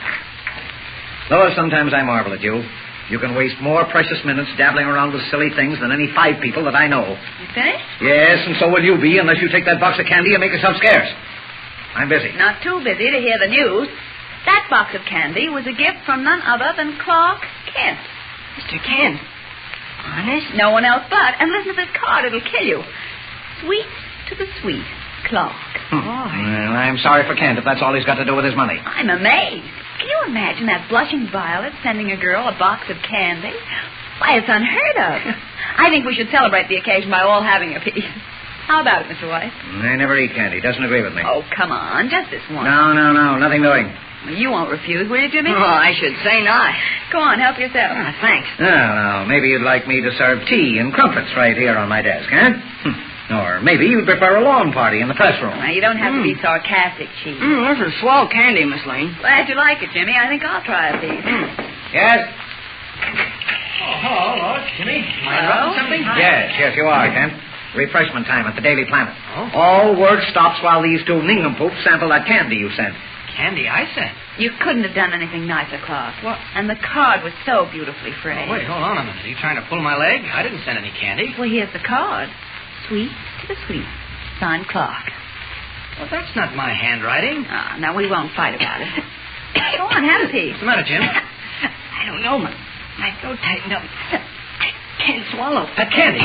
Speaker 10: Though sometimes I marvel at you. You can waste more precious minutes dabbling around with silly things than any 5 people that I know.
Speaker 24: You finished?
Speaker 10: Yes, and so will you be unless you take that box of candy and make yourself scarce. I'm busy.
Speaker 24: Not too busy to hear the news. That box of candy was a gift from none other than Clark Kent.
Speaker 3: Mr. Kent? Honest?
Speaker 24: No one else but. And listen to this card. It'll kill you. Sweet to the sweet, Clark.
Speaker 10: Well, I'm sorry for Kent if that's all he's got to do with his money.
Speaker 24: I'm amazed. Can you imagine that blushing violet sending a girl a box of candy? Why, it's unheard of. I think we should celebrate the occasion by all having a piece. How about it, Mr. White?
Speaker 10: I never eat candy. Doesn't agree with me.
Speaker 24: Oh, come on. Just this one.
Speaker 10: No. Nothing doing.
Speaker 24: Well, you won't refuse, will you, Jimmy?
Speaker 3: Oh, I should say not.
Speaker 24: Go on, help yourself.
Speaker 3: Thanks.
Speaker 10: Now, maybe you'd like me to serve tea and crumpets right here on my desk, huh? Or maybe you'd prefer a lawn party in the press room.
Speaker 24: Now, you don't have to be sarcastic, Chief.
Speaker 3: This is swell candy, Miss Lane.
Speaker 24: Glad you like it, Jimmy. I think I'll try a piece.
Speaker 10: Yes?
Speaker 1: Oh, hello, Jimmy. Am I interrupting something?
Speaker 10: Yes, you are, Kent. Refreshment time at the Daily Planet.
Speaker 1: Oh?
Speaker 10: All work stops while these 2 nincompoops sample that candy you sent.
Speaker 1: Candy I sent?
Speaker 24: You couldn't have done anything nicer, Clark. What? And the card was so beautifully framed.
Speaker 1: Oh, wait, hold on a minute. Are you trying to pull my leg? I didn't send any candy.
Speaker 24: Well, here's the card. Sweet to the sweet. Signed, Clark.
Speaker 1: Well, that's not my handwriting.
Speaker 24: Now, we won't fight about it. Go on, have a piece.
Speaker 1: What's the matter, Jim?
Speaker 3: I don't know. My throat tightened up. I can't swallow.
Speaker 1: That candy.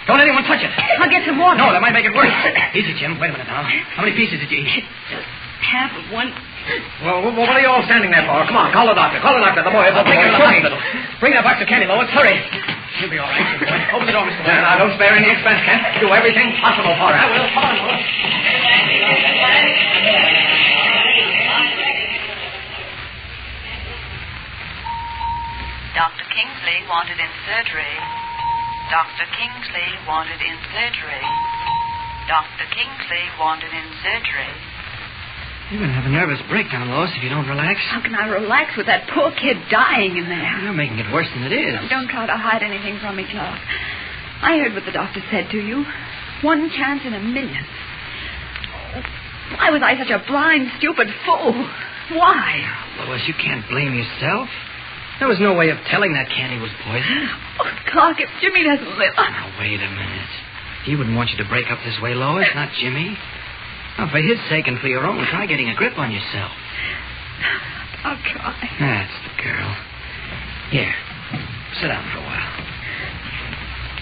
Speaker 1: Don't let anyone touch it.
Speaker 24: I'll get some water.
Speaker 1: No, that might make it worse. Easy, Jim. Wait a minute now. How many pieces did you eat?
Speaker 3: half of one...
Speaker 10: Well, what are you all standing there for? Come on, call the doctor. Call the doctor. The boy is
Speaker 3: I'll bring him to the hospital.
Speaker 10: Bring that box of candy, Lois. Hurry.
Speaker 1: You'll be all right, Mr. White. Open the door, Mr. White.
Speaker 10: Now, don't spare any expense, Kent. Do everything possible for her.
Speaker 1: I will. Come on, Lois.
Speaker 4: Dr. Kingsley wanted in surgery. Dr. Kingsley wanted in surgery. Dr. Kingsley wanted in surgery.
Speaker 1: You're going to have a nervous breakdown, Lois, if you don't relax.
Speaker 3: How can I relax with that poor kid dying in there?
Speaker 1: You're making it worse than it is.
Speaker 3: Don't try to hide anything from me, Clark. I heard what the doctor said to you. 1 chance in a million. Why was I such a blind, stupid fool? Why?
Speaker 1: Lois, you can't blame yourself. There was no way of telling that candy was poisoned.
Speaker 3: Oh, Clark, if Jimmy doesn't live...
Speaker 1: Now, wait a minute. He wouldn't want you to break up this way, Lois, not Jimmy. Now, for his sake and for your own, try getting a grip on yourself.
Speaker 3: I'll try.
Speaker 1: That's the girl. Here, sit down for a while.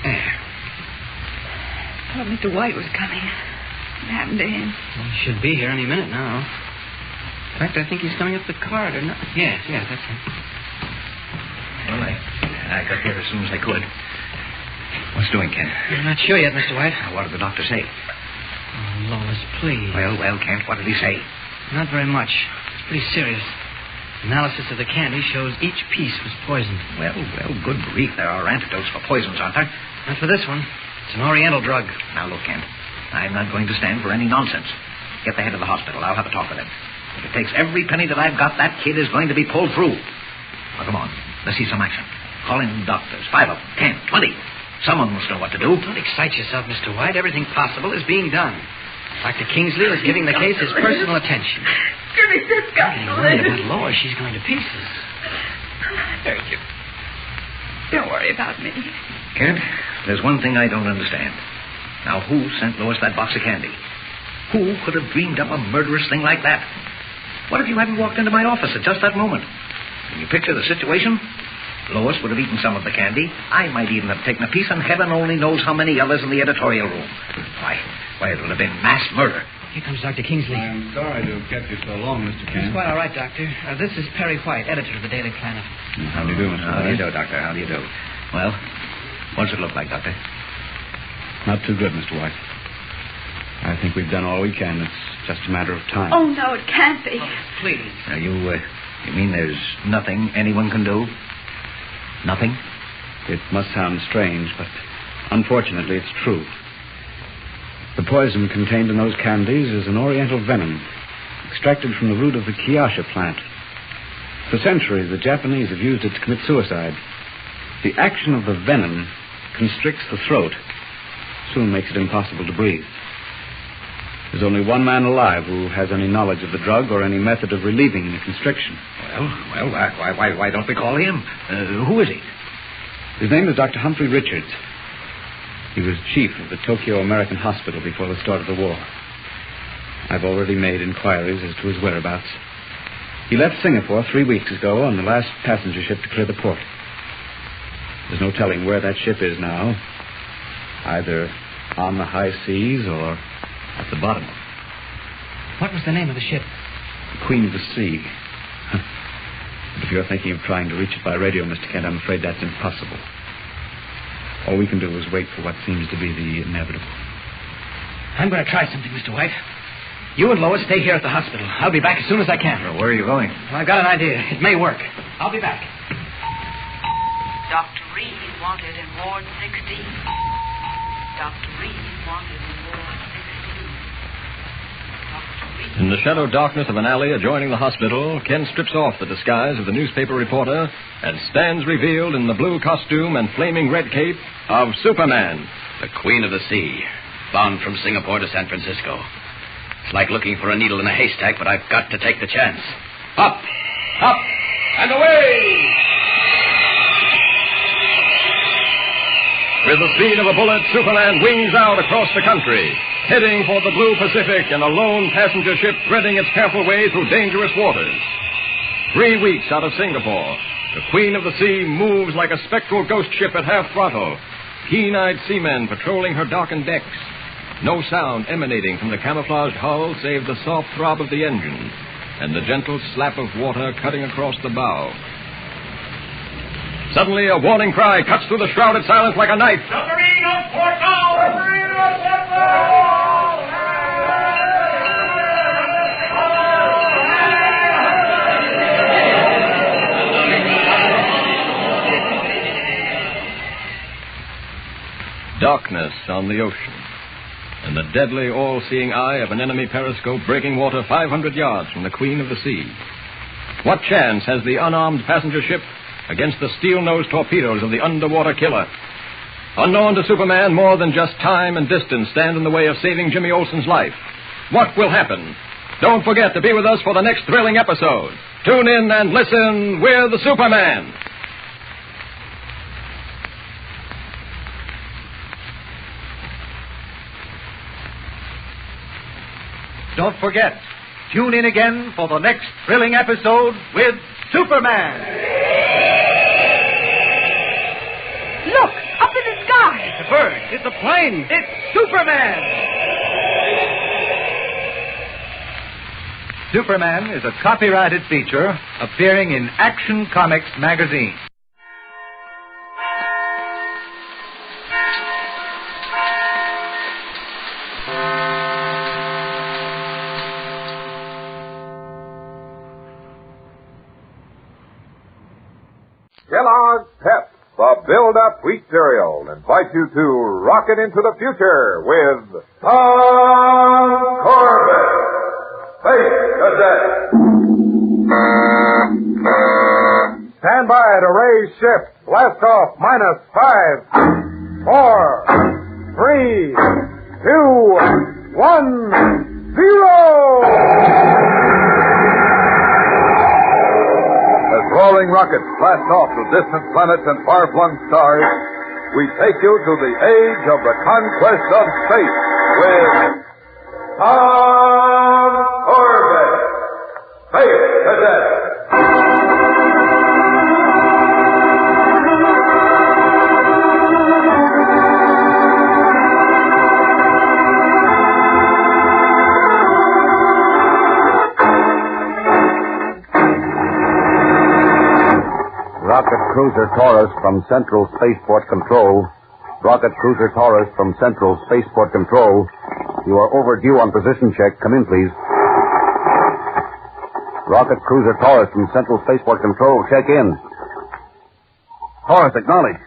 Speaker 1: There.
Speaker 3: I thought Mr. White was coming. What happened to him?
Speaker 1: Well, he should be here any minute now. In fact, I think he's coming up the corridor. No. Yes, that's him.
Speaker 11: Well, I got here as soon as I could. What's doing, Kent?
Speaker 1: You're not sure yet, Mr. White.
Speaker 11: What did the doctor say?
Speaker 1: Oh, Lois, please.
Speaker 11: Well, Kent, what did he say?
Speaker 1: Not very much. It's pretty serious. Analysis of the candy shows each piece was poisoned.
Speaker 11: Well, good grief. There are antidotes for poisons, aren't there?
Speaker 1: Not for this one. It's an Oriental drug.
Speaker 11: Now, look, Kent. I'm not going to stand for any nonsense. Get the head of the hospital. I'll have a talk with him. If it takes every penny that I've got, that kid is going to be pulled through. Now, come on. Let's see some action. Call in doctors. 5 of them. 10, 20. Someone must know what to do.
Speaker 1: Don't excite yourself, Mr. White. Everything possible is being done. Dr. Kingsley is giving the case his personal attention.
Speaker 3: Jimmy, this got
Speaker 1: Getting worried about Lois. She's going to pieces.
Speaker 3: Thank you. Don't worry about me.
Speaker 11: Kent, there's one thing I don't understand. Now, who sent Lois that box of candy? Who could have dreamed up a murderous thing like that? What if you hadn't walked into my office at just that moment? Can you picture the situation? Lois would have eaten some of the candy. I might even have taken a piece, and heaven only knows how many others in the editorial room. Why, it would have been mass murder.
Speaker 1: Here comes Dr. Kingsley.
Speaker 5: I'm sorry to have kept you so long, Mr. Kent.
Speaker 1: It's quite all right, Doctor. This is Perry White, editor of the Daily Planet.
Speaker 5: How do you do, Mr. White?
Speaker 11: How do you do, Doctor? How do you do? Well, what's it look like, Doctor?
Speaker 5: Not too good, Mr. White. I think we've done all we can. It's just a matter of time.
Speaker 3: Oh, no, it can't be.
Speaker 1: Please.
Speaker 11: Now, you mean there's nothing anyone can do? Nothing?
Speaker 5: It must sound strange, but unfortunately it's true. The poison contained in those candies is an Oriental venom, extracted from the root of the Kiasha plant. For centuries, the Japanese have used it to commit suicide. The action of the venom constricts the throat, soon makes it impossible to breathe. There's only one man alive who has any knowledge of the drug or any method of relieving the constriction.
Speaker 11: Well, why don't we call him? Who is he?
Speaker 5: His name is Dr. Humphrey Richards. He was chief of the Tokyo American Hospital before the start of the war. I've already made inquiries as to his whereabouts. He left Singapore 3 weeks ago on the last passenger ship to clear the port. There's no telling where that ship is now. Either on the high seas or at the bottom.
Speaker 1: What was the name of the ship?
Speaker 5: The Queen of the Sea. But if you're thinking of trying to reach it by radio, Mr. Kent, I'm afraid that's impossible. All we can do is wait for what seems to be the inevitable.
Speaker 1: I'm going to try something, Mr. White. You and Lois stay here at the hospital. I'll be back as soon as I can.
Speaker 11: Well, where are you going?
Speaker 1: Well, I've got an idea. It may work. I'll be back.
Speaker 4: Dr. Reed wanted in Ward 16. Dr. Reed wanted in Ward 16.
Speaker 25: In the shadow darkness of an alley adjoining the hospital, Ken strips off the disguise of the newspaper reporter and stands revealed in the blue costume and flaming red cape of Superman.
Speaker 8: The Queen of the Sea, bound from Singapore to San Francisco. It's like looking for a needle in a haystack, but I've got to take the chance. Up, up, and away!
Speaker 25: With the speed of a bullet, Superman wings out across the country, heading for the blue Pacific in a lone passenger ship threading its careful way through dangerous waters. 3 weeks out of Singapore, the Queen of the Sea moves like a spectral ghost ship at half throttle, keen-eyed seamen patrolling her darkened decks. No sound emanating from the camouflaged hull save the soft throb of the engine and the gentle slap of water cutting across the bow. Suddenly, a warning cry cuts through the shrouded silence like a knife.
Speaker 6: Submarine on port now! Submarine on port now!
Speaker 25: Darkness on the ocean, and the deadly all-seeing eye of an enemy periscope breaking water 500 yards from the Queen of the Sea. What chance has the unarmed passenger ship against the steel-nosed torpedoes of the underwater killer? Unknown to Superman, more than just time and distance stand in the way of saving Jimmy Olsen's life. What will happen? Don't forget to be with us for the next thrilling episode. Tune in and listen. We're the Superman.
Speaker 21: Don't forget, tune in again for the next thrilling episode with Superman.
Speaker 3: Look, up in the sky.
Speaker 21: It's a bird. It's a plane. It's Superman. Superman is a copyrighted feature appearing in Action Comics magazine.
Speaker 12: Kellogg's Pep, the build-up wheat cereal, invites you to rocket into the future with Tom Corbett, Space Cadet. Stand by to raise shift. Blast off -5, 4, 3, 2, 1, 0. Roaring rockets blast off to distant planets and far-flung stars, we take you to the age of the conquest of space with Tom Corbett, Space Cadet.
Speaker 13: Rocket Cruiser Taurus from Central Spaceport Control. Rocket Cruiser Taurus from Central Spaceport Control. You are overdue on position check. Come in, please. Rocket Cruiser Taurus from Central Spaceport Control. Check in. Taurus, acknowledge.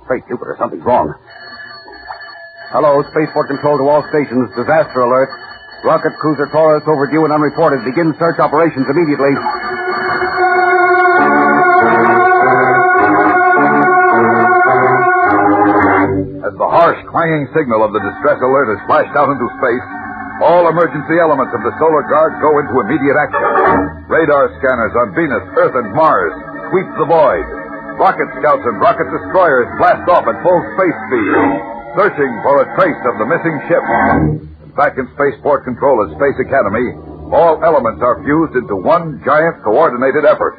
Speaker 13: Great Jupiter, something's wrong. Hello, Spaceport Control to all stations. Disaster alert. Rocket Cruiser Taurus overdue and unreported. Begin search operations immediately.
Speaker 12: As the harsh, clanging signal of the distress alert is flashed out into space, all emergency elements of the Solar Guard go into immediate action. Radar scanners on Venus, Earth, and Mars sweep the void. Rocket scouts and rocket destroyers blast off at full space speed, searching for a trace of the missing ship. Back in Spaceport Control at Space Academy, all elements are fused into one giant coordinated effort.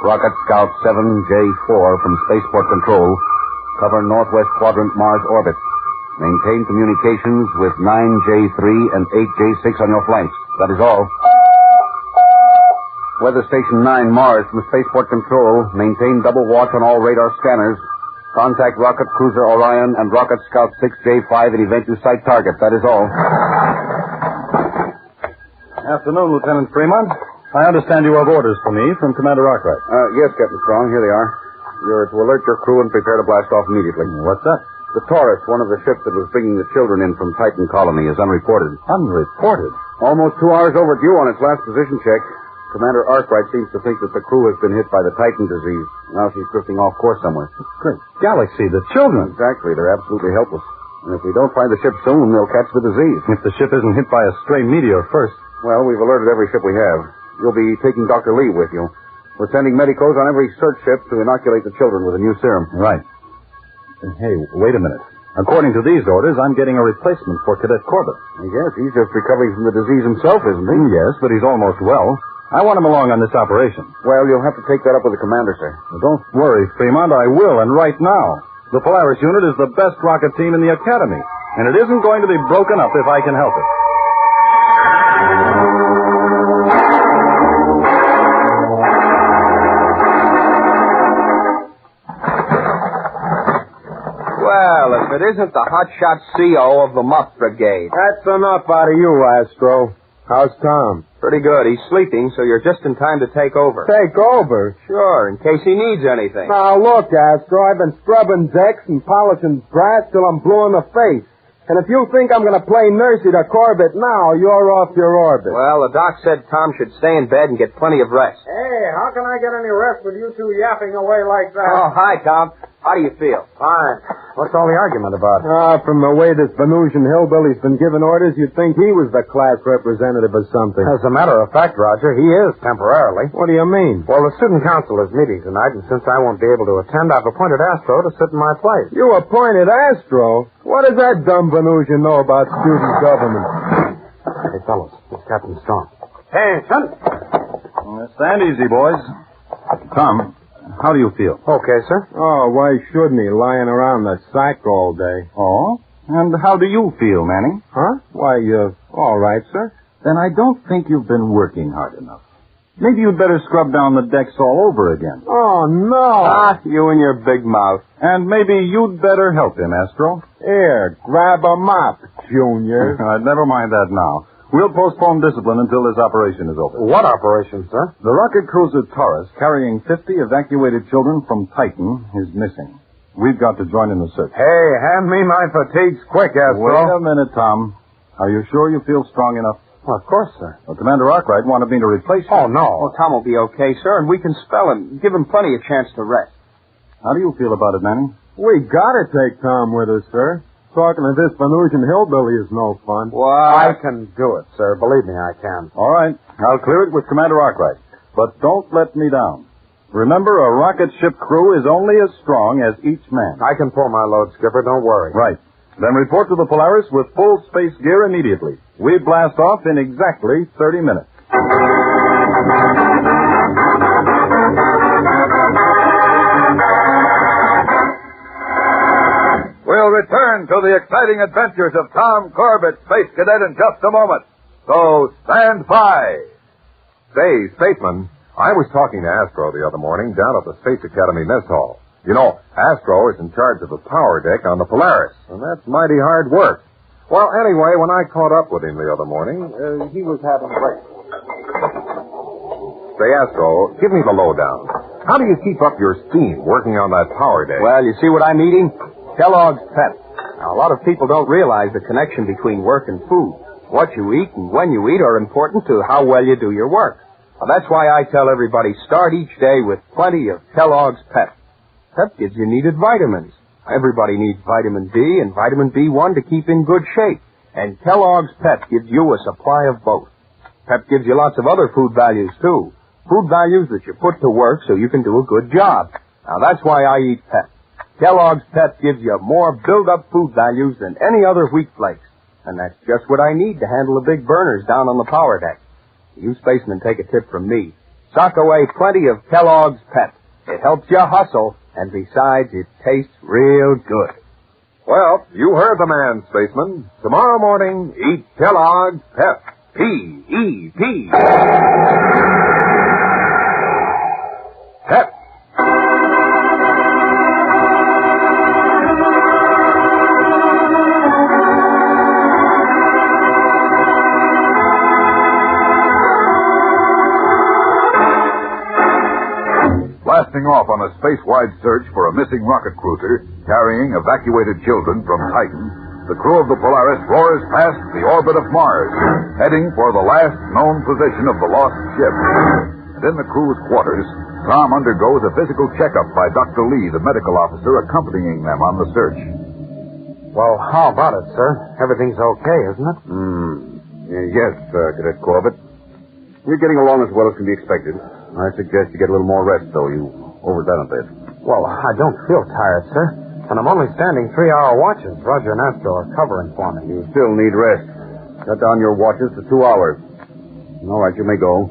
Speaker 13: Rocket Scout 7J4 from Spaceport Control. Cover northwest quadrant Mars orbit. Maintain communications with 9J3 and 8J6 on your flights. That is all. Weather Station 9 Mars from Spaceport Control. Maintain double watch on all radar scanners. Contact Rocket Cruiser Orion and Rocket Scout 6J5 and event to site target. That is all.
Speaker 19: Afternoon, Lieutenant Fremont. I understand you have orders for me from Commander Arkwright.
Speaker 13: Yes, Captain Strong. Here they are. You're to alert your crew and prepare to blast off immediately.
Speaker 19: What's that?
Speaker 13: The Taurus, one of the ships that was bringing the children in from Titan Colony, is unreported.
Speaker 19: Unreported?
Speaker 13: Almost 2 hours overdue on its last position check. Commander Arkwright seems to think that the crew has been hit by the Titan disease. Now she's drifting off course somewhere.
Speaker 19: Great galaxy, the children.
Speaker 13: Exactly. They're absolutely helpless. And if we don't find the ship soon, they'll catch the disease.
Speaker 19: If the ship isn't hit by a stray meteor first.
Speaker 13: Well, we've alerted every ship we have. You'll be taking Dr. Lee with you. We're sending medicos on every search ship to inoculate the children with a new serum.
Speaker 19: Right. Hey, wait a minute. According to these orders, I'm getting a replacement for Cadet Corbett.
Speaker 13: I guess he's just recovering from the disease himself, isn't he?
Speaker 19: Yes, but he's almost well. I want him along on this operation.
Speaker 13: Well, you'll have to take that up with the commander, sir.
Speaker 19: Well, don't worry, Fremont. I will, and right now. The Polaris unit is the best rocket team in the Academy. And it isn't going to be broken up if I can help it.
Speaker 2: Well, if it isn't the hotshot CO of the Muff Brigade.
Speaker 7: That's enough out of you, Astro. How's Tom?
Speaker 2: Pretty good. He's sleeping, so you're just in time to take over.
Speaker 7: Take over?
Speaker 2: Sure, in case he needs anything.
Speaker 7: Now, look, Astro, I've been scrubbing decks and polishing brass till I'm blue in the face. And if you think I'm going to play nursey to Corbett now, you're off your orbit.
Speaker 2: Well, the doc said Tom should stay in bed and get plenty of rest.
Speaker 7: Hey, how can I get any rest with you two yapping away like that?
Speaker 2: Oh, hi, Tom. How do you feel?
Speaker 7: Fine. What's all the argument about? From the way this Venusian hillbilly's been giving orders, you'd think he was the class representative or something.
Speaker 9: As a matter of fact, Roger, he is temporarily.
Speaker 7: What do you mean?
Speaker 9: Well, the student council is meeting tonight, and since I won't be able to attend, I've appointed Astro to sit in my place.
Speaker 7: You appointed Astro? What does that dumb Venusian know about student government?
Speaker 9: Hey, fellas, it's Captain Strong. Attention!
Speaker 19: Stand easy, boys. Tom, how do you feel?
Speaker 9: Okay, sir.
Speaker 7: Oh, why shouldn't he? Lying around the sack all day.
Speaker 19: Oh? And how do you feel, Manning?
Speaker 7: Huh? Why, all right, sir.
Speaker 19: Then I don't think you've been working hard enough. Maybe you'd better scrub down the decks all over again.
Speaker 7: Oh, no.
Speaker 2: You and your big mouth.
Speaker 19: And maybe you'd better help him, Astro.
Speaker 7: Here, grab a mop, Junior.
Speaker 19: Never mind that now. We'll postpone discipline until this operation is over.
Speaker 9: What operation, sir?
Speaker 19: The rocket cruiser Taurus, carrying 50 evacuated children from Titan, is missing. We've got to join in the search.
Speaker 7: Hey, hand me my fatigues quick, Astro.
Speaker 19: Wait a minute, Tom. Are you sure you feel strong enough?
Speaker 9: Well, of course, sir.
Speaker 19: Well, Commander Arkwright wanted me to replace you.
Speaker 9: Oh, no.
Speaker 2: Oh, Tom will be okay, sir, and we can spell him. Give him plenty of chance to rest.
Speaker 19: How do you feel about it, Manning?
Speaker 7: We gotta take Tom with us, sir. Talking to this Venusian hillbilly is no fun.
Speaker 2: What?
Speaker 9: I can do it, sir. Believe me, I can.
Speaker 19: All right. I'll clear it with Commander Arkwright. But don't let me down. Remember, a rocket ship crew is only as strong as each man.
Speaker 9: I can pull my load, Skipper. Don't worry.
Speaker 19: Right. Then report to the Polaris with full space gear immediately. We blast off in exactly 30 minutes.
Speaker 12: We'll return to the exciting adventures of Tom Corbett, Space Cadet, in just a moment. So stand by.
Speaker 14: Say, Spaceman, I was talking to Astro the other morning down at the Space Academy mess hall. You know, Astro is in charge of the power deck on the Polaris, and that's mighty hard work. Well, anyway, when I caught up with him the other morning, he was having breakfast. Say, Astro, give me the lowdown. How do you keep up your steam working on that power deck?
Speaker 2: Well, you see what I'm eating? Kellogg's Pep. Now, a lot of people don't realize the connection between work and food. What you eat and when you eat are important to how well you do your work. Now, that's why I tell everybody start each day with plenty of Kellogg's Pep. Pep gives you needed vitamins. Everybody needs vitamin D and vitamin B1 to keep in good shape. And Kellogg's Pep gives you a supply of both. Pep gives you lots of other food values, too. Food values that you put to work so you can do a good job. Now, that's why I eat Pep. Kellogg's Pep gives you more build-up food values than any other wheat flakes. And that's just what I need to handle the big burners down on the power deck. You spacemen take a tip from me. Sock away plenty of Kellogg's Pep. It helps you hustle, and besides, it tastes real good.
Speaker 14: Well, you heard the man, Spaceman. Tomorrow morning, eat Kellogg's Pep. P-E-P. Pep.
Speaker 12: Blasting off on a space-wide search for a missing rocket cruiser carrying evacuated children from Titan, the crew of the Polaris roars past the orbit of Mars, heading for the last known position of the lost ship. And in the crew's quarters, Tom undergoes a physical checkup by Dr. Lee, the medical officer accompanying them on the search.
Speaker 9: Well, how about it, sir? Everything's okay, isn't it?
Speaker 19: Yes, Cadet Corbett. You're getting along as well as can be expected. I suggest you get a little more rest, though. You overdone it a bit.
Speaker 9: Well, I don't feel tired, sir. And I'm only standing 3-hour watches. Roger and Astro are covering for me.
Speaker 19: You still need rest. Cut down your watches to 2 hours. All right, you may go.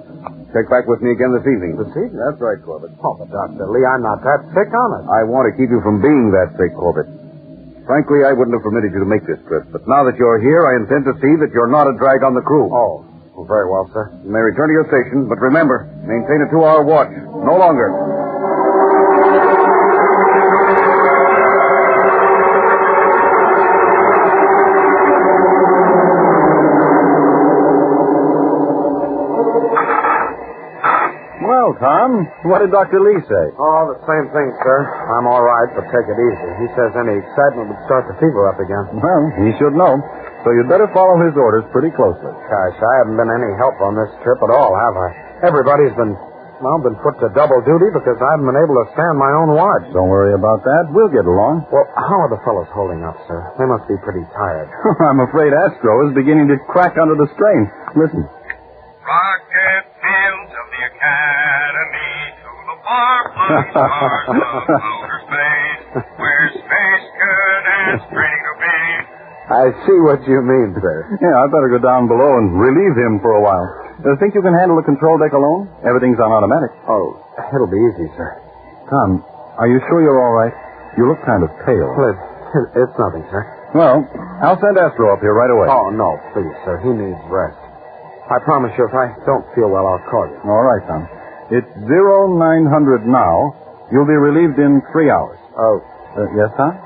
Speaker 19: Check back with me again this evening.
Speaker 9: This evening?
Speaker 19: That's right, Corbett.
Speaker 9: Oh, but Dr. Lee, I'm not that sick, honest.
Speaker 19: I want to keep you from being that sick, Corbett.
Speaker 13: Frankly, I wouldn't have permitted you to make this trip, but now that you're here, I intend to see that you're not a drag on the crew.
Speaker 9: Oh, well, very well, sir.
Speaker 13: You may return to your station, but remember, maintain a 2-hour watch. No longer.
Speaker 14: Well, Tom, what did Dr. Lee say?
Speaker 9: Oh, the same thing, sir. I'm all right, but take it easy. He says any excitement would start the fever up again.
Speaker 14: Well, he should know. So you'd better follow his orders pretty closely.
Speaker 9: Gosh, I haven't been any help on this trip at all, have I? Everybody's been put to double duty because I haven't been able to stand my own watch.
Speaker 14: Don't worry about that. We'll get along.
Speaker 9: Well, how are the fellows holding up, sir? They must be pretty tired.
Speaker 14: I'm afraid Astro is beginning to crack under the strain. Listen.
Speaker 6: Rocket fields of the Academy to the far-flung stars of outer space, where space cadets training to be.
Speaker 9: I see what you mean, sir.
Speaker 14: Yeah, I'd better go down below and relieve him for a while. Think you can handle the control deck alone? Everything's on automatic.
Speaker 9: Oh, it'll be easy, sir.
Speaker 14: Tom, are you sure you're all right? You look kind of pale.
Speaker 9: Well, it's nothing, sir.
Speaker 14: Well, I'll send Astro up here right away.
Speaker 9: Oh, no, please, sir. He needs rest. I promise you, if I don't feel well, I'll call you.
Speaker 14: All right, Tom. It's 0900 now. You'll be relieved in 3 hours.
Speaker 9: Oh.
Speaker 14: Yes, Tom?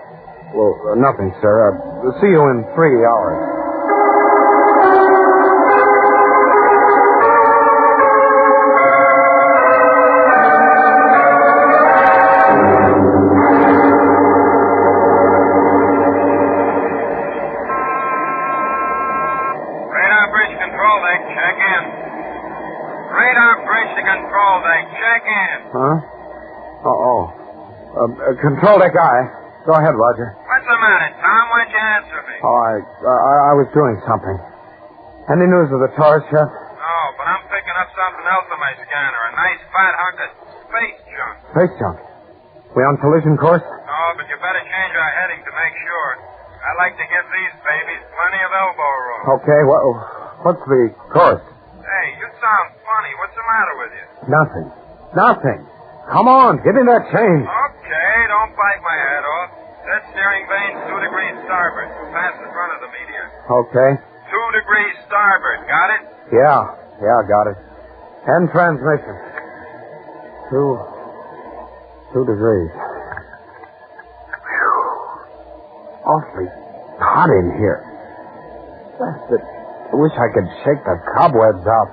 Speaker 9: Well, nothing, sir. See you in 3 hours.
Speaker 6: Radar bridge control deck, check in. Radar bridge to control deck, check in.
Speaker 9: Huh? Control deck guy. Go ahead, Roger.
Speaker 6: What's the matter, Tom? Why'd you answer me?
Speaker 9: Oh, I was doing something. Any news of the Taurus yet?
Speaker 6: No, but I'm picking up something else on my scanner. A nice fat hunk of space junk.
Speaker 9: Space junk. We on collision course?
Speaker 6: No, but you better change our heading to make sure. I like to give these babies plenty of elbow room.
Speaker 9: Okay, what's the course?
Speaker 6: Hey, you sound funny. What's the matter with you?
Speaker 9: Nothing. Come on, give me that change.
Speaker 6: Okay, don't bite my head off. Set steering vanes 2 degrees starboard. Past the front of the meteor.
Speaker 9: Okay.
Speaker 6: 2 degrees starboard. Got it?
Speaker 9: Yeah, got it. End transmission. 2 degrees. Whew. Awfully hot in here. I wish I could shake the cobwebs out.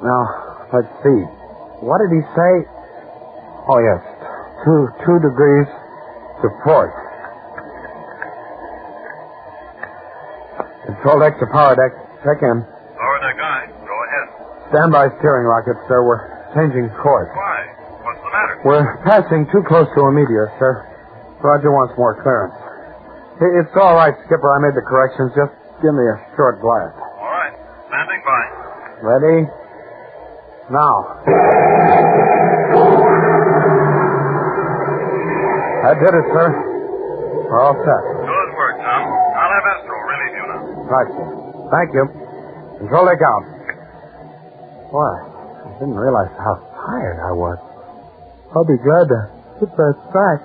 Speaker 9: Now, let's see. What did he say? Oh, yes. 2 degrees to port. Control deck to power deck. Check in.
Speaker 6: Lower deck guy. Go ahead.
Speaker 9: Standby steering rocket, sir. We're changing course.
Speaker 6: Why? What's the matter?
Speaker 9: We're passing too close to a meteor, sir. Roger wants more clearance. It's all right, Skipper. I made the corrections. Just give me a short blast.
Speaker 6: All right. Standing by.
Speaker 9: Ready? Now. That did it, sir. We're all set.
Speaker 6: Good work, Tom. I'll have Astro relieve you now.
Speaker 9: Right, sir. Thank you. Control deck out. Boy, I didn't realize how tired I was. I'll be glad to hit that sack.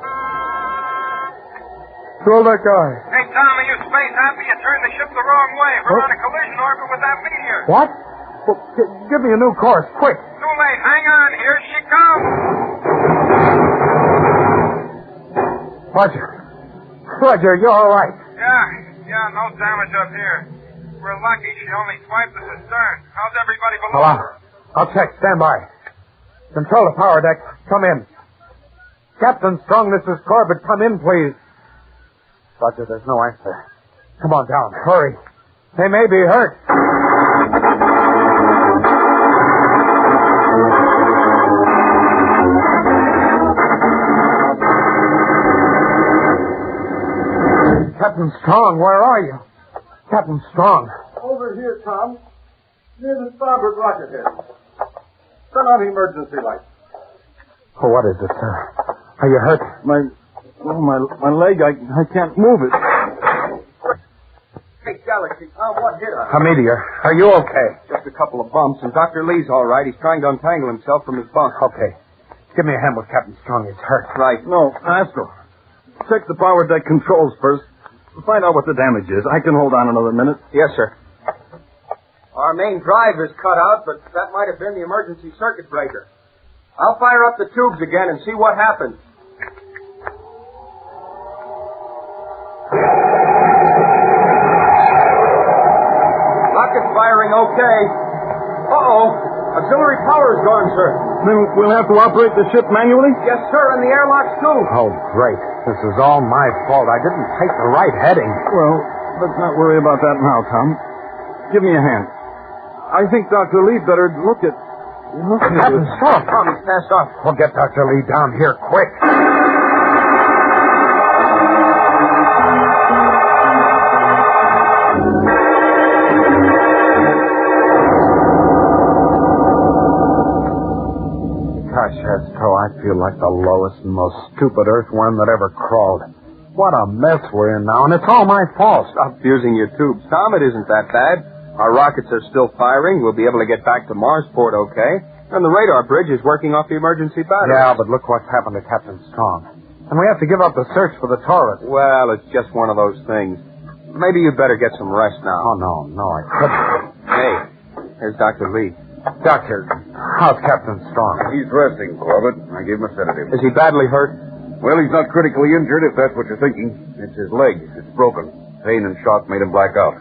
Speaker 9: Control deck out.
Speaker 6: Hey, Tom, are you space happy? You turned the ship the wrong way. We're on a collision orbit with that meteor.
Speaker 9: What? Well, give me a new course, quick.
Speaker 6: Too late. Hang on. Here she comes.
Speaker 9: Roger, you're all right.
Speaker 6: Yeah, no damage up here. We're lucky she only swiped us astern. How's everybody below?
Speaker 9: I'll check. Stand by. Control the power deck. Come in. Captain Strong, this is Corbett. Come in, please. Roger, there's no answer. Come on down. Hurry. They may be hurt. Captain Strong, where are you? Captain Strong.
Speaker 14: Over here, Tom. Near the starboard rocket head. Turn on the emergency light.
Speaker 9: Oh, what is it, sir? Are you hurt?
Speaker 14: My leg, I can't move it.
Speaker 2: Hey, Galaxy, Tom, what hit us?
Speaker 9: A meteor. Are you okay?
Speaker 2: Just a couple of bumps, and Dr. Lee's all right. He's trying to untangle himself from his bunk.
Speaker 9: Okay. Give me a hand with Captain Strong. He's hurt.
Speaker 2: Right.
Speaker 14: No, Astro.
Speaker 13: check the power deck controls first. Find out what the damage is. I can hold on another minute.
Speaker 2: Yes, sir. Our main drive is cut out, but that might have been the emergency circuit breaker. I'll fire up the tubes again and see what happens. Rocket's firing okay. Uh-oh. Auxiliary power is gone, sir.
Speaker 13: Then we'll have to operate the ship manually?
Speaker 2: Yes, sir, and the airlocks, too.
Speaker 9: Oh, great. This is all my fault. I didn't take the right heading.
Speaker 13: Well, let's not worry about that now, Tom. Give me a hand. I think Dr. Lee better look at...
Speaker 9: Captain, stop.
Speaker 2: Tom, he's passed off.
Speaker 9: We'll get Dr. Lee down here quick. Gosh, Astro, I feel like the lowest and most stupid earthworm that ever crawled. What a mess we're in now, and it's all my fault.
Speaker 2: Stop fusing your tubes, Tom. It isn't that bad. Our rockets are still firing. We'll be able to get back to Marsport okay. And the radar bridge is working off the emergency battery.
Speaker 9: Yeah, but look what's happened to Captain Strong. And we have to give up the search for the Taurus.
Speaker 2: Well, it's just one of those things. Maybe you'd better get some rest now.
Speaker 9: Oh, no, I couldn't.
Speaker 2: Hey, here's Dr. Lee.
Speaker 9: Doctor, how's Captain Strong?
Speaker 12: He's resting, Corbett. I gave him a sedative.
Speaker 2: Is he badly hurt?
Speaker 12: Well, he's not critically injured, if that's what you're thinking. It's his leg. It's broken. Pain and shock made him black out.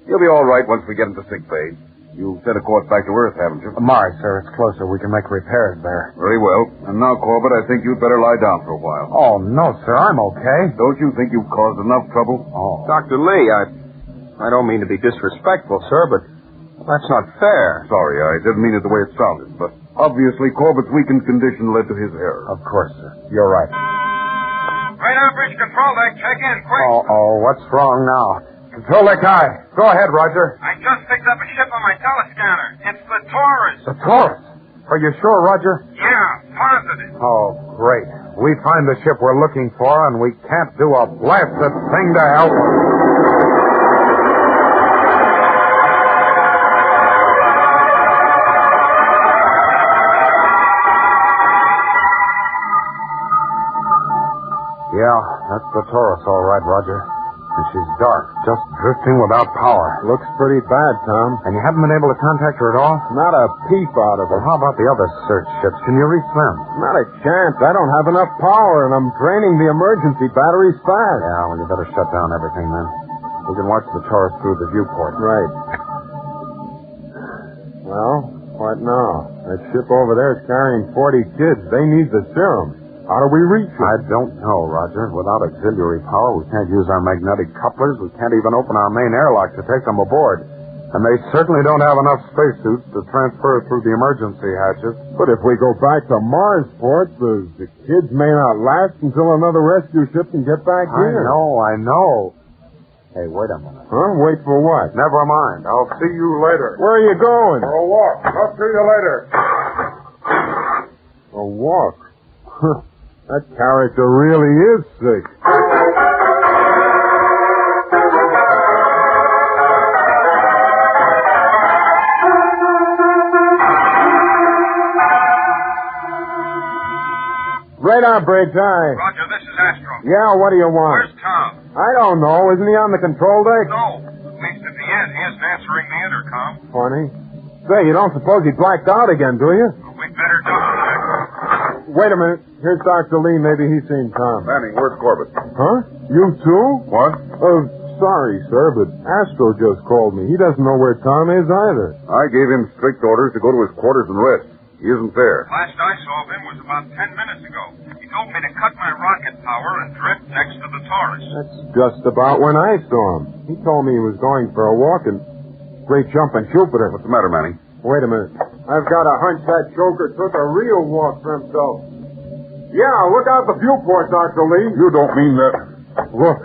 Speaker 12: He'll be all right once we get him to sick bay. You've sent a course back to Earth, haven't you?
Speaker 9: Mars, sir. It's closer. We can make repairs there.
Speaker 12: Very well. And now, Corbett, I think you'd better lie down for a while.
Speaker 9: Oh, no, sir. I'm okay.
Speaker 12: Don't you think you've caused enough trouble?
Speaker 9: Oh.
Speaker 2: Dr. Lee, I don't mean to be disrespectful, sir, but that's not fair.
Speaker 12: Sorry, I didn't mean it the way it sounded, but obviously Corbett's weakened condition led to his error.
Speaker 9: Of course, sir. You're right.
Speaker 6: Radar bridge control deck, check in, quick.
Speaker 9: Oh, what's wrong now? Control deck high. Go ahead, Roger.
Speaker 6: I just picked up a ship on my telescanner. It's the Taurus.
Speaker 9: The Taurus? Are you sure, Roger?
Speaker 6: Yeah, positive.
Speaker 9: Oh, great. We find the ship we're looking for, and we can't do a blasted thing to help her. Yeah, that's the Taurus, all right, Roger. And she's dark, just drifting without power.
Speaker 7: Looks pretty bad, Tom.
Speaker 9: And you haven't been able to contact her at all?
Speaker 7: Not a peep out of her.
Speaker 9: Well, how about the other search ships? Can you reach them?
Speaker 7: Not a chance. I don't have enough power, and I'm draining the emergency batteries fast.
Speaker 9: Yeah, well, you better shut down everything then. We can watch the Taurus through the viewport.
Speaker 7: Right. Well, what now? That ship over there is carrying 40 kids. They need the serum. How do we reach it?
Speaker 9: I don't know, Roger. Without auxiliary power, we can't use our magnetic couplers. We can't even open our main airlock to take them aboard. And they certainly don't have enough spacesuits to transfer through the emergency hatches.
Speaker 7: But if we go back to Marsport, the kids may not last until another rescue ship can get back here.
Speaker 9: I know. Hey, wait a minute.
Speaker 7: Huh? Wait for what?
Speaker 9: Never mind. I'll see you later.
Speaker 7: Where are you going?
Speaker 9: For a walk. I'll see you later.
Speaker 7: A walk? That character really is sick. Radar bridge, aye.
Speaker 6: Roger, this is Astro.
Speaker 7: Yeah, what do you want?
Speaker 6: Where's Tom?
Speaker 7: I don't know. Isn't he on the control deck?
Speaker 6: No. At least at the end, he isn't answering the intercom.
Speaker 7: Funny. Say, you don't suppose he blacked out again, do you?
Speaker 6: We'd better double check.
Speaker 7: Wait a minute. Here's Dr. Lee. Maybe he's seen Tom.
Speaker 12: Manning, where's Corbett?
Speaker 7: Huh? You too?
Speaker 12: What?
Speaker 7: Sorry, sir, but Astro just called me. He doesn't know where Tom is either.
Speaker 12: I gave him strict orders to go to his quarters and rest. He isn't there.
Speaker 6: Last I saw of him was about 10 minutes ago. He told me to cut my rocket power and drift next to the Taurus.
Speaker 7: That's just about when I saw him. He told me he was going for a walk and great jump on Jupiter.
Speaker 12: What's the matter, Manning?
Speaker 7: Wait a minute. I've got a hunch that joker took a real walk for himself. Yeah, look out the viewport, Dr. Lee.
Speaker 12: You don't mean that.
Speaker 7: Look,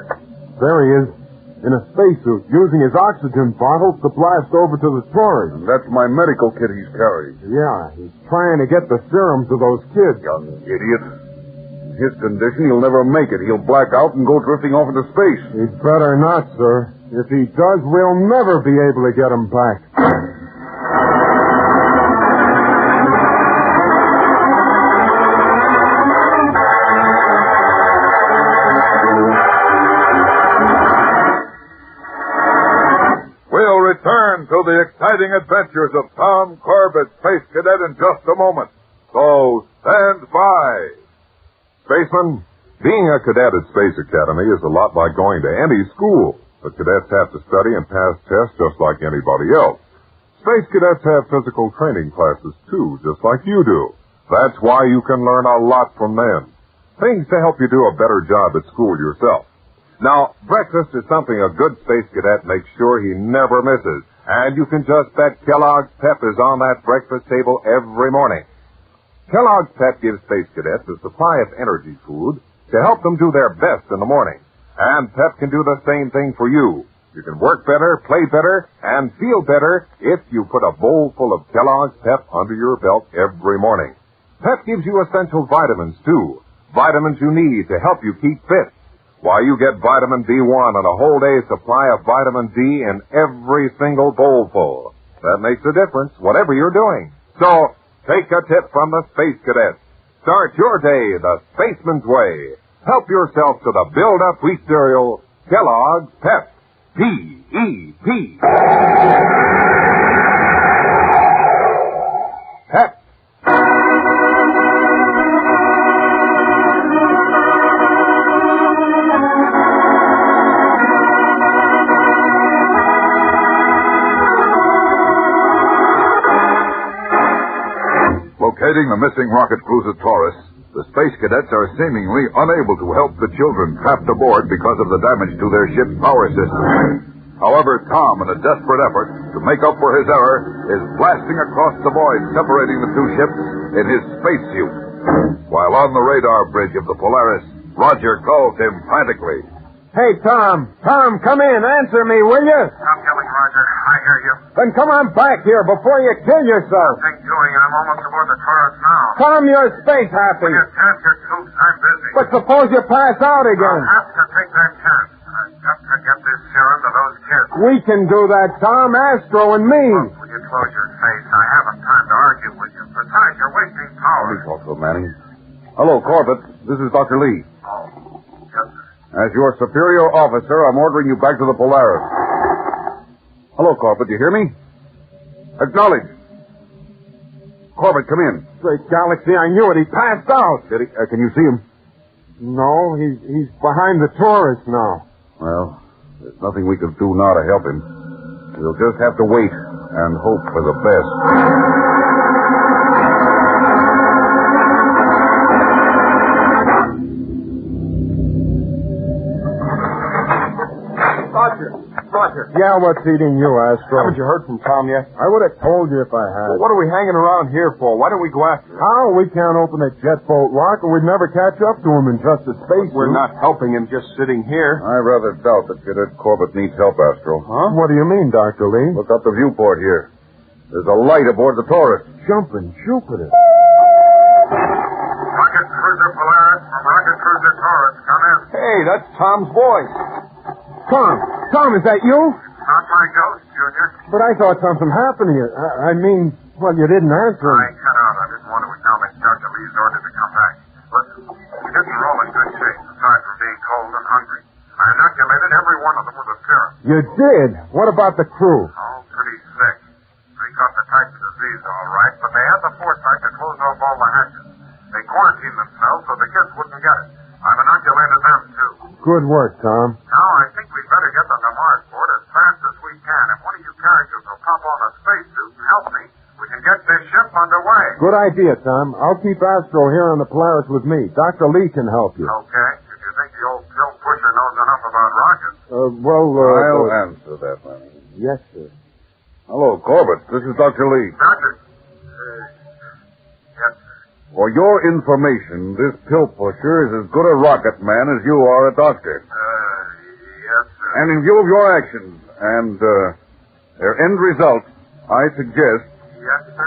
Speaker 7: there he is, in a spacesuit, using his oxygen bottles to blast over to the Taurus.
Speaker 12: And that's my medical kit he's carrying.
Speaker 7: Yeah, he's trying to get the serum to those kids.
Speaker 12: Young idiot. In his condition, he'll never make it. He'll black out and go drifting off into space.
Speaker 7: He'd better not, sir. If he does, we'll never be able to get him back.
Speaker 12: return to the exciting adventures of Tom Corbett, Space Cadet, in just a moment. So stand by.
Speaker 14: Spaceman, being a cadet at Space Academy is a lot like going to any school. The cadets have to study and pass tests just like anybody else. Space cadets have physical training classes, too, just like you do. That's why you can learn a lot from them. Things to help you do a better job at school yourself. Now, breakfast is something a good Space Cadet makes sure he never misses. And you can just bet Kellogg's Pep is on that breakfast table every morning. Kellogg's Pep gives Space Cadets a supply of energy food to help them do their best in the morning. And Pep can do the same thing for you. You can work better, play better, and feel better if you put a bowl full of Kellogg's Pep under your belt every morning. Pep gives you essential vitamins, too. Vitamins you need to help you keep fit. Why, you get vitamin B1 and a whole day's supply of vitamin D in every single bowlful. That makes a difference, whatever you're doing. So, take a tip from the Space Cadets. Start your day the spaceman's way. Help yourself to the build-up wheat cereal, Kellogg's Pep. P-E-P. Pep.
Speaker 12: Locating the missing rocket cruiser Taurus, the Space Cadets are seemingly unable to help the children trapped aboard because of the damage to their ship's power system. However, Tom, in a desperate effort to make up for his error, is blasting across the void separating the two ships in his spacesuit. While on the radar bridge of the Polaris, Roger calls him frantically.
Speaker 7: Hey, Tom. Tom, come in. Answer me, will you?
Speaker 6: Stop yelling, Roger. I hear you.
Speaker 7: Then come on back here before you kill yourself.
Speaker 6: Nothing doing. I'm almost aboard the Taurus now.
Speaker 7: Tom, you're space happy.
Speaker 6: Will you chance your troops? I'm busy.
Speaker 7: But suppose you pass out again.
Speaker 6: I'll have to take that chance. I've got to get this serum to those kids.
Speaker 7: We can do that, Tom, Astro and me.
Speaker 6: Will you close your face? I haven't time to argue with you. Besides, you're wasting power.
Speaker 19: Let me talk to him, Manning. Hello, Corbett. This is Dr. Lee.
Speaker 6: Oh, yes, sir.
Speaker 19: As your superior officer, I'm ordering you back to the Polaris. Hello, Corbett. You hear me? Acknowledge. Corbett, come in.
Speaker 7: Great galaxy, I knew it. He passed out.
Speaker 19: Did he? Can you see him?
Speaker 7: No, he's behind the Taurus now.
Speaker 19: Well, there's nothing we can do now to help him. We'll just have to wait and hope for the best.
Speaker 7: Roger. Yeah, what's eating you, Astro?
Speaker 14: Haven't you heard from Tom yet?
Speaker 7: I would have told you if I had.
Speaker 14: Well, what are we hanging around here for? Why don't we go after him?
Speaker 7: How? We can't open a jet boat lock, or we'd never catch up to him in just a space.
Speaker 14: We're not helping him just sitting here.
Speaker 19: I rather doubt that Cadet Corbett needs help, Astro.
Speaker 7: Huh? What do you mean, Dr. Lee?
Speaker 19: Look up the viewport here. There's a light aboard the Taurus.
Speaker 7: Jumping Jupiter.
Speaker 6: Rocket cruiser Polaris from rocket cruiser Taurus. Come in.
Speaker 14: Hey, that's Tom's voice.
Speaker 7: Tom, is that you?
Speaker 6: Not my ghost, Junior.
Speaker 7: But I thought something happened to you. I mean, well, you didn't answer him.
Speaker 6: I cut out. I didn't want to acknowledge Dr. Lee's order to come back. Listen, we didn't roll in good shape, aside from being cold and hungry. I inoculated every one of them with a serum.
Speaker 7: You did? What about the crew?
Speaker 6: Oh, pretty sick. They caught the type of disease all right, but they had the foresight to close off all the hatches. They quarantined themselves so the kids wouldn't get it. I've inoculated them, too.
Speaker 7: Good work, Tom.
Speaker 6: Now, I think we'd better get them to Marsport as fast as we can. If one of you characters will pop on a spacesuit and help me, we can get this ship underway.
Speaker 7: Good idea, Tom. I'll keep Astro here on the Polaris with me. Dr. Lee can help you.
Speaker 6: Okay. If you think the old pill pusher knows enough about rockets.
Speaker 19: I'll answer that, man.
Speaker 7: Yes, sir.
Speaker 19: Hello, Corbett. This is Dr. Lee.
Speaker 6: Doctor. Yes, sir.
Speaker 19: For your information, this pill pusher is as good a rocket man as you are a doctor.
Speaker 6: Yes, sir.
Speaker 19: And in view of your actions and their end result, I suggest...
Speaker 6: Yes, sir?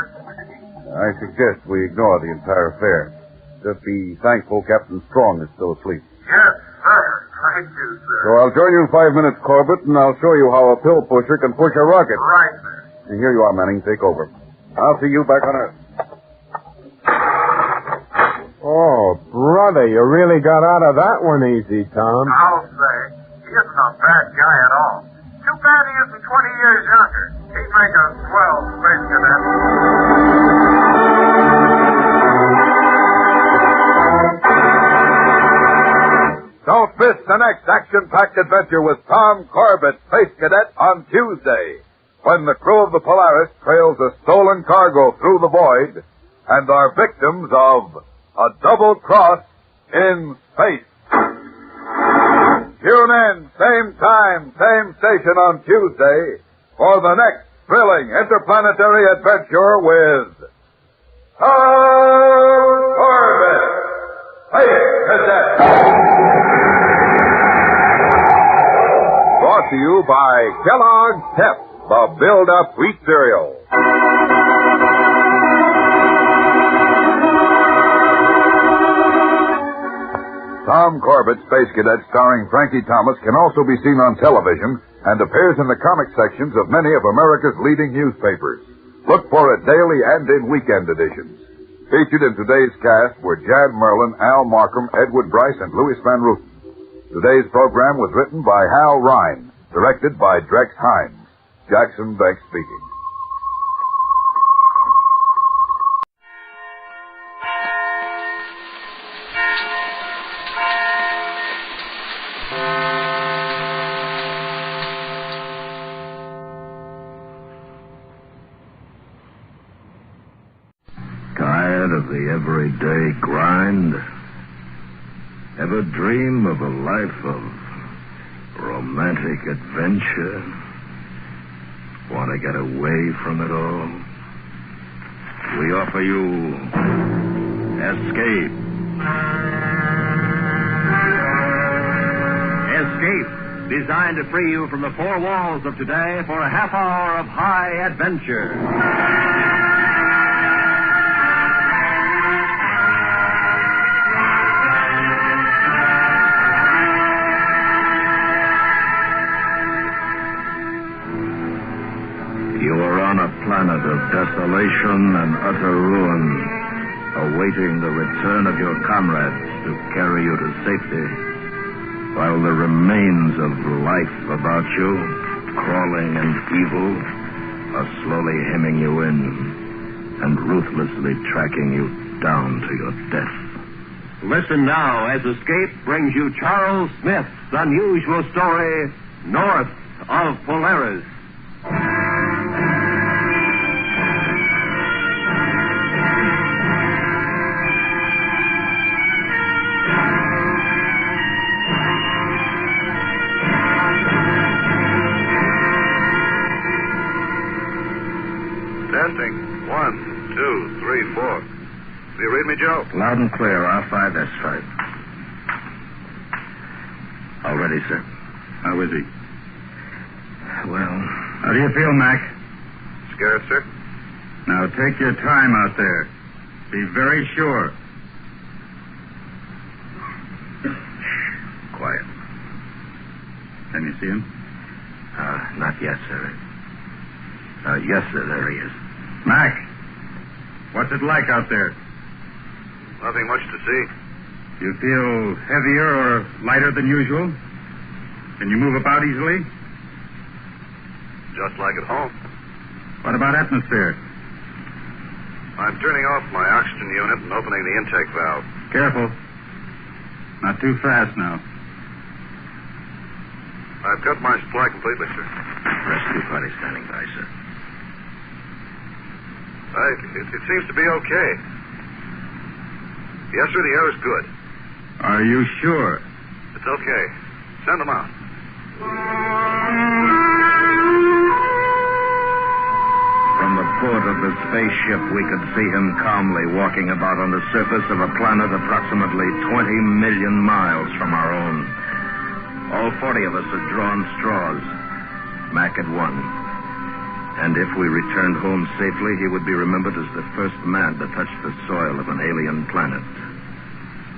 Speaker 19: I suggest we ignore the entire affair. Just be thankful Captain Strong is still asleep.
Speaker 6: Yes, sir. Thank you, sir.
Speaker 19: So I'll join you in 5 minutes, Corbett, and I'll show you how a pill pusher can push a rocket.
Speaker 6: Right, sir.
Speaker 19: And here you are, Manning. Take over. I'll see you back on Earth.
Speaker 7: Oh, brother, you really got out of that one easy, Tom.
Speaker 6: I'll say. He isn't a bad guy at all. Too bad he isn't 20 years younger. Peacemaker 12, Space Cadet.
Speaker 12: Don't miss the next action-packed adventure with Tom Corbett, Space Cadet, on Tuesday, when the crew of the Polaris trails a stolen cargo through the void and are victims of a double cross in space. Tune in, same time, same station on Tuesday for the next thrilling interplanetary adventure with Tom Corbett, Space Cadet. Brought to you by Kellogg's Pep, the build-up wheat cereal. Tom Corbett, Space Cadet, starring Frankie Thomas, can also be seen on television and appears in the comic sections of many of America's leading newspapers. Look for it daily and in weekend editions. Featured in today's cast were Jan Merlin, Al Markham, Edward Bryce, and Louis Van Rooten. Today's program was written by Hal Rine, directed by Drex Hines. Jackson Beck speaking.
Speaker 15: Tired of the everyday grind? Ever dream of a life of romantic adventure? Want to get away from it all? We offer you Escape. Escape, designed to free you from the four walls of today for a half hour of high adventure. You are on a planet of desolation and utter ruin, awaiting the return of your comrades to carry you to safety, while the remains of life about you, crawling and evil, are slowly hemming you in and ruthlessly tracking you down to your death. Listen now as Escape brings you Charles Smith's unusual story, North of Polaris.
Speaker 12: Testing. 1, 2, 3, 4. Do you read me, Joe?
Speaker 15: Loud and clear, R5S5. All ready, sir.
Speaker 19: How is he?
Speaker 15: Well,
Speaker 19: How do you feel, Mac?
Speaker 12: Scared, sir?
Speaker 19: Now take your time out there. Be very sure.
Speaker 15: Quiet.
Speaker 19: Can you see him?
Speaker 15: Not yet, sir. Yes, sir, there he is.
Speaker 19: Mac, what's it like out there?
Speaker 12: Nothing much to see.
Speaker 19: You feel heavier or lighter than usual? Can you move about easily?
Speaker 12: Just like at home.
Speaker 19: What about atmosphere?
Speaker 12: I'm turning off my oxygen unit and opening the intake valve.
Speaker 19: Careful. Not too fast now.
Speaker 12: I've cut my supply completely, sir.
Speaker 15: Rescue party standing by, sir.
Speaker 12: It seems to be okay. Yes, sir, the air is good.
Speaker 19: Are you sure?
Speaker 12: It's okay. Send them out.
Speaker 15: From the port of the spaceship, we could see him calmly walking about on the surface of a planet approximately 20 million miles from our own. All 40 of us had drawn straws. Mac had won. And if we returned home safely, he would be remembered as the first man to touch the soil of an alien planet.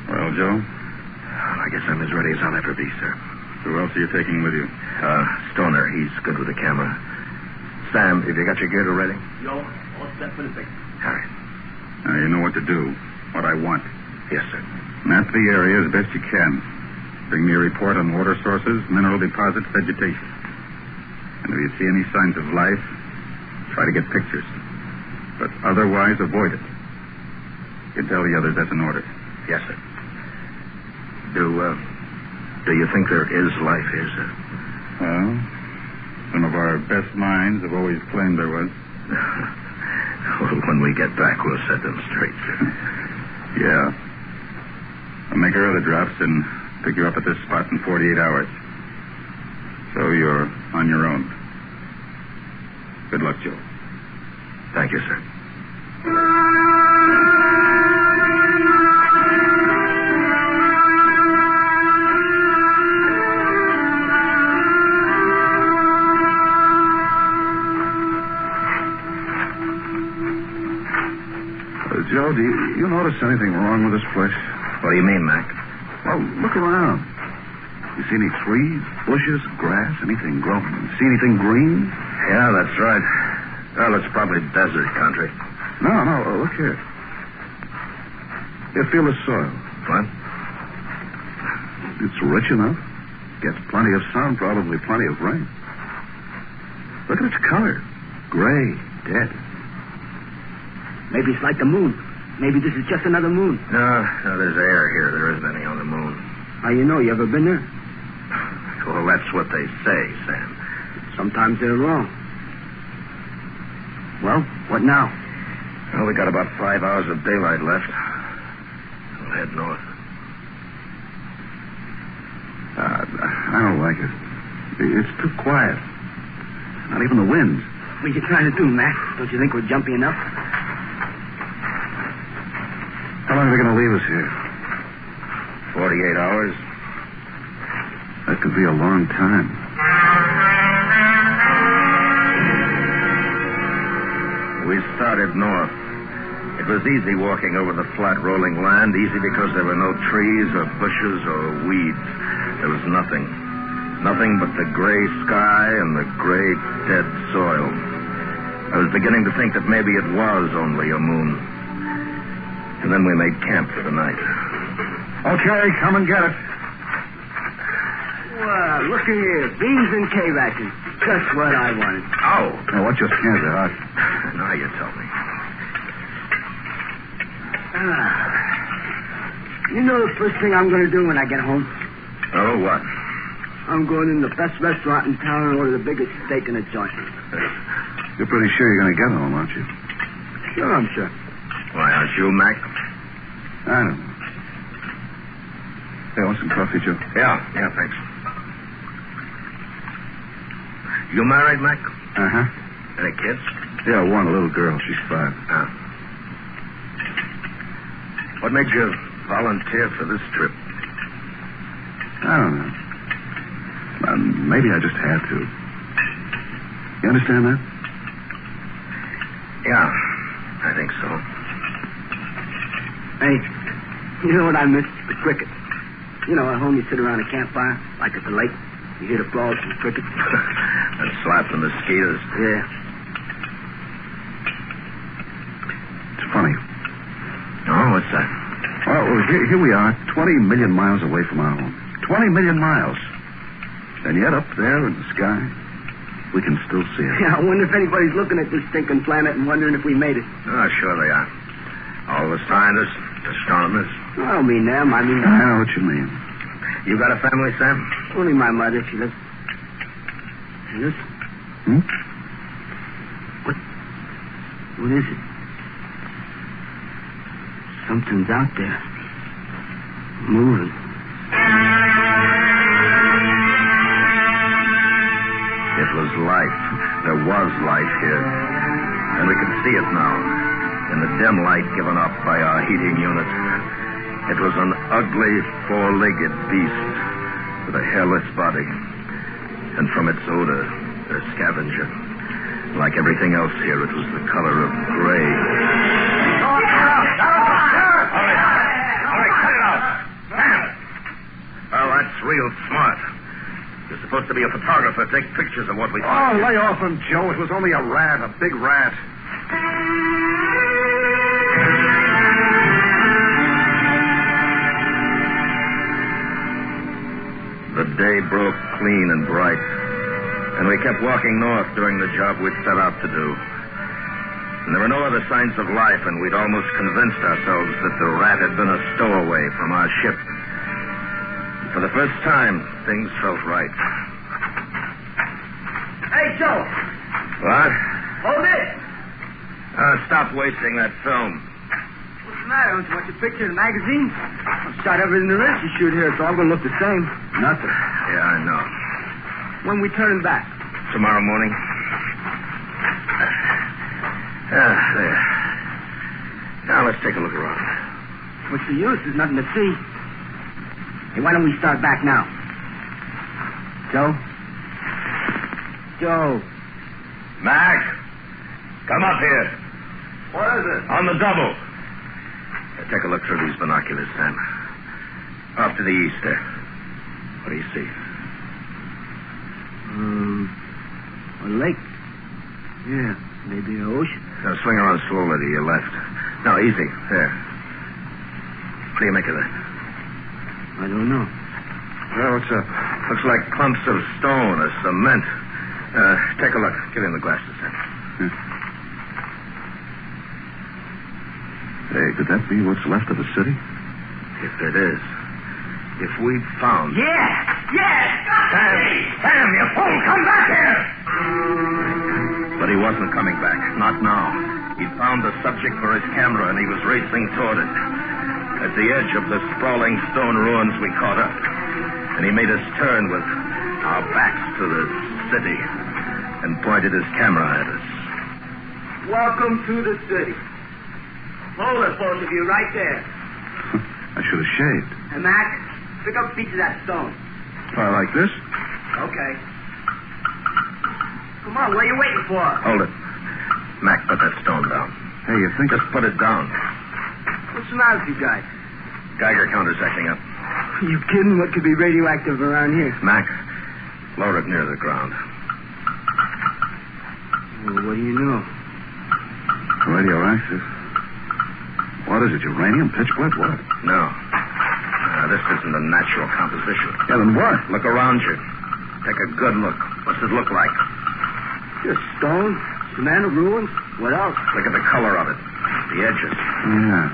Speaker 19: Well, Joe?
Speaker 15: I guess I'm as ready as I'll ever be, sir.
Speaker 19: Who else are you taking with you?
Speaker 15: Stoner. He's good with the camera. Sam, have you got your gear ready?
Speaker 26: No, all set for the second.
Speaker 15: All right.
Speaker 19: Now, you know what to do. What I want.
Speaker 15: Yes, sir.
Speaker 19: Map the area as best you can. Bring me a report on water sources, mineral deposits, vegetation. And if you see any signs of life,
Speaker 16: Try to get pictures. But otherwise, avoid it. You tell the others that's an order.
Speaker 10: Yes, sir. Do you think there is life here, sir?
Speaker 16: Well, some of our best minds have always claimed there was.
Speaker 10: Well, when we get back, we'll set them straight, sir.
Speaker 16: Yeah. I'll make our other drops and pick you up at this spot in 48 hours. So you're on your own. Good luck, Joe.
Speaker 10: Thank you, sir.
Speaker 16: Joe, do you notice anything wrong with this place?
Speaker 10: What do you mean, Mac?
Speaker 16: Well, look around. You see any trees, bushes, grass, anything growing? See anything green?
Speaker 10: Yeah, that's right. Well, it's probably desert country.
Speaker 16: No, look here. You feel the soil.
Speaker 10: What?
Speaker 16: It's rich enough. Gets plenty of sun, probably plenty of rain. Look at its color. Gray, dead.
Speaker 11: Maybe it's like the moon. Maybe this is just another moon.
Speaker 10: No, there's air here. There isn't any on the moon.
Speaker 11: How you know? You ever been there?
Speaker 10: Well, that's what they say, Sam.
Speaker 11: Sometimes they're wrong. Well, what now?
Speaker 10: Well, we got about 5 hours of daylight left. We'll head north.
Speaker 16: I don't like it. It's too quiet. Not even the wind.
Speaker 11: What are you trying to do, Mac? Don't you think we're jumpy enough?
Speaker 16: How long are they going to leave us here?
Speaker 10: 48 hours.
Speaker 16: That could be a long time.
Speaker 10: We started north. It was easy walking over the flat, rolling land, easy because there were no trees or bushes or weeds. There was nothing. Nothing but the gray sky and the gray, dead soil. I was beginning to think that maybe it was only a moon. And then we made camp for the night.
Speaker 16: Okay, come and get it.
Speaker 11: Well, looky here. Beans and K-rations. Just what I wanted.
Speaker 10: Oh.
Speaker 16: Now, what just scared you, Hutch?
Speaker 10: Now you tell me.
Speaker 11: You know the first thing I'm going to do when I get home?
Speaker 10: Oh, what?
Speaker 11: I'm going in the best restaurant in town and order the biggest steak in the joint.
Speaker 16: You're pretty sure you're going to get home, aren't you?
Speaker 11: Sure, I'm sure.
Speaker 10: Why, aren't you, Mac?
Speaker 16: I don't know. Hey, want some coffee, Joe?
Speaker 10: Yeah, thanks. You married, Mac?
Speaker 16: Uh-huh.
Speaker 10: Any kids?
Speaker 16: Yeah, one, a little girl. She's 5.
Speaker 10: Ah. What made you volunteer for this trip?
Speaker 16: I don't know. Maybe I just had to. You understand that?
Speaker 10: Yeah, I think so.
Speaker 11: Hey, you know what I miss? The crickets. You know, at home you sit around a campfire, like at the lake. You hear the frogs and crickets.
Speaker 10: And slap the mosquitoes.
Speaker 11: Yeah.
Speaker 16: It's funny.
Speaker 10: Oh, what's that?
Speaker 16: Well, here we are, 20 million miles away from our home. 20 million miles. And yet up there in the sky, we can still see it.
Speaker 11: Yeah, I wonder if anybody's looking at this stinking planet and wondering if we made it.
Speaker 10: Oh, sure they are. All the scientists, astronomers.
Speaker 11: I don't mean them. I mean...
Speaker 16: I know what you mean.
Speaker 10: You got a family, Sam?
Speaker 11: Only my mother. She lives...
Speaker 16: Hmm?
Speaker 11: What is it? Something's out there. Moving.
Speaker 10: It was life. There was life here. And we could see it now. In the dim light given off by our heating unit. It was an ugly, four-legged beast with a hairless body. And from its odor, a scavenger. Like everything else here, it was the color of gray. Oh, that's real smart. You're supposed to be a photographer. Take pictures of what we
Speaker 16: Oh, lay off him, Joe. It was only a rat, a big rat.
Speaker 10: The day broke clean and bright, and we kept walking north doing the job we'd set out to do.
Speaker 15: And there were no other signs of life, and we'd almost convinced ourselves that the rat had been a stowaway from our ship. And for the first time, things felt right.
Speaker 17: Hey, Joe.
Speaker 15: What?
Speaker 17: Hold it.
Speaker 15: Stop wasting that film.
Speaker 17: What's the matter? Don't you watch a picture in the magazine? I've shot everything there is to shoot here. It's all going to look the same. Nothing.
Speaker 15: Yeah, I know.
Speaker 17: When we turn back?
Speaker 15: Tomorrow morning. There. Now let's take a look around.
Speaker 17: What's the use? There's nothing to see. Hey, why don't we start back now? Joe? Joe.
Speaker 15: Mac, come up here.
Speaker 17: What is it?
Speaker 15: On the double. Take a look through these binoculars, Sam. Off to the east there. What do you see?
Speaker 17: A lake. Yeah, maybe an ocean.
Speaker 15: Now swing around slowly to your left. No, easy. There. What do you make of that?
Speaker 17: I don't know.
Speaker 15: Well, it's looks like clumps of stone or cement. Take a look. Give him the glasses, Sam.
Speaker 16: Hey, could that be what's left of the city?
Speaker 15: If it is. If we've found...
Speaker 17: Yes!
Speaker 15: Sam, you fool! Come back here! But he wasn't coming back. Not now. He'd found the subject for his camera, and he was racing toward it. At the edge of the sprawling stone ruins, we caught up. And he made us turn with our backs to the city and pointed his camera at us.
Speaker 17: Welcome to the city. Hold it, both of you, right there.
Speaker 16: I should have shaved.
Speaker 17: Hey, Mac, pick up a piece of that stone.
Speaker 16: Try like this?
Speaker 17: Okay. Come on, what are you waiting for?
Speaker 15: Hold it. Mac, put that stone down.
Speaker 16: Hey, you think...
Speaker 15: Just put it down.
Speaker 17: What's the matter with you guys?
Speaker 15: Geiger counter's acting up.
Speaker 17: Are you kidding? What could be radioactive around here?
Speaker 15: Mac, lower it near the ground.
Speaker 17: Well, what do you know?
Speaker 16: Radioactive. What is it, uranium, pitch black, what?
Speaker 15: No. This isn't a natural composition.
Speaker 16: Yeah, then what?
Speaker 15: Look around you. Take a good look. What's it look like?
Speaker 17: Just stone, cement, ruins. What else?
Speaker 15: Look at the color of it. The edges.
Speaker 16: Yeah.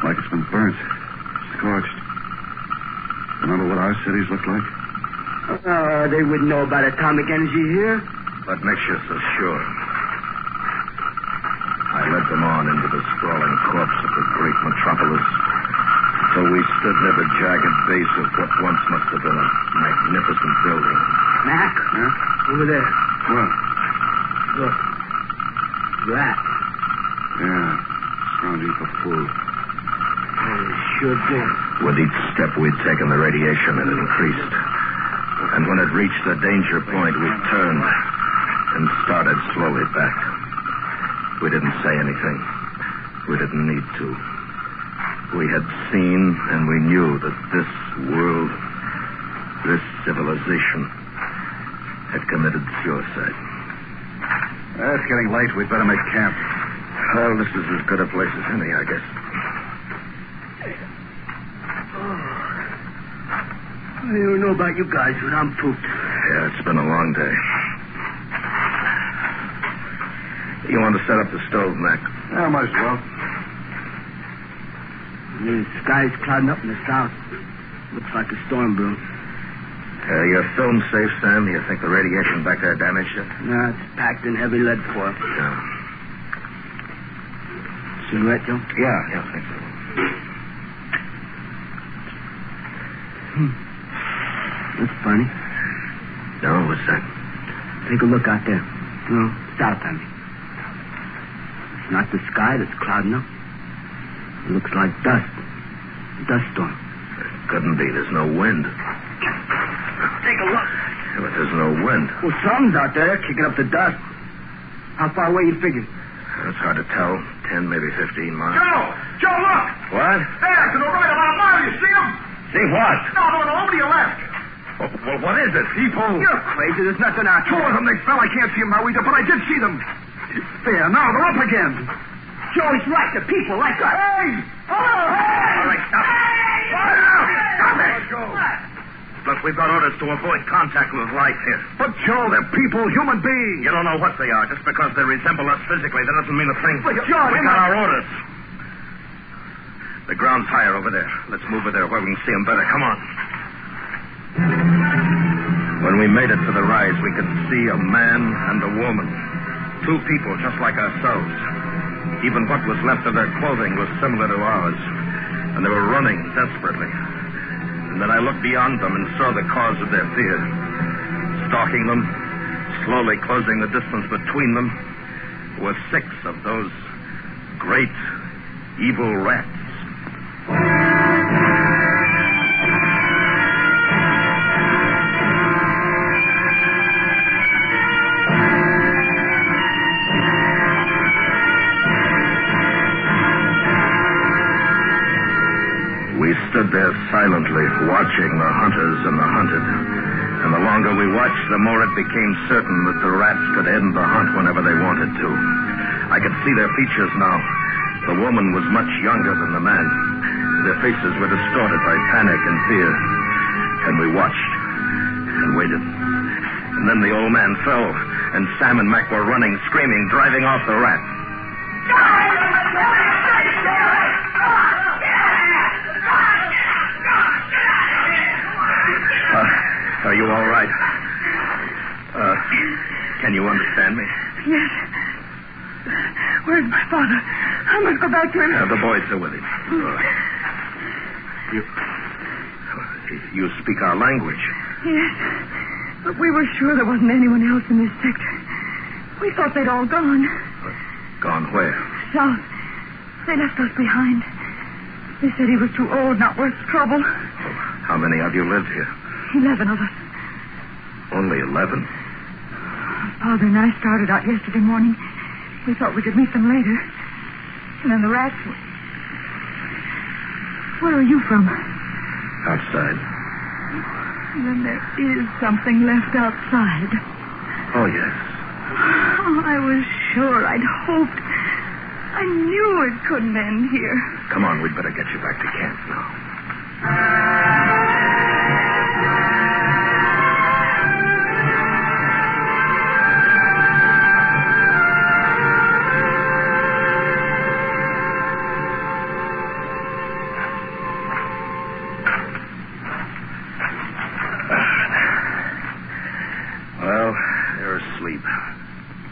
Speaker 16: Like it's been burnt. Scorched. Remember what our cities look like?
Speaker 17: They wouldn't know about atomic energy here.
Speaker 15: What makes you so sure? I led them on into the sprawling corpse of the great metropolis. So we stood near the jagged base of what once must have been a magnificent building.
Speaker 17: Mac?
Speaker 16: Huh?
Speaker 17: Over there.
Speaker 16: What?
Speaker 17: Look. Rat.
Speaker 16: Yeah. Strong to eat the food.
Speaker 17: Sure did.
Speaker 15: With each step we'd taken, the radiation had increased. And when it reached the danger point, we turned and started slowly back. We didn't say anything. We didn't need to. We had seen and we knew that this world, this civilization, had committed suicide.
Speaker 16: It's getting late. We'd better make camp.
Speaker 15: Well, this is as good a place as any, I guess.
Speaker 17: I don't know about you guys, but I'm pooped.
Speaker 15: Yeah, it's been a long day. You want to set up the stove, Mac?
Speaker 16: Yeah, might as well.
Speaker 17: The sky's clouding up in the south. Looks like a storm brewing.
Speaker 15: Your film safe, Sam? You think the radiation back there damaged it?
Speaker 17: No, it's packed in heavy lead foil.
Speaker 15: Yeah.
Speaker 17: Cigarette, Joe?
Speaker 15: Yeah, I think so.
Speaker 17: That's funny.
Speaker 15: No, what's that?
Speaker 17: Take a look out there. No, south, I mean. It's not the sky that's clouding up. It looks like dust. A dust storm.
Speaker 15: It couldn't be. There's no wind.
Speaker 17: Take a look.
Speaker 15: Yeah, but there's no wind.
Speaker 17: Well, something's out there kicking up the dust. How far away you figure?
Speaker 15: It's hard to tell. 10, maybe 15 miles.
Speaker 6: Joe, look!
Speaker 15: What?
Speaker 6: There, to the right, about a mile. You see him?
Speaker 15: See what?
Speaker 6: No, over to your left.
Speaker 15: Well, what is it? People.
Speaker 17: You're crazy. There's nothing out
Speaker 6: Two
Speaker 17: there.
Speaker 6: of them, they fell. I can't see them now either, but I did see them. There, now they're up again.
Speaker 17: Joey's right. The people like us.
Speaker 6: Hey! Oh! Hey!
Speaker 15: All right, stop it.
Speaker 6: Hey! Stop it!
Speaker 15: Let go. Look, we've got orders to avoid contact with life here.
Speaker 19: But, Joe, they're people, human beings.
Speaker 15: You don't know what they are. Just because they resemble us physically, that doesn't mean a thing.
Speaker 19: But, John,
Speaker 15: we got our orders. The ground's higher over there. Let's move over there where we can see them better. Come on. When we made it to the rise, we could see a man and a woman. Two people just like ourselves. Even what was left of their clothing was similar to ours. And they were running desperately. And then I looked beyond them and saw the cause of their fear. Stalking them, slowly closing the distance between them, were 6 of those great, evil rats. We stood there silently, watching the hunters and the hunted. And the longer we watched, the more it became certain that the rats could end the hunt whenever they wanted to. I could see their features now. The woman was much younger than the man. Their faces were distorted by panic and fear. And we watched and waited. And then the old man fell, and Sam and Mac were running, screaming, driving off the rat. Are you all right? Can you understand me?
Speaker 3: Yes. Where's my father? I must go back to him.
Speaker 15: The boys are with him. You speak our language.
Speaker 3: Yes. But we were sure there wasn't anyone else in this sector. We thought they'd all gone.
Speaker 15: Gone where?
Speaker 3: South. They left us behind. They said he was too old, not worth trouble.
Speaker 15: How many of you lived here?
Speaker 3: 11 of us.
Speaker 15: Only 11?
Speaker 3: Father and I started out yesterday morning. We thought we could meet them later. And then the rats... Where are you from?
Speaker 15: Outside.
Speaker 3: Then there is something left outside.
Speaker 15: Oh, yes.
Speaker 3: Oh, I was sure. I'd hoped. I knew it couldn't end here.
Speaker 15: Come on, we'd better get you back to camp now.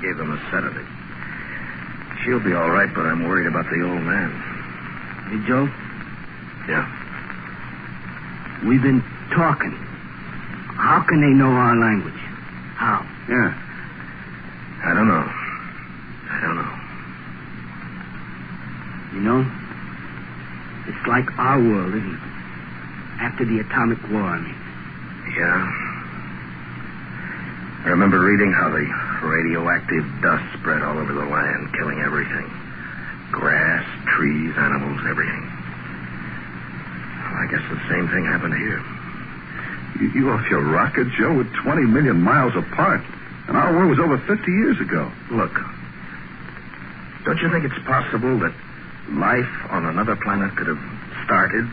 Speaker 15: Gave them a sedative. She'll be all right, but I'm worried about the old man.
Speaker 17: Hey, Joe?
Speaker 15: Yeah?
Speaker 17: We've been talking. How can they know our language? How?
Speaker 15: Yeah. I don't know.
Speaker 17: You know, it's like our world, isn't it? After the atomic war, I mean.
Speaker 15: Yeah. I remember reading how the radioactive dust spread all over the land, killing everything. Grass, trees, animals, everything. Well, I guess the same thing happened here.
Speaker 19: You off your rocket, Joe? We're 20 million miles apart. And our war was over 50 years ago.
Speaker 15: Look, don't you think it's possible that life on another planet could have started,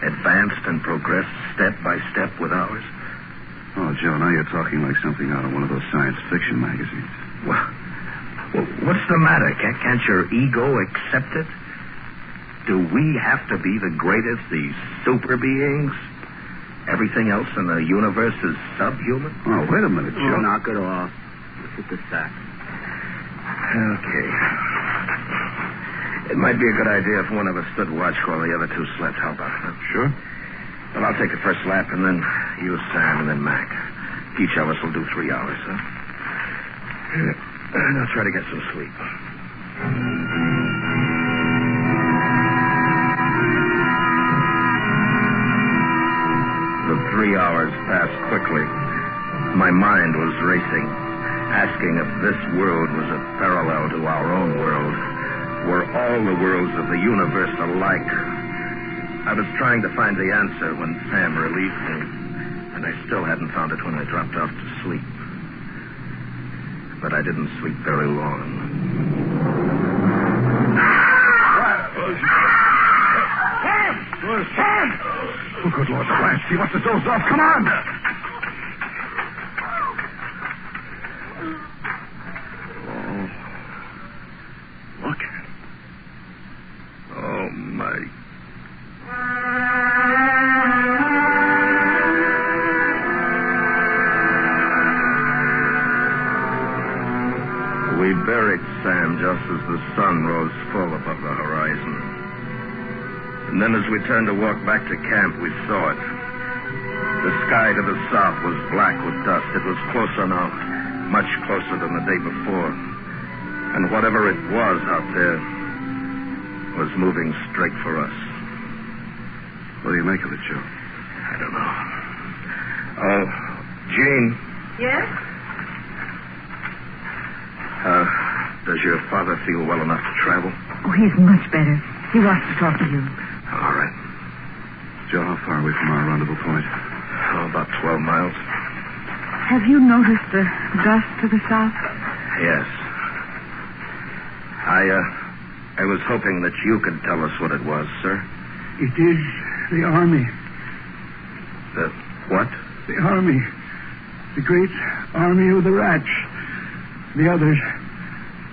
Speaker 15: advanced, and progressed step by step with ours?
Speaker 19: Oh, Joe, now you're talking like something out of one of those science fiction magazines.
Speaker 15: Well, what's the matter? Can't your ego accept it? Do we have to be the greatest, the super beings? Everything else in the universe is subhuman?
Speaker 19: Oh, wait a minute, Joe.
Speaker 17: Knock it off. Let's hit the sack.
Speaker 15: Okay. It might be a good idea if one of us stood watch while the other two slept. How about it?
Speaker 19: Sure.
Speaker 15: Well, I'll take the first lap, and then you, Sam, and then Mac. Each of us will do 3 hours, huh? And I'll try to get some sleep. The 3 hours passed quickly. My mind was racing, asking if this world was a parallel to our own world. Were all the worlds of the universe alike? I was trying to find the answer when Sam relieved me, and I still hadn't found it when I dropped off to sleep. But I didn't sleep very long.
Speaker 19: Sam!
Speaker 15: Oh, good Lord, the rats. He wants to doze off. Come on. Oh. Look. Oh, my. We buried Sam just as the sun rose full above the horizon. And then as we turned to walk back to camp, we saw it. The sky to the south was black with dust. It was closer now, much closer than the day before. And whatever it was out there was moving straight for us. What do you make of it, Joe? I don't know. Oh, Jean.
Speaker 5: Yes?
Speaker 15: Does your father feel well enough to travel?
Speaker 5: Oh, he's much better. He wants to talk to you.
Speaker 15: All right. Joe, how far away from our rendezvous point? Oh, about 12 miles.
Speaker 5: Have you noticed the dust to the south?
Speaker 15: Yes. I was hoping that you could tell us what it was, sir.
Speaker 18: It is the army.
Speaker 15: The what?
Speaker 18: The army. The great army of the rats. The others,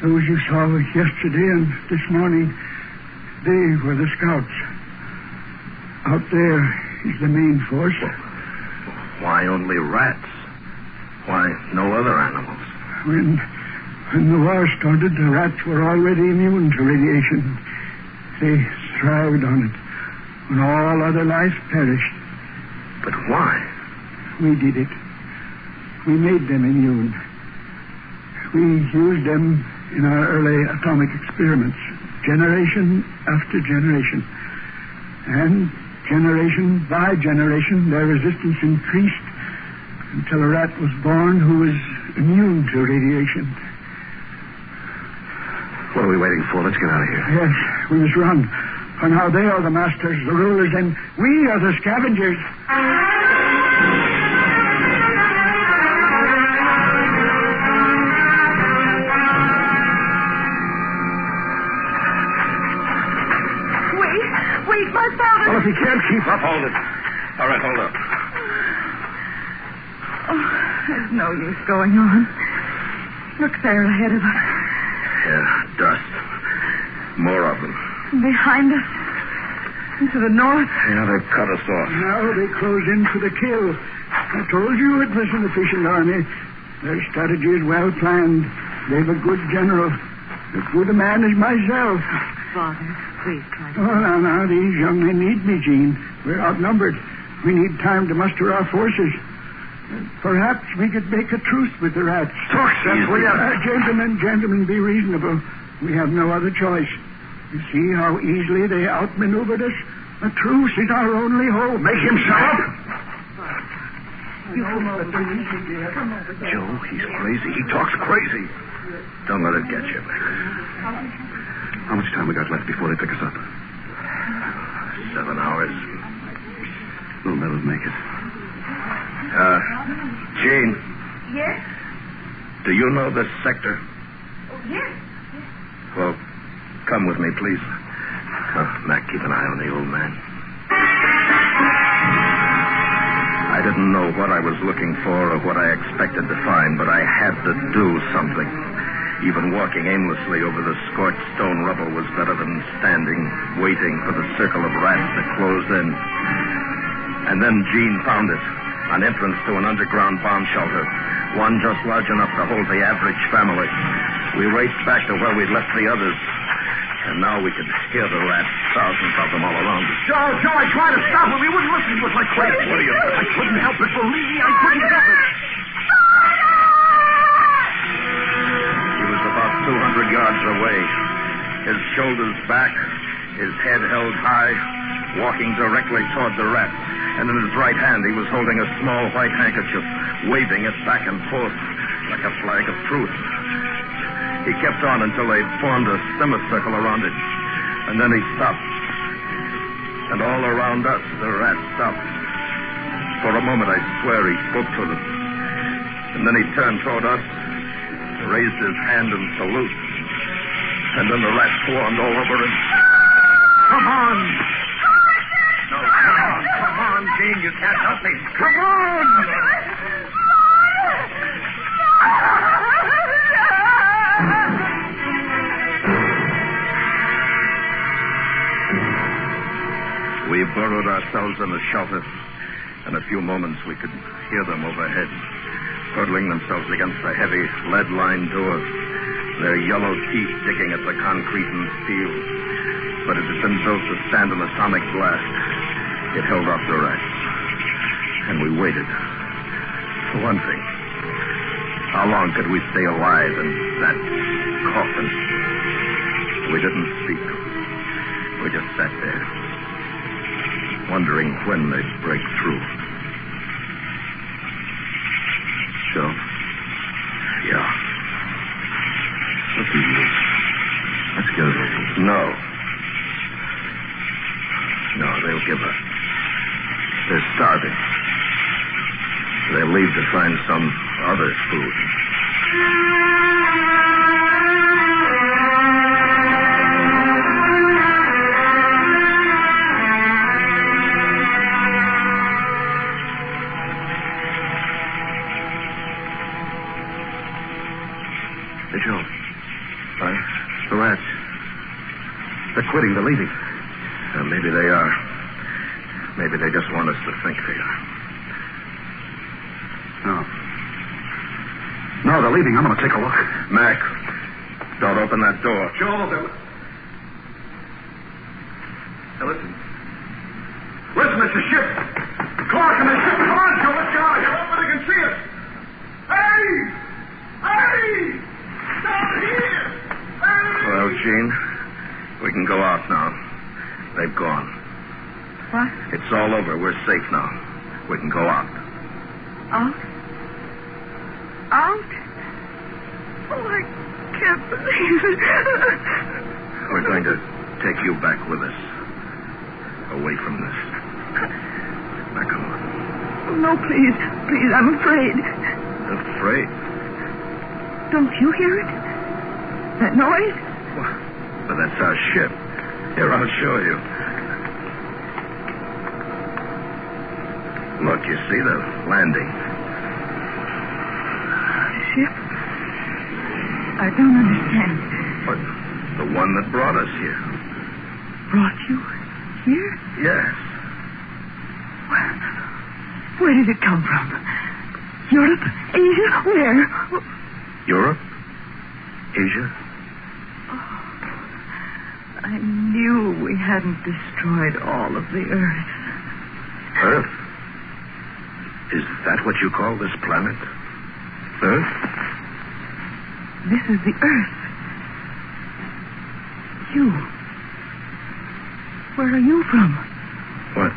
Speaker 18: those you saw yesterday and this morning, they were the scouts. Out there is the main force.
Speaker 15: Why only rats? Why no other animals?
Speaker 18: When the war started, the rats were already immune to radiation. They thrived on it when all other life perished.
Speaker 15: But why?
Speaker 18: We did it. We made them immune. We used them in our early atomic experiments, generation after generation. And generation by generation, their resistance increased until a rat was born who was immune to radiation.
Speaker 15: What are we waiting for? Let's get out of here.
Speaker 18: Yes, we must run. For now they are the masters, the rulers, and we are the scavengers.
Speaker 5: Wait, my father.
Speaker 15: Well, if he can't keep up, hold it. All right, hold up.
Speaker 5: Oh, there's no use going on. Look there ahead of us.
Speaker 15: Yeah, dust. More of them.
Speaker 5: Behind us. And to the north.
Speaker 15: Yeah, they've cut us off.
Speaker 18: Now they close in for the kill. I told you it was an efficient army. Their strategy is well planned. They've a good general. As good a man as myself.
Speaker 5: Father, please try to...
Speaker 18: Oh, now, these young men need me, Jean. We're outnumbered. We need time to muster our forces. Perhaps we could make a truce with the rats.
Speaker 15: Talk sense, will you?
Speaker 18: Gentlemen, be reasonable. We have no other choice. You see how easily they outmaneuvered us? A truce is our only hope.
Speaker 15: Make him shut up!
Speaker 5: You come over, please. Come over.
Speaker 15: Joe, he's crazy. He talks crazy. Don't let it get you. How much time we got left before they pick us up? 7 hours. We'll never make it. Jean.
Speaker 5: Yes?
Speaker 15: Do you know this sector?
Speaker 5: Oh, yes.
Speaker 15: Well, come with me, please. Mac, keep an eye on the old man. I didn't know what I was looking for or what I expected to find, but I had to do something. Even walking aimlessly over the scorched stone rubble was better than standing, waiting for the circle of rats to close in. And then Jean found it, an entrance to an underground bomb shelter, one just large enough to hold the average family. We raced back to where we'd left the others, and now we could hear the rats, thousands of them all around us.
Speaker 10: Joe, I tried to stop him. He wouldn't listen to us like crazy.
Speaker 15: What are you doing?
Speaker 10: I couldn't help it. Believe me, I couldn't help it.
Speaker 15: He was about 200 yards away, his shoulders back, his head held high, walking directly toward the rats. And in his right hand, he was holding a small white handkerchief, waving it back and forth like a flag of truce. He kept on until they formed a semicircle around it. And then he stopped. And all around us, the rats stopped. For a moment, I swear he spoke to them. And then he turned toward us, raised his hand in salute. And then the rats swarmed all over him.
Speaker 10: Come on.
Speaker 15: No, come on. on, Gene. You can't help me. Come on! We burrowed ourselves in the shelter. In a few moments, we could hear them overhead, hurtling themselves against the heavy, lead-lined doors, their yellow teeth digging at the concrete and steel. But it had been built to stand an atomic blast. It held off the rats. And we waited. For one thing, how long could we stay alive in that coffin? We didn't speak. We just sat there, wondering when they'd break through. So, yeah. Let's get it. No. No, they'll give up. They're starving. They'll leave to find some other food.
Speaker 10: Hey, Joe. The rats. They're quitting. They're leaving.
Speaker 15: Maybe they are. Maybe they just want us to think they are.
Speaker 10: No, they're leaving. I'm going to take a look.
Speaker 15: Mac, don't open that door.
Speaker 10: Joel, Now, listen. Listen, it's a ship. Clark and the ship. Come on, Joe. Let's get out of here. Open, they can see us. Hey! Hey! Down here! Hey!
Speaker 15: Well, Gene, we can go out now. They've gone.
Speaker 5: What?
Speaker 15: It's all over. We're safe now. We can go out.
Speaker 5: Out? Out? Oh, I can't believe it.
Speaker 15: We're going to take you back with us. Away from this. Now, come on.
Speaker 5: No, please. Please, I'm afraid.
Speaker 15: Afraid?
Speaker 5: Don't you hear it? That noise?
Speaker 15: But that's our ship. Here, I'll show you. Look, you see the landing.
Speaker 5: Ship? I don't understand.
Speaker 15: What? The one that brought us here.
Speaker 5: Brought you here?
Speaker 15: Yes.
Speaker 5: Where did it come from? Europe? Asia? Where?
Speaker 15: Europe? Asia?
Speaker 5: I knew we hadn't destroyed all of the Earth.
Speaker 15: Earth? Is that what you call this planet? Earth?
Speaker 5: This is the Earth. You. Where are you from?
Speaker 15: What?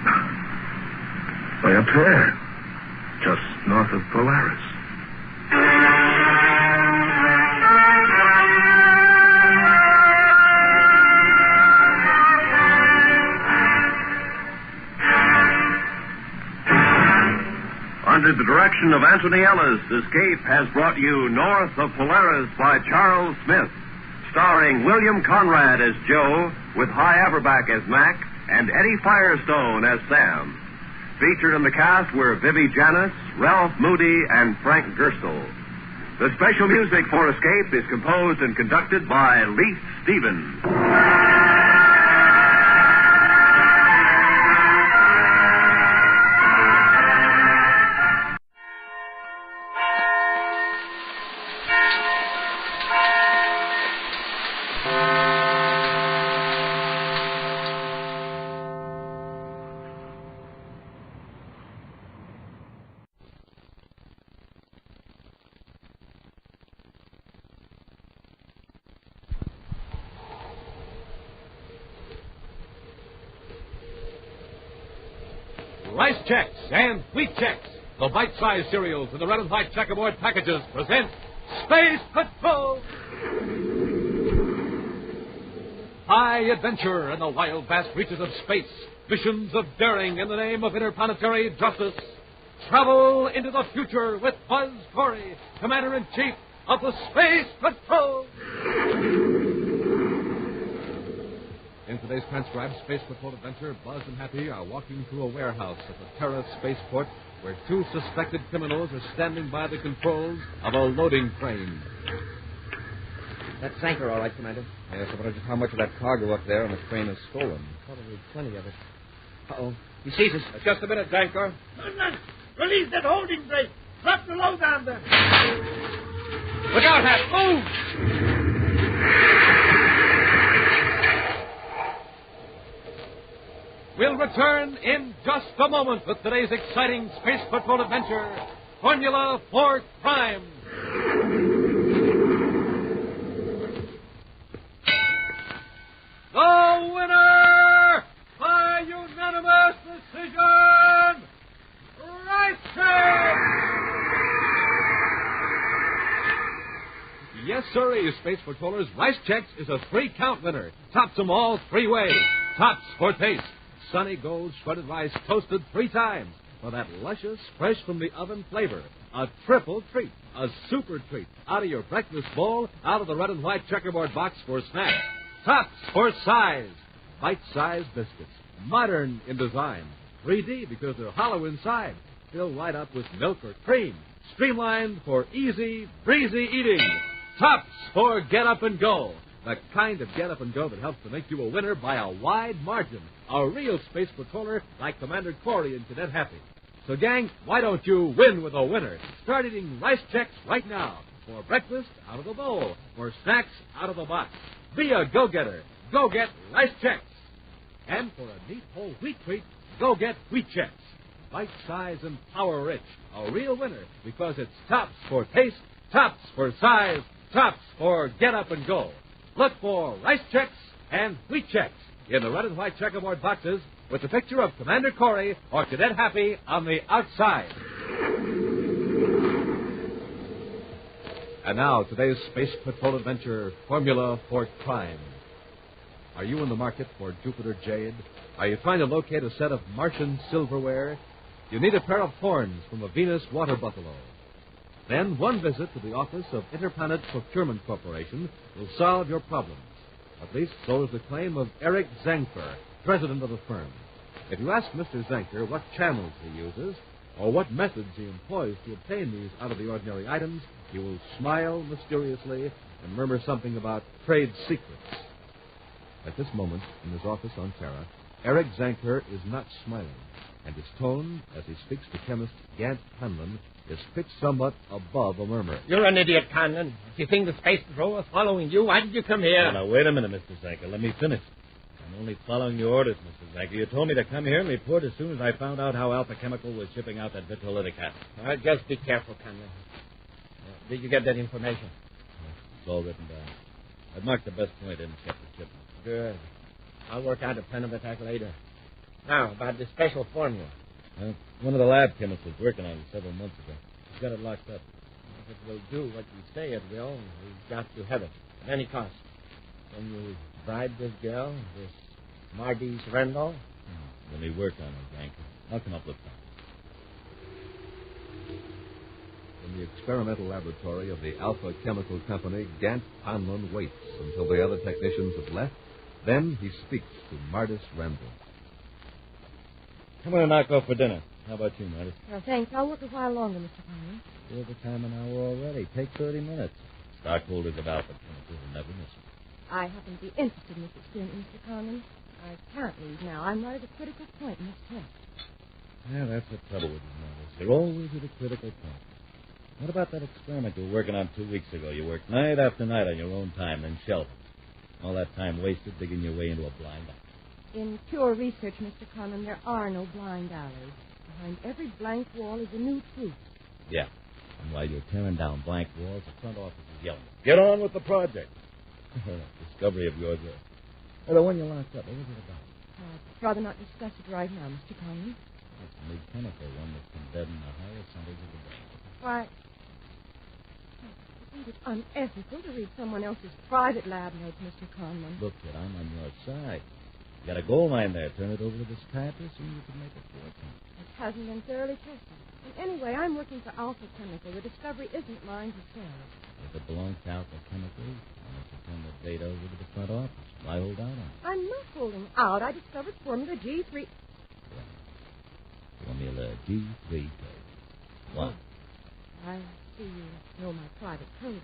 Speaker 15: Way up there. Just north of Polaris.
Speaker 1: Under the direction of Anthony Ellis, Escape has brought you North of Polaris by Charles Smith, starring William Conrad as Joe, with Hy Averback as Mac, and Eddie Firestone as Sam. Featured in the cast were Vivi Janis, Ralph Moody, and Frank Gerstle. The special music for Escape is composed and conducted by Leith Stevens.
Speaker 4: Rice Chex and Wheat Chex, the bite-sized cereals in the red and white checkerboard packages, present Space Patrol! High adventure in the wild, vast reaches of space. Missions of daring in the name of interplanetary justice. Travel into the future with Buzz Corey, Commander-in-Chief of the Space Patrol! In today's transcribed Space Patrol adventure, Buzz and Happy are walking through a warehouse at the Terra spaceport where two suspected criminals are standing by the controls of a loading train.
Speaker 8: That's Zanker, all right, Commander.
Speaker 20: Yes, I wonder just how much of that cargo up there on the train is stolen.
Speaker 8: Probably plenty of it. Uh-oh. He sees us.
Speaker 20: Just a minute, Zanker.
Speaker 22: Lieutenant, release that holding brake. Drop the load on them.
Speaker 8: Look out, Hap. Move!
Speaker 4: We'll return in just a moment with today's exciting Space Patrol adventure, Formula for Crime. The winner by unanimous decision, Rice Check! Yes, sirree, Space Patrollers. Rice Chex is a 3-count winner. Tops them all 3 ways. Tops for taste. Sunny Gold shredded rice toasted 3 times for that luscious, fresh from the oven flavor. A triple treat, a super treat, out of your breakfast bowl, out of the red and white checkerboard box for snacks. Tops for size. Bite-sized biscuits, modern in design. 3D because they're hollow inside. Filled right up with milk or cream. Streamlined for easy, breezy eating. Tops for get up and go. The kind of get up and go that helps to make you a winner by a wide margin. A real Space Patroller like Commander Corey and Cadet Happy. So, gang, why don't you win with a winner? Start eating Rice Chex right now. For breakfast, out of the bowl. For snacks, out of the box. Be a go-getter. Go get Rice Chex. And for a neat whole wheat treat, go get Wheat Chex. Bite-size and power-rich. A real winner because it's tops for taste, tops for size, tops for get up and go. Look for Rice Chex and Wheat Chex in the red and white checkerboard boxes with the picture of Commander Corey or Cadet Happy on the outside. And now, today's Space Patrol adventure, Formula for Crime. Are you in the market for Jupiter Jade? Are you trying to locate a set of Martian silverware? You need a pair of horns from a Venus water buffalo. Then one visit to the office of Interplanet Procurement Corporation will solve your problems. At least so is the claim of Eric Zanker, president of the firm. If you ask Mr. Zanker what channels he uses or what methods he employs to obtain these out-of-the-ordinary items, he will smile mysteriously and murmur something about trade secrets. At this moment, in his office on Terra, Eric Zanker is not smiling, and his tone, as he speaks to chemist Gant Hanlon, is pitched somewhat above a murmur.
Speaker 22: You're an idiot, Conlon. If you think the Space Patrol was following you, why did you come here?
Speaker 23: Now, wait a minute, Mr. Zanker. Let me finish. I'm only following your orders, Mr. Zanker. You told me to come here and report as soon as I found out how Alpha Chemical was shipping out that vitrolytic acid.
Speaker 22: Just be careful, Conlon. Did you get that information?
Speaker 23: It's all written down. I've marked the best point in and kept the shipment.
Speaker 22: Good. I'll work out a plan of attack later. Now, about the special formula.
Speaker 23: One of the lab chemists was working on it several months ago. He's got it locked up.
Speaker 22: If it will do what you say it will, we've got to have it at any cost. Can you bribe this girl, this Mardis Rendell?
Speaker 23: Let me work on it, Zanker. I'll come up with that.
Speaker 4: In the experimental laboratory of the Alpha Chemical Company, Gant Hanlon waits until the other technicians have left. Then he speaks to Mardis Rendell.
Speaker 23: I'm going to knock off for dinner. How about you, Mardis?
Speaker 24: Thanks. I'll work a while longer, Mr. Conlon.
Speaker 23: Still the time an hour already. Take 30 minutes. Stockholders of Alpha Chemical will never miss it.
Speaker 24: I happen to be interested in this experiment, Mr. Conlon. I can't leave now. I'm right at a critical point in this test.
Speaker 23: Yeah, that's the trouble with you, Mardis. You're always at a critical point. What about that experiment you were working on 2 weeks ago? You worked night after night on your own time, then shelved it. All that time wasted digging your way into a blind alley.
Speaker 24: In pure research, Mr. Conlon, there are no blind alleys. Behind every blank wall is a new truth.
Speaker 23: Yeah. And while you're tearing down blank walls, the front office is yelling, "Get on with the project." Discovery of yours. The one you locked up, what was it about?
Speaker 24: I'd rather not discuss it right now, Mr. Conlon.
Speaker 23: It's a new chemical, one that can deaden the higher centers of the brain.
Speaker 24: Why, isn't it unethical to read someone else's private lab notes, Mr. Conlon?
Speaker 23: Look, kid, I'm on your side. You got a gold mine there. Turn it over to the psychiatrist and you can make a fortune.
Speaker 24: It hasn't been thoroughly tested. And anyway, I'm working for Alpha Chemical. The discovery isn't mine to sell.
Speaker 23: If it belongs to Alpha Chemicals, why don't you turn the data over to the front office? Why hold out on it?
Speaker 24: I'm not holding out. I discovered Formula G3.
Speaker 23: Formula G3K. What?
Speaker 24: I see you know my private code.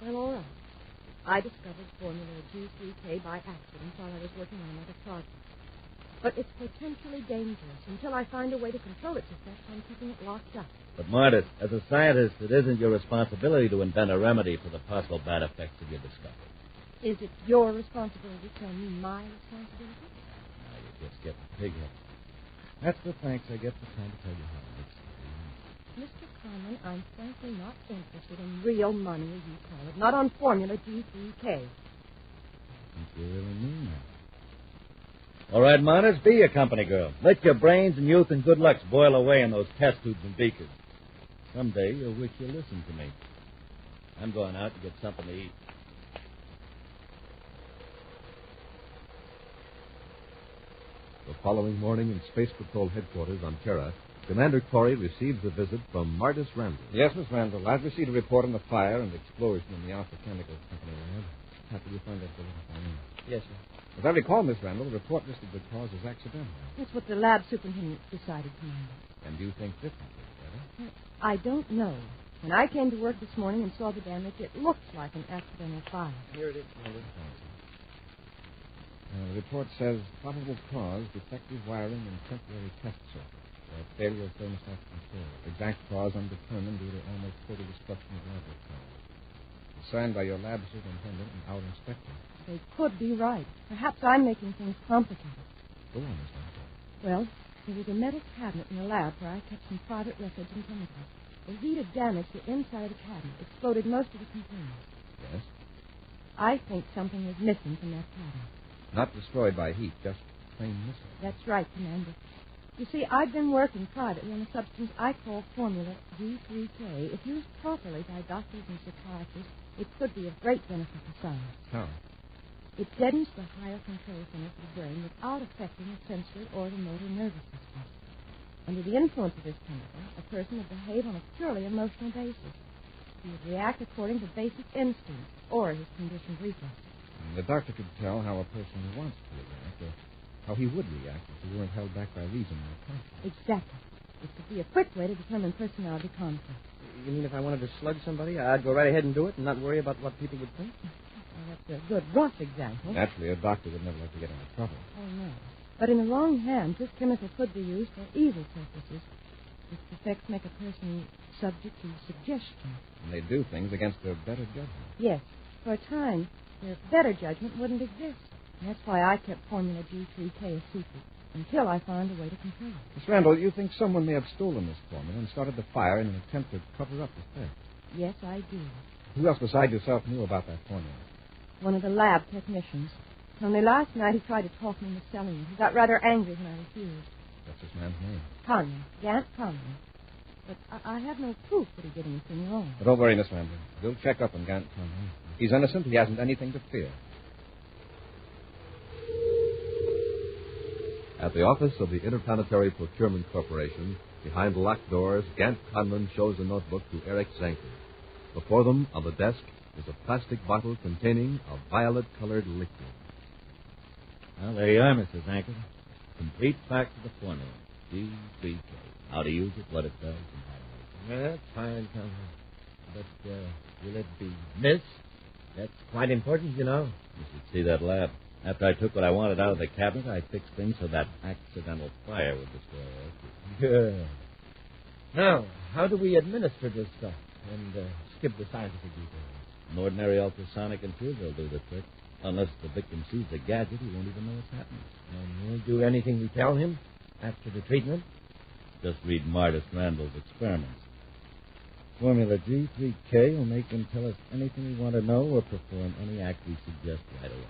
Speaker 24: Well, all right. I discovered Formula G3K by accident while I was working on another project. But it's potentially dangerous. Until I find a way to control its effects, I'm keeping it locked up.
Speaker 23: But, Martis, as a scientist, it isn't your responsibility to invent a remedy for the possible bad effects of your discovery.
Speaker 24: Is it your responsibility to tell me my responsibility?
Speaker 23: Now you're just getting pig-headed. That's the thanks I get for trying to tell you how to make something.
Speaker 24: Mr. Conlon, I'm frankly not interested in real money, as you call it. Not on Formula G3K.
Speaker 23: I think you really mean that. All right, Martis, be a company girl. Let your brains and youth and good looks boil away in those test tubes and beakers. Someday you'll wish you listened to me. I'm going out to get something to eat.
Speaker 2: The following morning in Space Patrol headquarters on Terra, Commander Corey receives a visit from Martis Randall.
Speaker 20: Yes, Miss Randall. I've received a report on the fire and explosion in the Alpha Chemical Company lab. How could you find that bulletin?
Speaker 24: Yes, sir.
Speaker 20: As I recall, Miss Randall, the report listed the cause as accidental.
Speaker 24: That's what the lab superintendent decided, Commander.
Speaker 20: And you think differently, Greta?
Speaker 24: I don't know. When I came to work this morning and saw the damage, it looked like an accidental fire.
Speaker 20: Here it is, Commander. The report says probable cause, defective wiring and temporary test circuit. Failure of thermostat control. Exact cause undetermined due to almost total destruction of laboratory. Signed by your lab superintendent and our inspector.
Speaker 24: They could be right. Perhaps I'm making things complicated.
Speaker 20: Go on, Miss Randall.
Speaker 24: Well, there was a metal cabinet in the lab where I kept some private records and chemicals. The heat had damaged the inside of the cabinet, exploded most of the components.
Speaker 20: Yes?
Speaker 24: I think something is missing from that cabinet.
Speaker 20: Not destroyed by heat, just plain missing.
Speaker 24: That's right, Commander. You see, I've been working privately on a substance I call Formula G3K. If used properly by doctors and psychiatrists, it could be of great benefit to science.
Speaker 20: How?
Speaker 24: It deadens the higher control center of the brain without affecting the sensory or the motor nervous system. Under the influence of this chemical, a person would behave on a purely emotional basis. He would react according to basic instincts or his conditioned reflexes.
Speaker 20: The doctor could tell how a person wants to react, or how he would react if he weren't held back by reason or conscience.
Speaker 24: Exactly. It could be a quick way to determine personality conflicts.
Speaker 8: You mean if I wanted to slug somebody, I'd go right ahead and do it and not worry about what people would think?
Speaker 24: Well, that's a good, rough example.
Speaker 20: Naturally, a doctor would never like to get into trouble.
Speaker 24: Oh, no. But in the wrong hands, this chemical could be used for evil purposes. Its effects make a person subject to suggestion.
Speaker 20: And they do things against their better judgment.
Speaker 24: Yes. For a time, their better judgment wouldn't exist. And that's why I kept Formula G3K a secret, until I found a way to control it.
Speaker 20: Miss Randall, you think someone may have stolen this formula and started the fire in an attempt to cover up the theft?
Speaker 24: Yes, I do.
Speaker 20: Who else besides yourself knew about that formula?
Speaker 24: One of the lab technicians. Only last night he tried to talk me into selling it. He got rather angry when I refused.
Speaker 20: What's this man's name?
Speaker 24: Conlon. Gant Conlon. But I have no proof that he did anything wrong.
Speaker 20: But don't worry, Miss Randall. We'll check up on Gant Conlon. He's innocent. He hasn't anything to fear.
Speaker 2: At the office of the Interplanetary Procurement Corporation, behind locked doors, Gant Conlon shows a notebook to Eric Zanker. Before them, on the desk, is a plastic bottle containing a violet-colored liquid.
Speaker 23: Well, there you are, Mr. Zanker. Complete facts of the formula. G3K. How to use it, what it does, and how to make it.
Speaker 8: That's fine, Conlon. But will it be missed? That's quite important, you know.
Speaker 23: You should see that lab. After I took what I wanted out of the cabinet, I fixed things so that accidental fire would destroy it.
Speaker 8: Good. Now, how do we administer this stuff and skip the scientific details?
Speaker 23: An ordinary ultrasonic intruder will do the trick. Unless the victim sees the gadget, he won't even know what's happening.
Speaker 8: And we'll do anything we tell him after the treatment?
Speaker 23: Just read Martis Randall's experiments. Formula G3K will make him tell us anything we want to know or perform any act we suggest right away.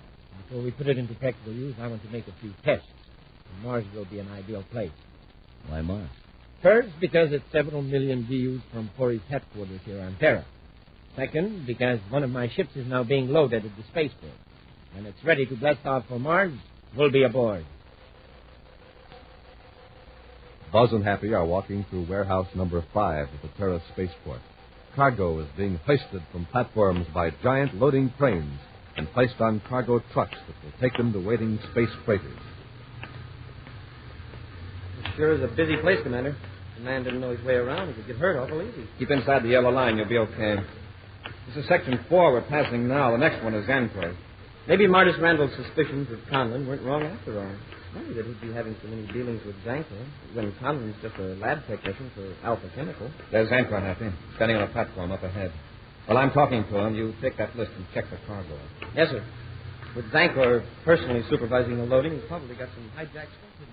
Speaker 8: Before we put it into practical use, I want to make a few tests. And Mars will be an ideal place.
Speaker 23: Why Mars?
Speaker 8: First, because it's several million views from Corey's headquarters here on Terra. Second, because one of my ships is now being loaded at the spaceport. When it's ready to blast off for Mars, we'll be aboard.
Speaker 2: Buzz and Happy are walking through warehouse number 5 at the Terra spaceport. Cargo is being hoisted from platforms by giant loading cranes and placed on cargo trucks that will take them to waiting space freighters.
Speaker 7: It sure is a busy place, Commander. If the man didn't know his way around, he could get hurt awful easy.
Speaker 20: Keep inside the yellow line. You'll be okay. This is Section 4 we're passing now. The next one is Anchor.
Speaker 7: Maybe Martis Randall's suspicions of Conlon weren't wrong after all. Funny that he'd be having so many dealings with Zanker when Conlon's just a lab technician for Alpha Chemical.
Speaker 20: There's Anchor, Happy, standing on a platform up ahead. While I'm talking to him, you take that list and check the cargo.
Speaker 7: Yes, sir. With Zanker personally supervising the loading, he's probably got some hijacked stuff in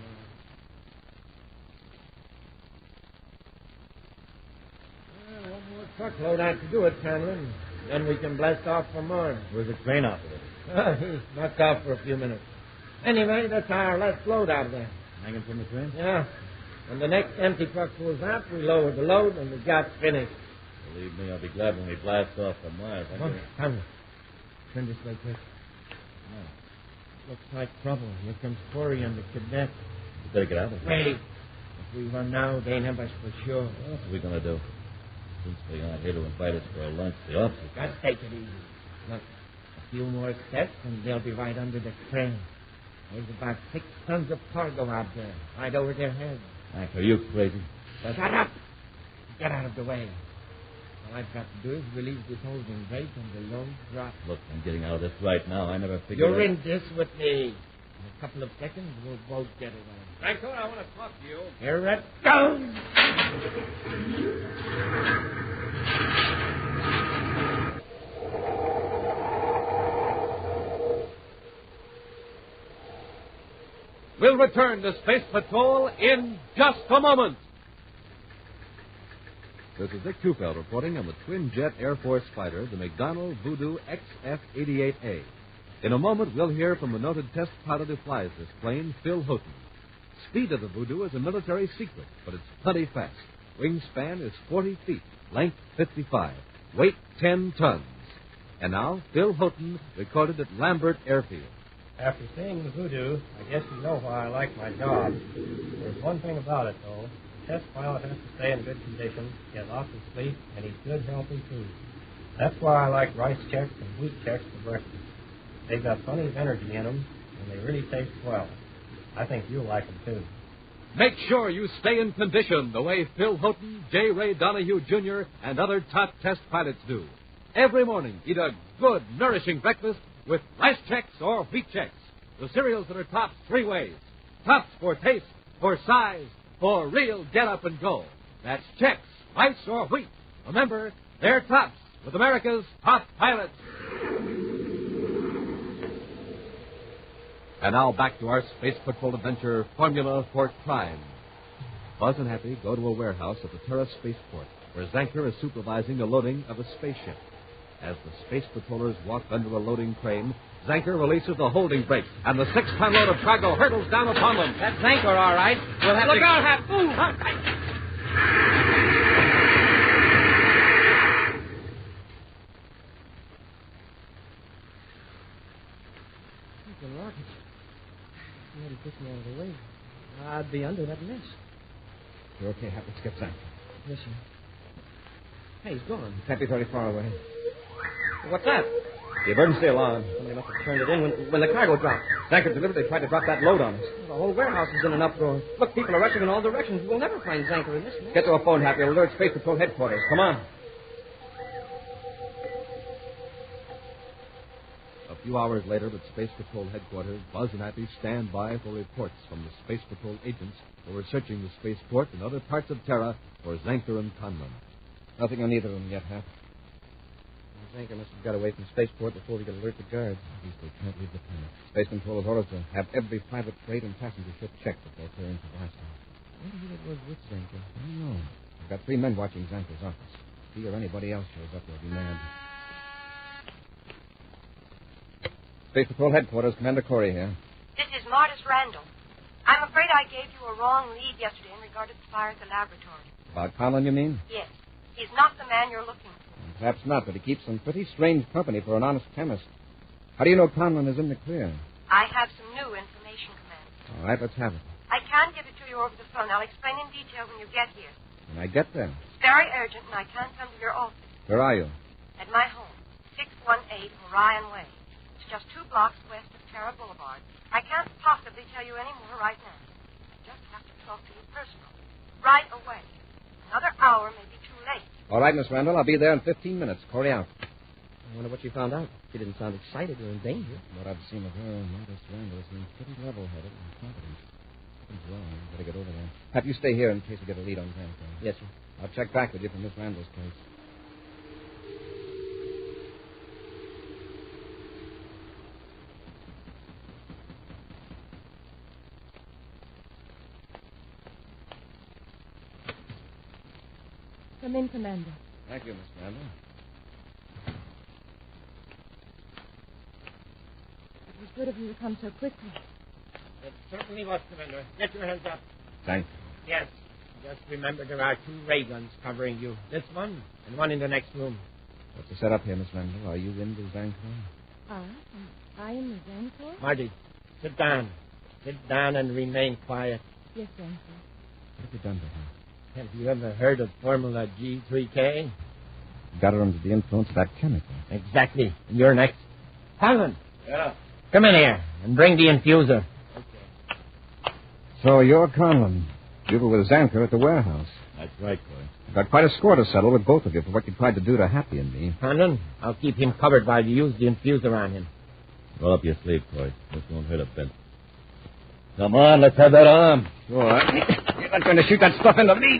Speaker 7: there.
Speaker 8: One more truckload out to do it, Conlon. Then we can blast off for Mars.
Speaker 23: Where's the crane operator?
Speaker 8: He's knocked off for a few minutes. Anyway, that's our last load out there.
Speaker 23: Hanging from the crane?
Speaker 8: Yeah. When the next empty truck pulls out, we lower the load and the job's finished.
Speaker 23: Believe me, I'll be glad when we blast off from Mars.
Speaker 8: Come. Turn this way quick. Oh. Looks like trouble. Here comes Corey and the Cadet.
Speaker 23: We better get out of here.
Speaker 8: Wait. If we run now, they have us for sure.
Speaker 23: What are we going to do? Since they aren't here to invite us for a lunch, the officers...
Speaker 8: Just take it easy. Look, a few more steps and they'll be right under the crane. There's about 6 tons of cargo out there, right over their heads.
Speaker 23: Hank, are you crazy?
Speaker 8: Shut up! Get out of the way. All I've got to do is release this holding brake and the load drops.
Speaker 23: Look, I'm getting out of this right now. I never figured...
Speaker 8: You're in this with me. In a couple of seconds, we'll both get away.
Speaker 4: Franco, I want to talk to you.
Speaker 8: Here it goes!
Speaker 4: We'll return to Space Patrol in just a moment.
Speaker 2: This is Dick Tufeld reporting on the twin-jet Air Force fighter, the McDonnell Voodoo XF-88A. In a moment, we'll hear from the noted test pilot who flies this plane, Phil Houghton. Speed of the Voodoo is a military secret, but it's plenty fast. Wingspan is 40 feet, length 55, weight 10 tons. And now, Phil Houghton recorded at Lambert Airfield.
Speaker 7: After seeing the Voodoo, I guess you know why I like my job. There's one thing about it, though. The test pilot has to stay in good condition, get lots of sleep, and eat good, healthy food. That's why I like rice checks and wheat checks for breakfast. They've got plenty of energy in them, and they really taste well. I think you'll like them, too.
Speaker 4: Make sure you stay in condition the way Phil Houghton, J. Ray Donahue, Jr., and other top test pilots do. Every morning, eat a good, nourishing breakfast with rice checks or wheat checks, the cereals that are tops 3 ways. Tops for taste, for size, for real get up and go. That's checks, rice or wheat. Remember, they're tops with America's top pilots.
Speaker 2: And now back to our Space Patrol adventure, Formula for Crime. Buzz and Happy go to a warehouse at the Terra spaceport, where Zanker is supervising the loading of a spaceship. As the space patrollers walk under a loading crane, Zanker releases the holding brake, and the 6-ton load of cargo hurtles down upon them.
Speaker 7: That's Zanker, all right. We'll have
Speaker 4: Look
Speaker 7: to...
Speaker 4: out, Hap! Ooh!
Speaker 7: Thinking rockets. You had to push me out of the way. I'd be under that mess.
Speaker 20: You're okay, Hap. Let's get Zanker.
Speaker 7: Yes, sir. Hey, he's gone.
Speaker 20: Can't be very far away.
Speaker 7: What's that?
Speaker 20: The emergency alarm.
Speaker 7: Somebody must have turned it in when the cargo dropped.
Speaker 20: Zanker deliberately tried to drop that load on us.
Speaker 7: The whole warehouse is in an uproar. Look, people are rushing in all directions. We'll never find Zanker in this mess.
Speaker 20: Get to a phone, Happy. Alert Space Patrol headquarters. Come on.
Speaker 2: A few hours later at Space Patrol headquarters, Buzz and Happy stand by for reports from the Space Patrol agents who are searching the spaceport and other parts of Terra for Zanker and Conlon.
Speaker 20: Nothing on either of them yet, Hap.
Speaker 7: Zanker must have got away from spaceport before we could alert the guards.
Speaker 20: At least they can't leave the planet. Space Control has orders to have every private freight and passenger ship checked before clearing for blast off.
Speaker 7: I wonder who that was with Zanker.
Speaker 20: I don't know. I've got 3 men watching Zanker's office. If he or anybody else shows up, they'll be mad. Space Patrol headquarters, Commander Corey here.
Speaker 9: This is Martis Randall. I'm afraid I gave you a wrong lead yesterday in regard to the fire at the laboratory.
Speaker 20: About Conlon, you mean?
Speaker 9: Yes. He's not the man you're looking for.
Speaker 20: Perhaps not, but he keeps some pretty strange company for an honest chemist. How do you know Conlon is in the clear?
Speaker 9: I have some new information, Commander.
Speaker 20: All right, let's have it.
Speaker 9: I can't give it to you over the phone. I'll explain in detail when you get here.
Speaker 20: When I get there.
Speaker 9: It's very urgent, and I can't come to your office.
Speaker 20: Where are you?
Speaker 9: At my home, 618 Orion Way. It's just 2 blocks west of Terra Boulevard. I can't possibly tell you any more right now. I just have to talk to you personally. Right away. Another hour may be too late.
Speaker 20: All right, Miss Randall. I'll be there in 15 minutes. Corey out.
Speaker 12: I wonder what she found out. She didn't sound excited or in danger.
Speaker 20: What I've seen of her, Modest Randall seems pretty level-headed and confident. Something's wrong. Better get over there. Have you stay here in case we get a lead on Grant.
Speaker 12: Yes, sir.
Speaker 20: I'll check back with you for Miss Randall's case.
Speaker 24: Come in, Commander.
Speaker 20: Thank you, Miss Randall.
Speaker 24: It was good of you to come so quickly.
Speaker 8: It certainly was, Commander. Get your hands up.
Speaker 20: Thanks.
Speaker 8: Yes. Just remember there are 2 ray guns covering you. This one and one in the next room.
Speaker 20: What's the setup here, Miss Randall? Are you in the Zancor?
Speaker 24: I am the Zancor?
Speaker 8: Marty, sit down. Sit down and remain quiet.
Speaker 24: Yes, Zancor.
Speaker 20: What have you done to her?
Speaker 8: Have you ever heard of Formula G3K?
Speaker 20: Got her under the influence of that chemical.
Speaker 8: Exactly. And you're next. Conlon.
Speaker 23: Yeah.
Speaker 8: Come in here and bring the infuser.
Speaker 20: So you're Conlon. You were with Zanker at the warehouse.
Speaker 23: That's right, Corey.
Speaker 20: I've got quite a score to settle with both of you for what you tried to do to Happy and me.
Speaker 8: Conlon, I'll keep him covered while you use the infuser on him.
Speaker 23: Roll up your sleeve, Corey. This won't hurt a bit. Come on, let's have that arm.
Speaker 20: All right. You're not going to shoot that stuff into me.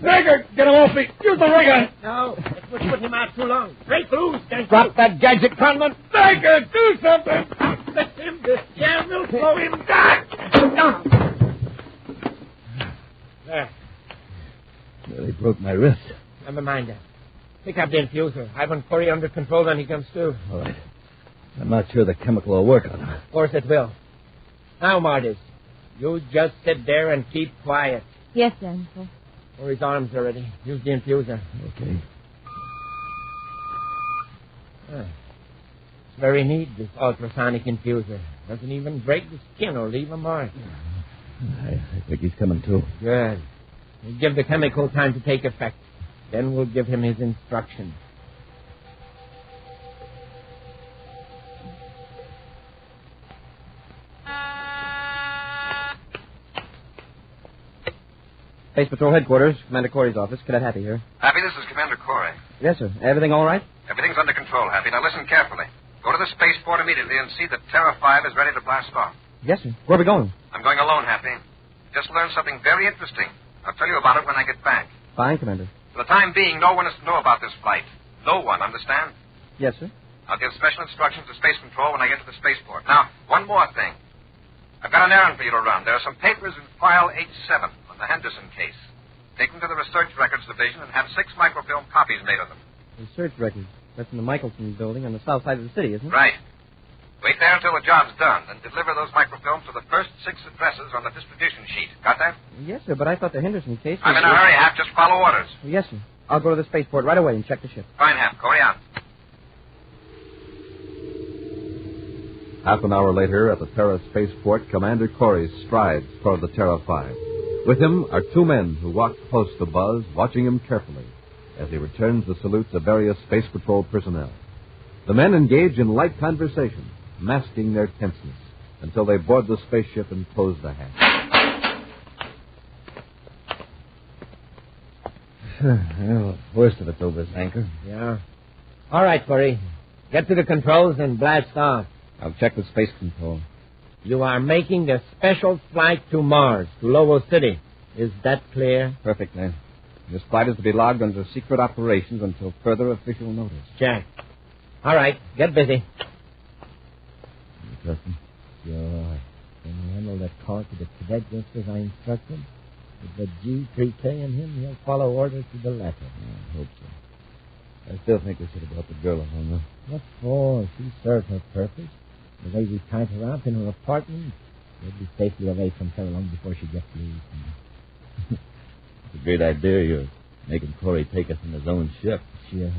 Speaker 8: Bagger, get him off me. Use the ray gun. No, it would put him out too long. Break loose.
Speaker 20: Drop that gadget, Conlon.
Speaker 8: Bagger, do something. Let him. This jam will slow him down. There.
Speaker 23: Nearly broke my wrist.
Speaker 8: Never mind that. Pick up the infuser. I want Corey under control when he comes to.
Speaker 23: All right. I'm not sure the chemical will work on him.
Speaker 8: Of course it will. Now, Martis, you just sit there and keep quiet.
Speaker 24: Yes, Zancor.
Speaker 8: Or his arms are ready. Use the infuser.
Speaker 23: Okay.
Speaker 8: It's very neat, this ultrasonic infuser. Doesn't even break the skin or leave a mark.
Speaker 23: I think he's coming to.
Speaker 8: Good. We'll give the chemical time to take effect. Then we'll give him his instructions.
Speaker 12: Space Patrol Headquarters, Commander Corey's office. Cadet Happy here.
Speaker 13: Happy, this is Commander Corey.
Speaker 12: Yes, sir. Everything all right?
Speaker 13: Everything's under control, Happy. Now listen carefully. Go to the spaceport immediately and see that Terra 5 is ready to blast off.
Speaker 12: Yes, sir. Where are we going?
Speaker 13: I'm going alone, Happy. Just learned something very interesting. I'll tell you about it when I get back.
Speaker 12: Fine, Commander.
Speaker 13: For the time being, no one is to know about this flight. No one, understand?
Speaker 12: Yes, sir.
Speaker 13: I'll give special instructions to Space Control when I get to the spaceport. Now, one more thing. I've got an errand for you to run. There are some papers in file H7 on the Henderson case. Take them to the Research Records Division and have 6 microfilm copies made of them.
Speaker 12: Research records. That's in the Michelson building on the south side of the city, isn't it?
Speaker 13: Right. Wait there until the job's done, then deliver those microfilms to the first 6 addresses on the distribution sheet. Got that?
Speaker 12: Yes, sir, but I thought the Henderson case was...
Speaker 13: I'm in a hurry, Hap. Just follow orders.
Speaker 12: Yes, sir. I'll go to the spaceport right away and check the ship.
Speaker 13: Fine, Hap. Corey out.
Speaker 2: Half an hour later, at the Terra spaceport, Commander Corey strides toward the Terra 5. With him are 2 men who walk close to Buzz, watching him carefully as he returns the salutes of various Space Patrol personnel. The men engage in light conversation, masking their tenseness, until they board the spaceship and close the hatch.
Speaker 23: Well, worst of it's over, Zanker.
Speaker 8: Yeah. All right, Corey. Get to the controls and blast off.
Speaker 20: I'll check with Space Control.
Speaker 8: You are making a special flight to Mars, to Lobo City. Is that clear?
Speaker 20: Perfectly. This flight is to be logged under secret operations until further official notice.
Speaker 8: Check. All right, get busy.
Speaker 23: You trust him?
Speaker 8: Sure. Can you handle that call to the cadet just as I instructed? With the G3K and him, he'll follow orders to the letter.
Speaker 23: I hope so. I still think we should have brought the girl along, though.
Speaker 8: What for? She served her purpose. The way we tied her up in her apartment, we'll be safely away from her long before she gets loose.
Speaker 23: It's a great idea you're making Corey take us in his own ship.
Speaker 8: Sure.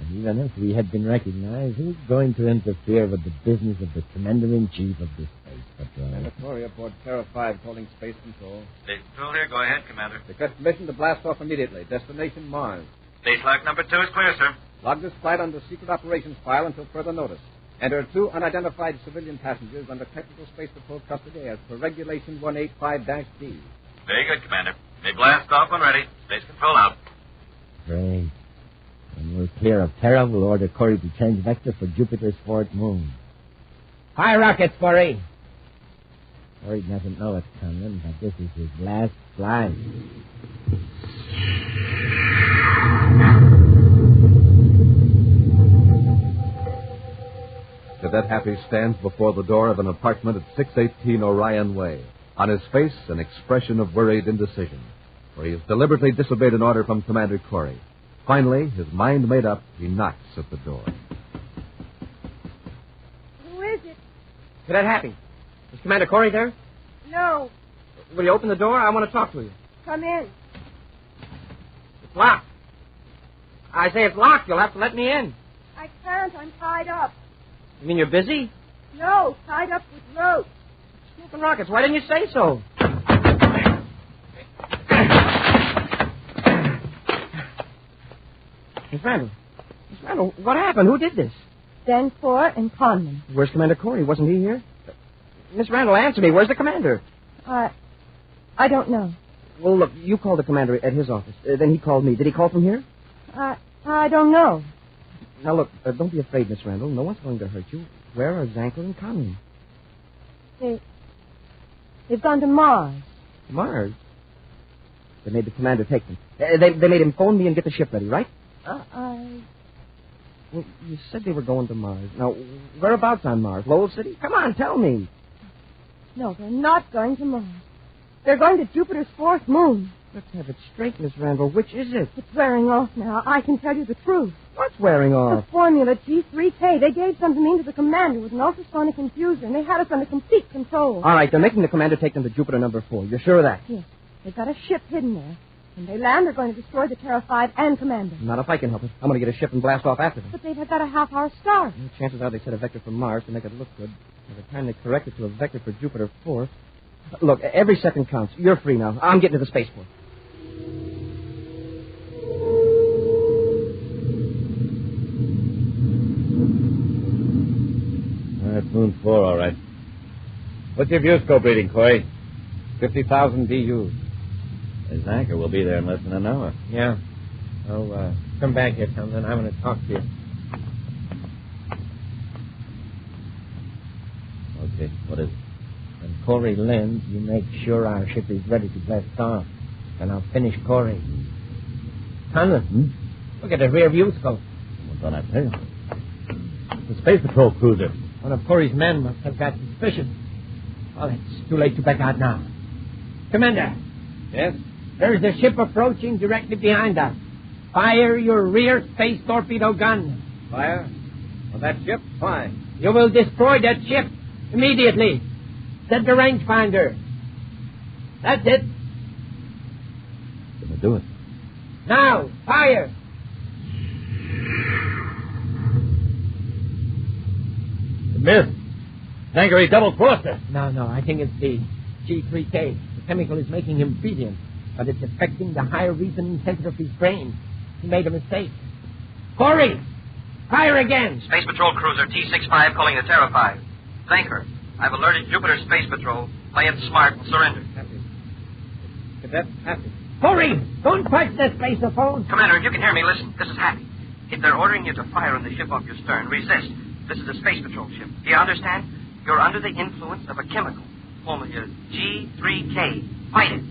Speaker 8: And even if we had been recognized, who's going to interfere with the business of the Commander-in-Chief of the Space Patrol?
Speaker 20: Commander Corey aboard Terra 5 calling Space Control.
Speaker 13: Space Patrol here. Go ahead, Commander.
Speaker 20: Request permission to blast off immediately. Destination Mars.
Speaker 13: Space lock number 2 is clear, sir.
Speaker 20: Log this flight under secret operations file until further notice. Enter 2 unidentified civilian passengers under Technical Space Patrol custody as per Regulation 185-D.
Speaker 13: Very good, Commander. May blast off when ready. Space Control out.
Speaker 8: Great. When we're clear of Terra, we'll order Corey to change vector for Jupiter's fourth moon. Fire rockets, Corey! Corey doesn't know it's coming, but this is his last flight.
Speaker 2: Cadet Happy stands before the door of an apartment at 618 Orion Way. On his face, an expression of worried indecision, for he has deliberately disobeyed an order from Commander Corey. Finally, his mind made up, he knocks at the door.
Speaker 24: Who is it?
Speaker 12: Cadet Happy. Is Commander Corey there?
Speaker 24: No.
Speaker 12: Will you open the door? I want to talk to you.
Speaker 24: Come in.
Speaker 12: It's locked. I say it's locked. You'll have to let me in.
Speaker 24: I can't. I'm tied up.
Speaker 12: You mean you're busy?
Speaker 24: No, tied up with rope.
Speaker 12: Smoking rockets. Why didn't you say so? Miss Randall. Miss Randall, what happened? Who did this?
Speaker 24: Danforth and Conlon.
Speaker 12: Where's Commander Corey? Wasn't he here? Miss Randall, answer me. Where's the commander?
Speaker 24: I don't know.
Speaker 12: Well, look, you called the commander at his office. Then he called me. Did he call from here?
Speaker 24: I don't know.
Speaker 12: Now, look, don't be afraid, Miss Randall. No one's going to hurt you. Where are Zanker and Conlon?
Speaker 24: They've gone to Mars.
Speaker 12: Mars? They made the commander take them. They made him phone me and get the ship ready, right? Well, you said they were going to Mars. Now, whereabouts on Mars? Lowell City? Come on, tell me.
Speaker 24: No, they're not going to Mars. They're going to Jupiter's fourth moon.
Speaker 12: Let's have it straight, Miss Randall. Which is it?
Speaker 24: It's wearing off now. I can tell you the truth.
Speaker 12: What's wearing off?
Speaker 24: The formula G3K. They gave something in to the commander with an ultrasonic infuser, and they had us under complete control.
Speaker 12: All right, they're making the commander take them to Jupiter number 4. You're sure of that?
Speaker 24: Yes. They've got a ship hidden there. When they land, they're going to destroy the Terra 5 and commander.
Speaker 12: Not if I can help it. I'm going to get a ship and blast off after them.
Speaker 24: But they've got a half-hour start.
Speaker 12: Well, chances are they set a vector from Mars to make it look good. By the time they correct it to a vector for Jupiter 4... Look, every second counts. You're free now. I'm getting to the spaceport.
Speaker 23: That's Moon 4, all right. What's your viewscope reading, Corey?
Speaker 20: 50,000 DUs.
Speaker 23: His anchor will be there in less than an hour.
Speaker 8: Yeah. Oh, come back here, Conlon. I want to talk to you.
Speaker 23: Okay, what is it?
Speaker 8: When Corey lands, you make sure our ship is ready to blast off. Then I'll finish Corey. Conlon, look at the rear view scope.
Speaker 23: What's on that tail? It's a Space Patrol cruiser.
Speaker 8: One of Corey's men must have got suspicion. Oh, it's too late to back out now. Commander.
Speaker 20: Yes?
Speaker 8: There's a ship approaching directly behind us. Fire your rear space torpedo gun.
Speaker 20: Fire? On that ship? Fine.
Speaker 8: You will destroy that ship immediately. Set the rangefinder. That's it.
Speaker 23: Gonna do it.
Speaker 8: Now, fire.
Speaker 23: Miss. Zanker, he double-crossed us.
Speaker 8: No, I think it's the G3K. The chemical is making him obedient, but it's affecting the higher reasoning center of his brain. He made a mistake. Corey, fire again.
Speaker 13: Space Patrol cruiser T65 calling the Terra 5. Zanker, I've alerted Jupiter Space Patrol. Play it smart and surrender.
Speaker 12: Happy. Cadet Happy.
Speaker 8: Corey, don't touch that spaceophone.
Speaker 13: Commander, if you can hear me, listen. This is Happy. If they're ordering you to fire on the ship off your stern, resist. This is a Space Patrol ship. Do you understand? You're under the influence of a chemical. Formula G3K. Fight it.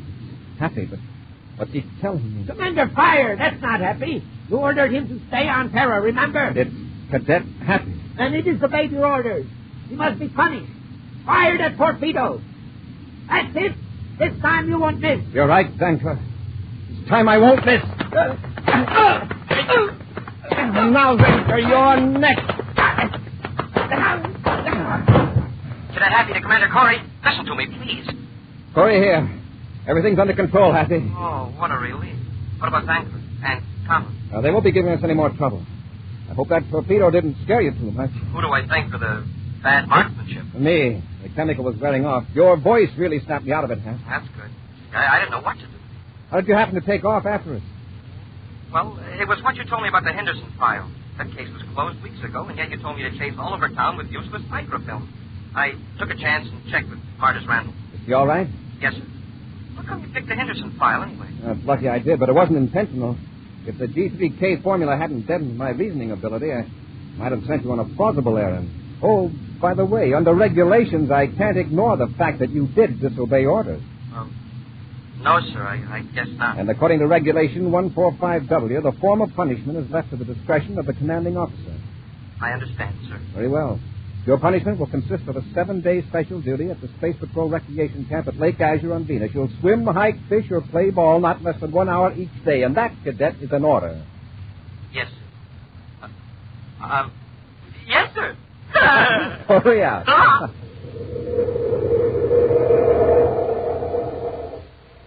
Speaker 12: Happy, but what's he telling me?
Speaker 8: Commander, fire! That's not Happy. You ordered him to stay on Terra, remember?
Speaker 12: It's Cadet Happy.
Speaker 8: Then he disobeyed your orders. He must be punished. Fire that torpedo. That's it. This time you won't miss.
Speaker 12: You're right, Zanker. This time I won't miss. Now, Zanker, you're next.
Speaker 13: Cadet Happy to Commander Corey. Listen to me, please.
Speaker 12: Corey here. Everything's under control, Happy.
Speaker 13: Oh, what a relief. What about Zanker and Conlon?
Speaker 12: They won't be giving us any more trouble. I hope that torpedo didn't scare you too much.
Speaker 13: Who do I thank for the bad marksmanship?
Speaker 12: Me. The chemical was wearing off. Your voice really snapped me out of it, huh?
Speaker 13: That's good. I didn't know what to do.
Speaker 12: How did you happen to take off after us?
Speaker 13: Well, it was what you told me about the Henderson file. That case was closed weeks ago, and yet you told me to chase all over town with useless microfilm. I took a chance and checked with Martis Randall.
Speaker 12: Is he all right?
Speaker 13: Yes, sir. How come you picked the Henderson file, anyway?
Speaker 12: It's lucky I did, but it wasn't intentional. If the G3K formula hadn't deadened my reasoning ability, I might have sent you on a plausible errand. Oh, by the way, under regulations, I can't ignore the fact that you did disobey orders.
Speaker 13: No, sir, I guess not.
Speaker 12: And according to Regulation 145W, the form of punishment is left to the discretion of the commanding officer.
Speaker 13: I understand, sir.
Speaker 12: Very well. Your punishment will consist of a 7-day special duty at the Space Patrol Recreation Camp at Lake Azure on Venus. You'll swim, hike, fish, or play ball not less than 1 hour each day, and that, Cadet, is an order.
Speaker 13: Yes, sir. Yes, sir.
Speaker 12: Hurry out.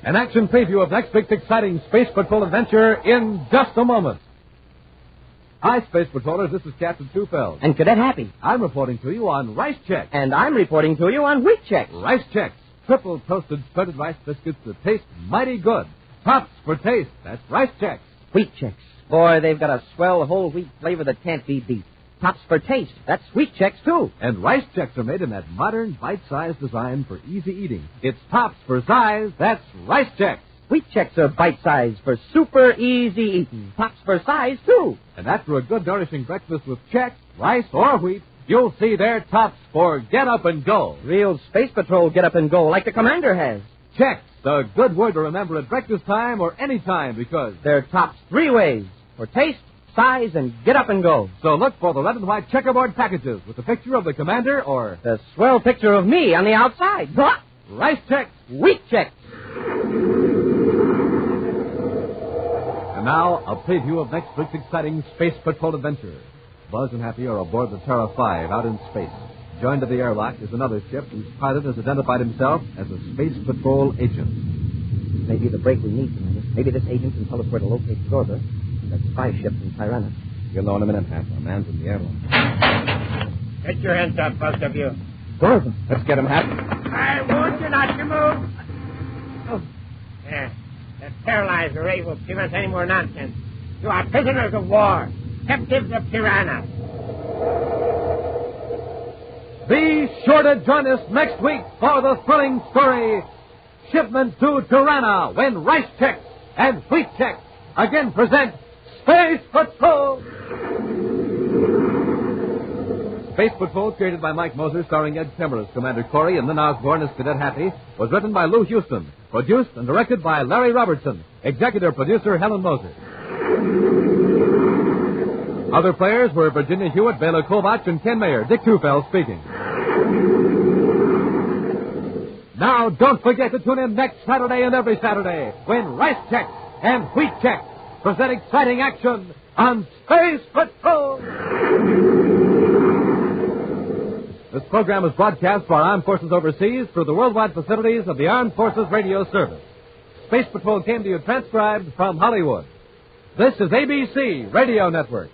Speaker 4: An action preview of next week's exciting Space Patrol adventure in just a moment. Hi, Space Patrollers. This is Captain Tufeld.
Speaker 12: And Cadet Happy.
Speaker 4: I'm reporting to you on Rice Chex.
Speaker 12: And I'm reporting to you on Wheat Chex.
Speaker 4: Rice Chex. Triple toasted spreaded rice biscuits that taste mighty good. Tops for taste. That's Rice Chex.
Speaker 12: Wheat Chex. Boy, they've got a swell whole wheat flavor that can't be beat. Tops for taste. That's Wheat Chex, too.
Speaker 4: And Rice Chex are made in that modern, bite-sized design for easy eating. It's tops for size. That's Rice Chex.
Speaker 12: Wheat Chex are bite-sized for super easy eating. Tops for size, too.
Speaker 4: And after a good, nourishing breakfast with Chex, rice, or wheat, you'll see their tops for get up and go.
Speaker 12: Real Space Patrol get up and go, like the Commander has.
Speaker 4: Chex, the good word to remember at breakfast time or any time, because
Speaker 12: they're tops 3 ways: for taste, size, and get up and go.
Speaker 4: So look for the red and white checkerboard packages with the picture of the Commander or
Speaker 12: the swell picture of me on the outside.
Speaker 4: Rice Chex.
Speaker 12: Wheat Chex.
Speaker 4: And now, a preview of next week's exciting Space Patrol adventure. Buzz and Happy are aboard the Terra 5 out in space. Joined to the airlock is another ship whose pilot has identified himself as a Space Patrol agent.
Speaker 12: Maybe the break we need tonight. Maybe this agent can tell us where to locate Corbett. That spy ship from Tyrannus.
Speaker 4: You'll know in a minute, Hap. Our man's in the airlock.
Speaker 22: Get your hands up, both of you.
Speaker 12: Corbett. Let's get him, Hap.
Speaker 22: I warned you not to move. Oh. Yeah. That paralyzer ray will prevent any more nonsense. You are prisoners of war. Captives of Tirana.
Speaker 4: Be sure to join us next week for the thrilling story, Shipment to Tirana, when Rice Chex and Wheat Chex again present Space Patrol. Space Patrol, created by Mike Moser, starring Ed Kemmer as Commander Corey and Lynn Osborne as Cadet Happy, was written by Lou Houston, produced and directed by Larry Robertson, executive producer Helen Moser. Other players were Virginia Hewitt, Bela Kovach, and Ken Mayer. Dick Tufeld speaking. Now, don't forget to tune in next Saturday and every Saturday when Rice Chex and Wheat Chex present exciting action on Space Patrol. This program is broadcast for our armed forces overseas through the worldwide facilities of the Armed Forces Radio Service. Space Patrol came to you transcribed from Hollywood. This is ABC Radio Network.